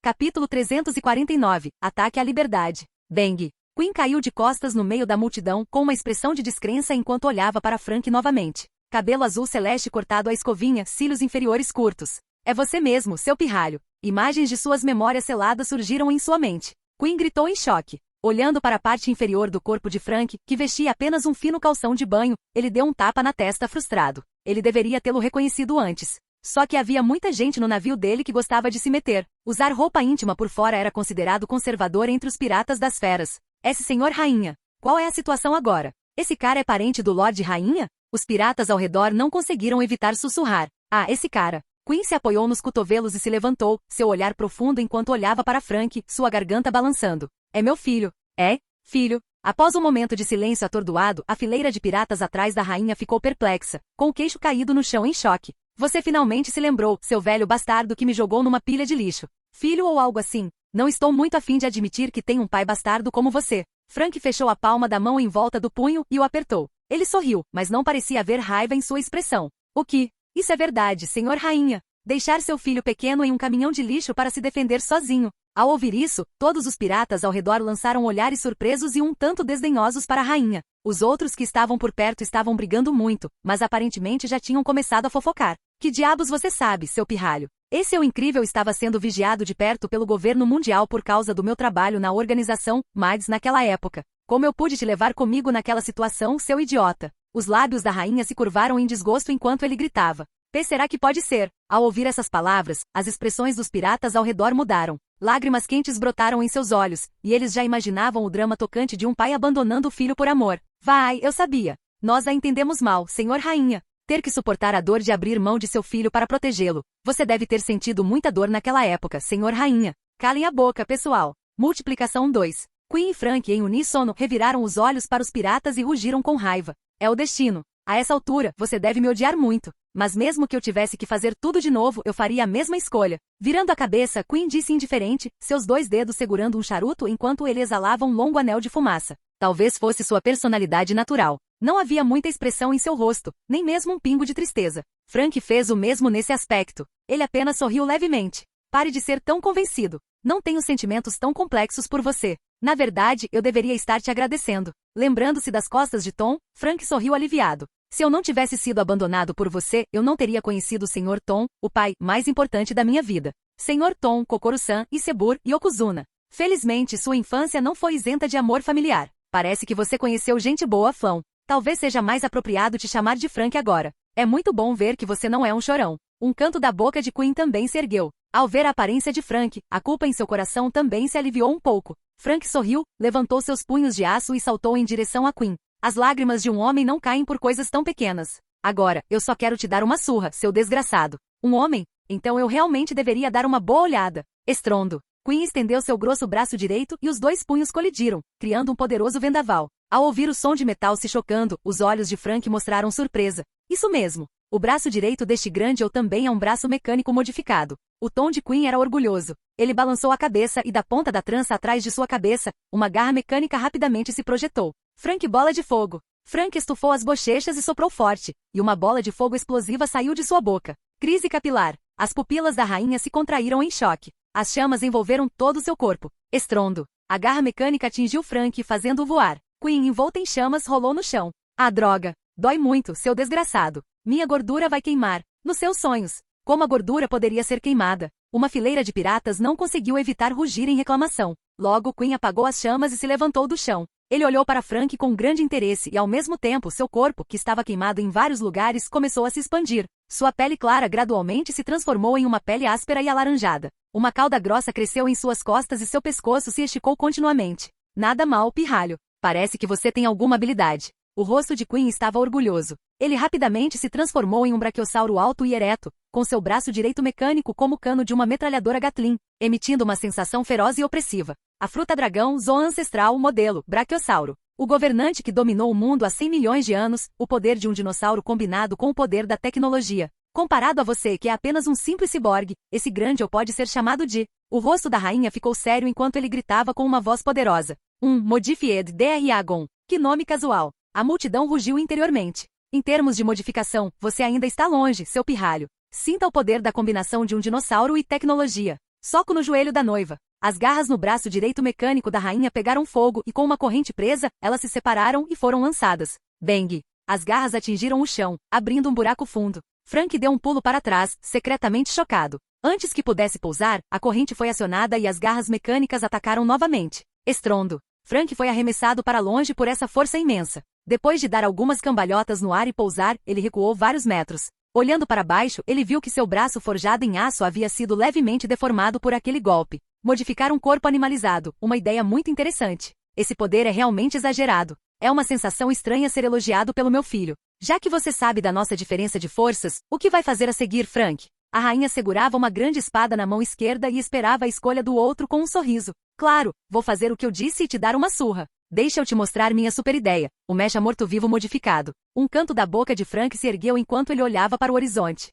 S1: Capítulo 349. Ataque à liberdade. Bang. Queen caiu de costas no meio da multidão com uma expressão de descrença enquanto olhava para Frank novamente. Cabelo azul celeste cortado à escovinha, cílios inferiores curtos. É você mesmo, seu pirralho. Imagens de suas memórias seladas surgiram em sua mente. Queen gritou em choque. Olhando para a parte inferior do corpo de Frank, que vestia apenas um fino calção de banho, ele deu um tapa na testa frustrado. Ele deveria tê-lo reconhecido antes. Só que havia muita gente no navio dele que gostava de se meter. Usar roupa íntima por fora era considerado conservador entre os piratas das feras. Esse senhor rainha. Qual é a situação agora? Esse cara é parente do Lorde Rainha? Os piratas ao redor não conseguiram evitar sussurrar. Ah, esse cara. Queen se apoiou nos cotovelos e se levantou, seu olhar profundo enquanto olhava para Frank, sua garganta balançando. É meu filho. É? Filho? Após um momento de silêncio atordoado, a fileira de piratas atrás da rainha ficou perplexa, com o queixo caído no chão em choque. Você finalmente se lembrou, seu velho bastardo que me jogou numa pilha de lixo. Filho ou algo assim. Não estou muito afim de admitir que tenho um pai bastardo como você. Frank fechou a palma da mão em volta do punho e o apertou. Ele sorriu, mas não parecia haver raiva em sua expressão. O que? Isso é verdade, senhor rainha. Deixar seu filho pequeno em um caminhão de lixo para se defender sozinho. Ao ouvir isso, todos os piratas ao redor lançaram olhares surpresos e um tanto desdenhosos para a rainha. Os outros que estavam por perto estavam brigando muito, mas aparentemente já tinham começado a fofocar. Que diabos você sabe, seu pirralho? Esse eu incrível estava sendo vigiado de perto pelo governo mundial por causa do meu trabalho na organização MADS naquela época. Como eu pude te levar comigo naquela situação, seu idiota? Os lábios da rainha se curvaram em desgosto enquanto ele gritava. Será que pode ser? Ao ouvir essas palavras, as expressões dos piratas ao redor mudaram. Lágrimas quentes brotaram em seus olhos, e eles já imaginavam o drama tocante de um pai abandonando o filho por amor. Vai, eu sabia. Nós a entendemos mal, senhor rainha. Ter que suportar a dor de abrir mão de seu filho para protegê-lo. Você deve ter sentido muita dor naquela época, senhor rainha. Calem a boca, pessoal. Multiplicação 2. Queen e Frank em uníssono reviraram os olhos para os piratas e rugiram com raiva. É o destino. A essa altura, você deve me odiar muito. Mas mesmo que eu tivesse que fazer tudo de novo, eu faria a mesma escolha. Virando a cabeça, Queen disse indiferente, seus 2 dedos segurando um charuto enquanto ele exalava um longo anel de fumaça. Talvez fosse sua personalidade natural. Não havia muita expressão em seu rosto, nem mesmo um pingo de tristeza. Frank fez o mesmo nesse aspecto. Ele apenas sorriu levemente. Pare de ser tão convencido. Não tenho sentimentos tão complexos por você. Na verdade, eu deveria estar te agradecendo. Lembrando-se das costas de Tom, Frank sorriu aliviado. Se eu não tivesse sido abandonado por você, eu não teria conhecido o Sr. Tom, o pai mais importante da minha vida. Sr. Tom, Kokoro-san, Isebur e Yokozuna. Felizmente, sua infância não foi isenta de amor familiar. Parece que você conheceu gente boa, Flão. Talvez seja mais apropriado te chamar de Frank agora. É muito bom ver que você não é um chorão. Um canto da boca de Quinn também se ergueu. Ao ver a aparência de Frank, a culpa em seu coração também se aliviou um pouco. Frank sorriu, levantou seus punhos de aço e saltou em direção a Quinn. As lágrimas de um homem não caem por coisas tão pequenas. Agora, eu só quero te dar uma surra, seu desgraçado. Um homem? Então eu realmente deveria dar uma boa olhada. Estrondo. Quinn estendeu seu grosso braço direito e os dois punhos colidiram, criando um poderoso vendaval. Ao ouvir o som de metal se chocando, os olhos de Frank mostraram surpresa. Isso mesmo. O braço direito deste grande ou também é um braço mecânico modificado. O tom de Quinn era orgulhoso. Ele balançou a cabeça e da ponta da trança atrás de sua cabeça, uma garra mecânica rapidamente se projetou. Frank bola de fogo. Frank estufou as bochechas e soprou forte, e uma bola de fogo explosiva saiu de sua boca. Crise capilar. As pupilas da rainha se contraíram em choque. As chamas envolveram todo o seu corpo. Estrondo. A garra mecânica atingiu Frank, fazendo-o voar. Quinn, envolta em chamas, rolou no chão. Ah, droga. Dói muito, seu desgraçado. Minha gordura vai queimar. Nos seus sonhos. Como a gordura poderia ser queimada? Uma fileira de piratas não conseguiu evitar rugir em reclamação. Logo, Quinn apagou as chamas e se levantou do chão. Ele olhou para Frank com grande interesse e ao mesmo tempo seu corpo, que estava queimado em vários lugares, começou a se expandir. Sua pele clara gradualmente se transformou em uma pele áspera e alaranjada. Uma cauda grossa cresceu em suas costas e seu pescoço se esticou continuamente. Nada mal, pirralho. Parece que você tem alguma habilidade. O rosto de Quinn estava orgulhoso. Ele rapidamente se transformou em um brachiosauro alto e ereto, com seu braço direito mecânico como o cano de uma metralhadora Gatling, emitindo uma sensação feroz e opressiva. A fruta dragão, Zoan ancestral, modelo, brachiosauro. O governante que dominou o mundo há 100 milhões de anos, o poder de um dinossauro combinado com o poder da tecnologia. Comparado a você que é apenas um simples ciborgue, esse grande ou pode ser chamado de... O rosto da rainha ficou sério enquanto ele gritava com uma voz poderosa. Modified Dragon. Que nome casual. A multidão rugiu interiormente. Em termos de modificação, você ainda está longe, seu pirralho. Sinta o poder da combinação de um dinossauro e tecnologia. Soco no joelho da noiva. As garras no braço direito mecânico da rainha pegaram fogo e com uma corrente presa, elas se separaram e foram lançadas. Bang! As garras atingiram o chão, abrindo um buraco fundo. Frank deu um pulo para trás, secretamente chocado. Antes que pudesse pousar, a corrente foi acionada e as garras mecânicas atacaram novamente. Estrondo. Frank foi arremessado para longe por essa força imensa. Depois de dar algumas cambalhotas no ar e pousar, ele recuou vários metros. Olhando para baixo, ele viu que seu braço forjado em aço havia sido levemente deformado por aquele golpe. Modificar um corpo animalizado, uma ideia muito interessante. Esse poder é realmente exagerado. É uma sensação estranha ser elogiado pelo meu filho. Já que você sabe da nossa diferença de forças, o que vai fazer a seguir, Frank? A rainha segurava uma grande espada na mão esquerda e esperava a escolha do outro com um sorriso. Claro, vou fazer o que eu disse e te dar uma surra. Deixa eu te mostrar minha super ideia, o mecha morto-vivo modificado. Um canto da boca de Frank se ergueu enquanto ele olhava para o horizonte.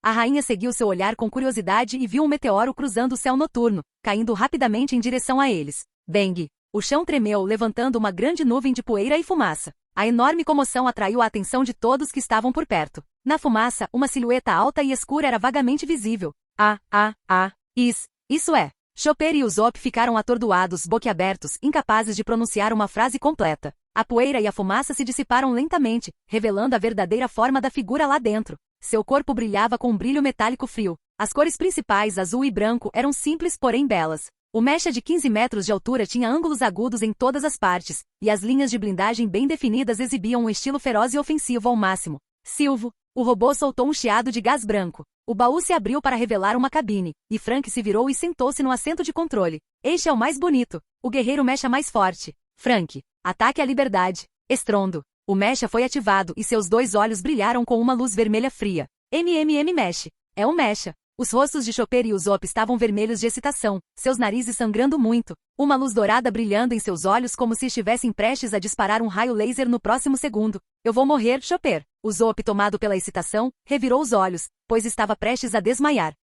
S1: A rainha seguiu seu olhar com curiosidade e viu um meteoro cruzando o céu noturno, caindo rapidamente em direção a eles. Bang! O chão tremeu, levantando uma grande nuvem de poeira e fumaça. A enorme comoção atraiu a atenção de todos que estavam por perto. Na fumaça, uma silhueta alta e escura era vagamente visível. Isso é. Chopper e Usopp ficaram atordoados, boquiabertos, incapazes de pronunciar uma frase completa. A poeira e a fumaça se dissiparam lentamente, revelando a verdadeira forma da figura lá dentro. Seu corpo brilhava com um brilho metálico frio. As cores principais, azul e branco, eram simples porém belas. O mecha de 15 metros de altura tinha ângulos agudos em todas as partes, e as linhas de blindagem bem definidas exibiam um estilo feroz e ofensivo ao máximo. Silvo. O robô soltou um chiado de gás branco. O baú se abriu para revelar uma cabine, e Frank se virou e sentou-se no assento de controle. Este é o mais bonito. O guerreiro mecha mais forte. Frank. Ataque à liberdade. Estrondo. O mecha foi ativado e seus dois olhos brilharam com uma luz vermelha fria. Mesh. É um mecha. Os rostos de Chopper e Usopp estavam vermelhos de excitação, seus narizes sangrando muito. Uma luz dourada brilhando em seus olhos como se estivessem prestes a disparar um raio laser no próximo segundo. Eu vou morrer, Chopper. Usopp, tomado pela excitação, revirou os olhos, pois estava prestes a desmaiar.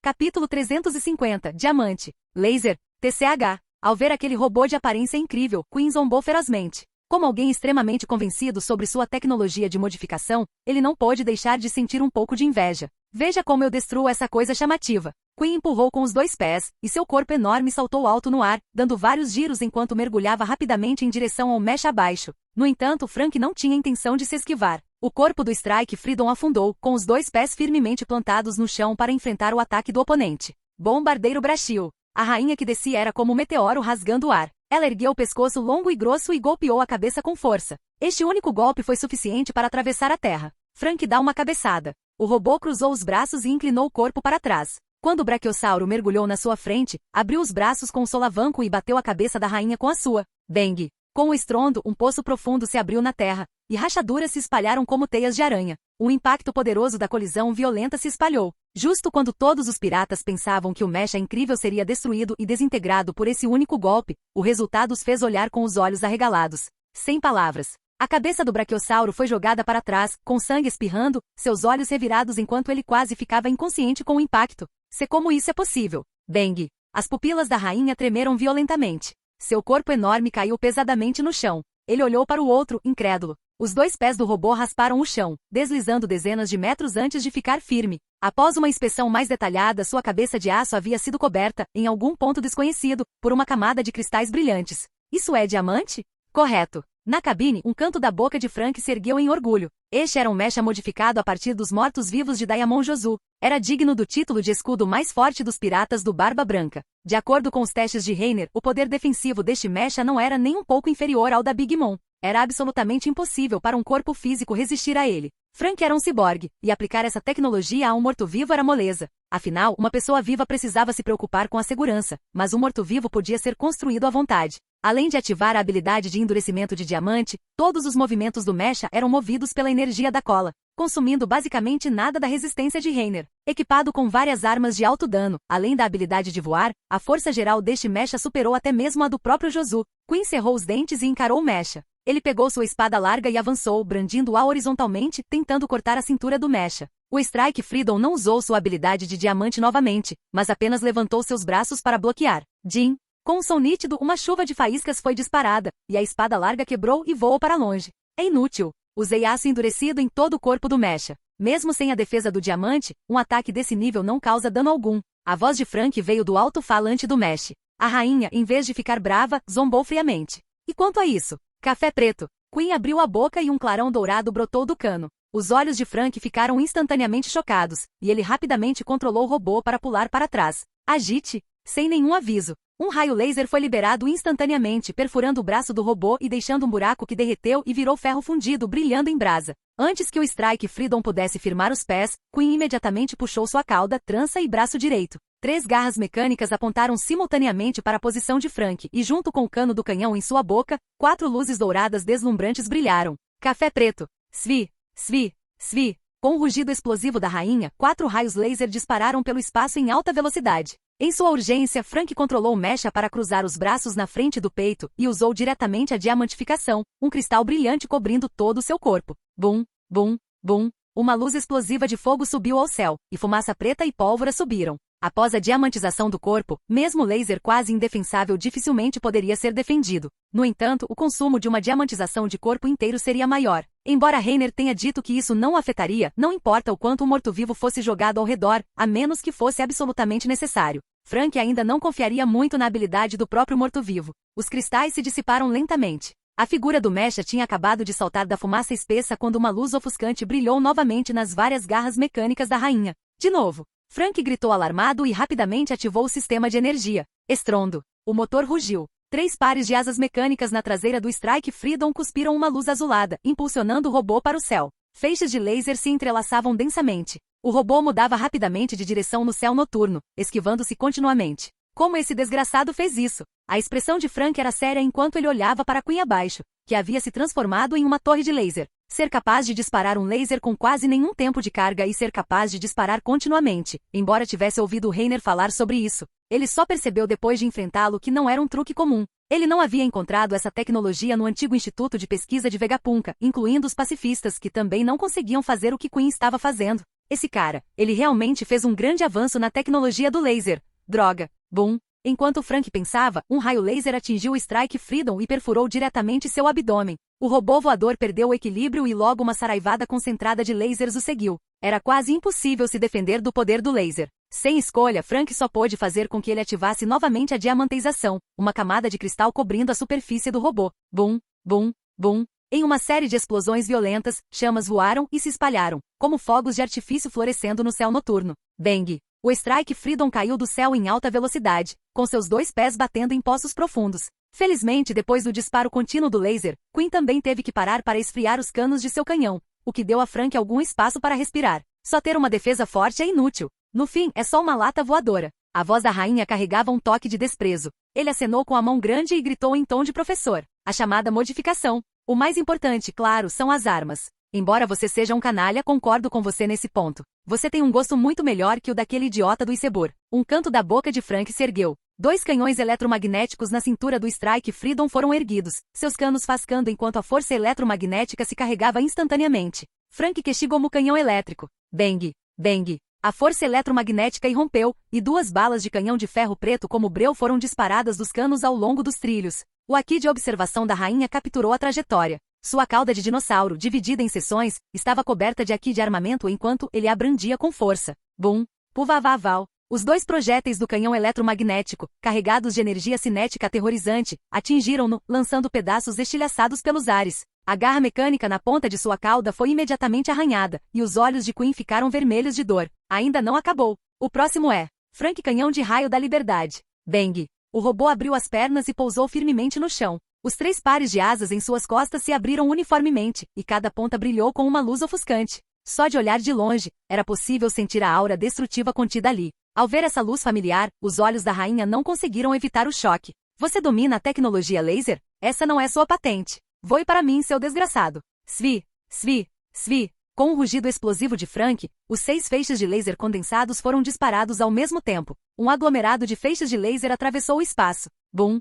S1: Capítulo 350. Diamante. Laser. TCH. Ao ver aquele robô de aparência incrível, Quinn zombou ferozmente. Como alguém extremamente convencido sobre sua tecnologia de modificação, ele não pôde deixar de sentir um pouco de inveja. Veja como eu destruo essa coisa chamativa. Queen empurrou com os 2 pés, e seu corpo enorme saltou alto no ar, dando vários giros enquanto mergulhava rapidamente em direção ao mecha abaixo. No entanto, Frank não tinha intenção de se esquivar. O corpo do Strike Freedom afundou, com os 2 pés firmemente plantados no chão para enfrentar o ataque do oponente. Bombardeiro Brachil. A rainha que descia era como um meteoro rasgando o ar. Ela ergueu o pescoço longo e grosso e golpeou a cabeça com força. Este único golpe foi suficiente para atravessar a terra. Frank dá uma cabeçada. O robô cruzou os braços e inclinou o corpo para trás. Quando o Brachiosauro mergulhou na sua frente, abriu os braços com um solavanco e bateu a cabeça da rainha com a sua. Bang! Com o estrondo, um poço profundo se abriu na terra, e rachaduras se espalharam como teias de aranha. O impacto poderoso da colisão violenta se espalhou. Justo quando todos os piratas pensavam que o mecha incrível seria destruído e desintegrado por esse único golpe, o resultado os fez olhar com os olhos arregalados. Sem palavras. A cabeça do Brachiosauro foi jogada para trás, com sangue espirrando, seus olhos revirados enquanto ele quase ficava inconsciente com o impacto. Se como isso é possível? Bang! As pupilas da rainha tremeram violentamente. Seu corpo enorme caiu pesadamente no chão. Ele olhou para o outro, incrédulo. Os 2 pés do robô rasparam o chão, deslizando dezenas de metros antes de ficar firme. Após uma inspeção mais detalhada, sua cabeça de aço havia sido coberta, em algum ponto desconhecido, por uma camada de cristais brilhantes. Isso é diamante? Correto. Na cabine, um canto da boca de Frank se ergueu em orgulho. Este era um mecha modificado a partir dos mortos-vivos de Diamond Josu. Era digno do título de escudo mais forte dos piratas do Barba Branca. De acordo com os testes de Reiner, o poder defensivo deste mecha não era nem um pouco inferior ao da Big Mom. Era absolutamente impossível para um corpo físico resistir a ele. Frank era um ciborgue, e aplicar essa tecnologia a um morto-vivo era moleza. Afinal, uma pessoa viva precisava se preocupar com a segurança, mas um morto-vivo podia ser construído à vontade. Além de ativar a habilidade de endurecimento de diamante, todos os movimentos do mecha eram movidos pela energia da cola, consumindo basicamente nada da resistência de Reiner. Equipado com várias armas de alto dano, além da habilidade de voar, a força geral deste mecha superou até mesmo a do próprio Josu. Queen cerrou os dentes e encarou o mecha. Ele pegou sua espada larga e avançou, brandindo-a horizontalmente, tentando cortar a cintura do mecha. O Strike Freedom não usou sua habilidade de diamante novamente, mas apenas levantou seus braços para bloquear. Jin. Com um som nítido, uma chuva de faíscas foi disparada, e a espada larga quebrou e voou para longe. É inútil. Usei aço endurecido em todo o corpo do mecha. Mesmo sem a defesa do diamante, um ataque desse nível não causa dano algum. A voz de Frank veio do alto-falante do mecha. A rainha, em vez de ficar brava, zombou friamente. E quanto a isso? Café preto. Queen abriu a boca e um clarão dourado brotou do cano. Os olhos de Frank ficaram instantaneamente chocados, e ele rapidamente controlou o robô para pular para trás. Agite! Sem nenhum aviso. Um raio laser foi liberado instantaneamente, perfurando o braço do robô e deixando um buraco que derreteu e virou ferro fundido, brilhando em brasa. Antes que o Strike Freedom pudesse firmar os pés, Queen imediatamente puxou sua cauda, trança e braço direito. 3 garras mecânicas apontaram simultaneamente para a posição de Frank e, junto com o cano do canhão em sua boca, 4 luzes douradas deslumbrantes brilharam. Café preto. Svi, svi, svi. Com o rugido explosivo da rainha, 4 raios laser dispararam pelo espaço em alta velocidade. Em sua urgência, Frank controlou o mecha para cruzar os braços na frente do peito e usou diretamente a diamantificação, um cristal brilhante cobrindo todo o seu corpo. Bum, bum, bum. Uma luz explosiva de fogo subiu ao céu, e fumaça preta e pólvora subiram. Após a diamantização do corpo, mesmo o laser quase indefensável dificilmente poderia ser defendido. No entanto, o consumo de uma diamantização de corpo inteiro seria maior. Embora Reiner tenha dito que isso não afetaria, não importa o quanto o morto-vivo fosse jogado ao redor, a menos que fosse absolutamente necessário. Frank ainda não confiaria muito na habilidade do próprio morto-vivo. Os cristais se dissiparam lentamente. A figura do mecha tinha acabado de saltar da fumaça espessa quando uma luz ofuscante brilhou novamente nas várias garras mecânicas da rainha. De novo. Frank gritou alarmado e rapidamente ativou o sistema de energia. Estrondo. O motor rugiu. 3 pares de asas mecânicas na traseira do Strike Freedom cuspiram uma luz azulada, impulsionando o robô para o céu. Feixes de laser se entrelaçavam densamente. O robô mudava rapidamente de direção no céu noturno, esquivando-se continuamente. Como esse desgraçado fez isso? A expressão de Frank era séria enquanto ele olhava para Queen abaixo, que havia se transformado em uma torre de laser. Ser capaz de disparar um laser com quase nenhum tempo de carga e ser capaz de disparar continuamente, embora tivesse ouvido Reiner falar sobre isso. Ele só percebeu depois de enfrentá-lo que não era um truque comum. Ele não havia encontrado essa tecnologia no antigo Instituto de Pesquisa de Vegapunk, incluindo os pacifistas que também não conseguiam fazer o que Queen estava fazendo. Esse cara, ele realmente fez um grande avanço na tecnologia do laser. Droga. Bum, Enquanto Frank pensava, um raio laser atingiu Strike Freedom e perfurou diretamente seu abdômen. O robô voador perdeu o equilíbrio e logo uma saraivada concentrada de lasers o seguiu. Era quase impossível se defender do poder do laser. Sem escolha, Frank só pôde fazer com que ele ativasse novamente a diamanteização, uma camada de cristal cobrindo a superfície do robô. Bum, bum, bum. Em uma série de explosões violentas, chamas voaram e se espalharam, como fogos de artifício florescendo no céu noturno. Bang! O Strike Freedom caiu do céu em alta velocidade, com seus 2 pés batendo em poços profundos. Felizmente, depois do disparo contínuo do laser, Quinn também teve que parar para esfriar os canos de seu canhão, o que deu a Frank algum espaço para respirar. Só ter uma defesa forte é inútil. No fim, é só uma lata voadora. A voz da rainha carregava um toque de desprezo. Ele acenou com a mão grande e gritou em tom de professor. A chamada modificação. O mais importante, claro, são as armas. Embora você seja um canalha, concordo com você nesse ponto. Você tem um gosto muito melhor que o daquele idiota do Icebor. Um canto da boca de Frank se ergueu. 2 canhões eletromagnéticos na cintura do Strike Freedom foram erguidos, seus canos fascando enquanto a força eletromagnética se carregava instantaneamente. Frank questigou o canhão elétrico. Bang! Bang! A força eletromagnética irrompeu, e 2 balas de canhão de ferro preto como breu foram disparadas dos canos ao longo dos trilhos. O aqui de observação da rainha capturou a trajetória. Sua cauda de dinossauro, dividida em seções, estava coberta de aqui de armamento enquanto ele a brandia com força. Bum! Puvavaval! Os 2 projéteis do canhão eletromagnético, carregados de energia cinética aterrorizante, atingiram-no, lançando pedaços estilhaçados pelos ares. A garra mecânica na ponta de sua cauda foi imediatamente arranhada, e os olhos de Quinn ficaram vermelhos de dor. Ainda não acabou. O próximo é Frank Canhão de Raio da Liberdade. Bang! O robô abriu as pernas e pousou firmemente no chão. Os 3 pares de asas em suas costas se abriram uniformemente, e cada ponta brilhou com uma luz ofuscante. Só de olhar de longe, era possível sentir a aura destrutiva contida ali. Ao ver essa luz familiar, os olhos da rainha não conseguiram evitar o choque. Você domina a tecnologia laser? Essa não é sua patente. Voe para mim, seu desgraçado. Svi, svi, svi. Com um rugido explosivo de Frank, os 6 feixes de laser condensados foram disparados ao mesmo tempo. Um aglomerado de feixes de laser atravessou o espaço. Bum!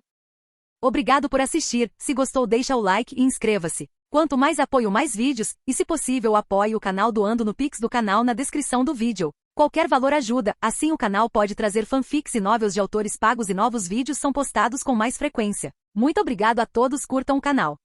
S1: Obrigado por assistir. Se gostou, deixa o like e inscreva-se. Quanto mais apoio, mais vídeos, e se possível apoie o canal doando no Pix do canal na descrição do vídeo. Qualquer valor ajuda, assim o canal pode trazer fanfics e novels de autores pagos e novos vídeos são postados com mais frequência. Muito obrigado a todos, curtam o canal.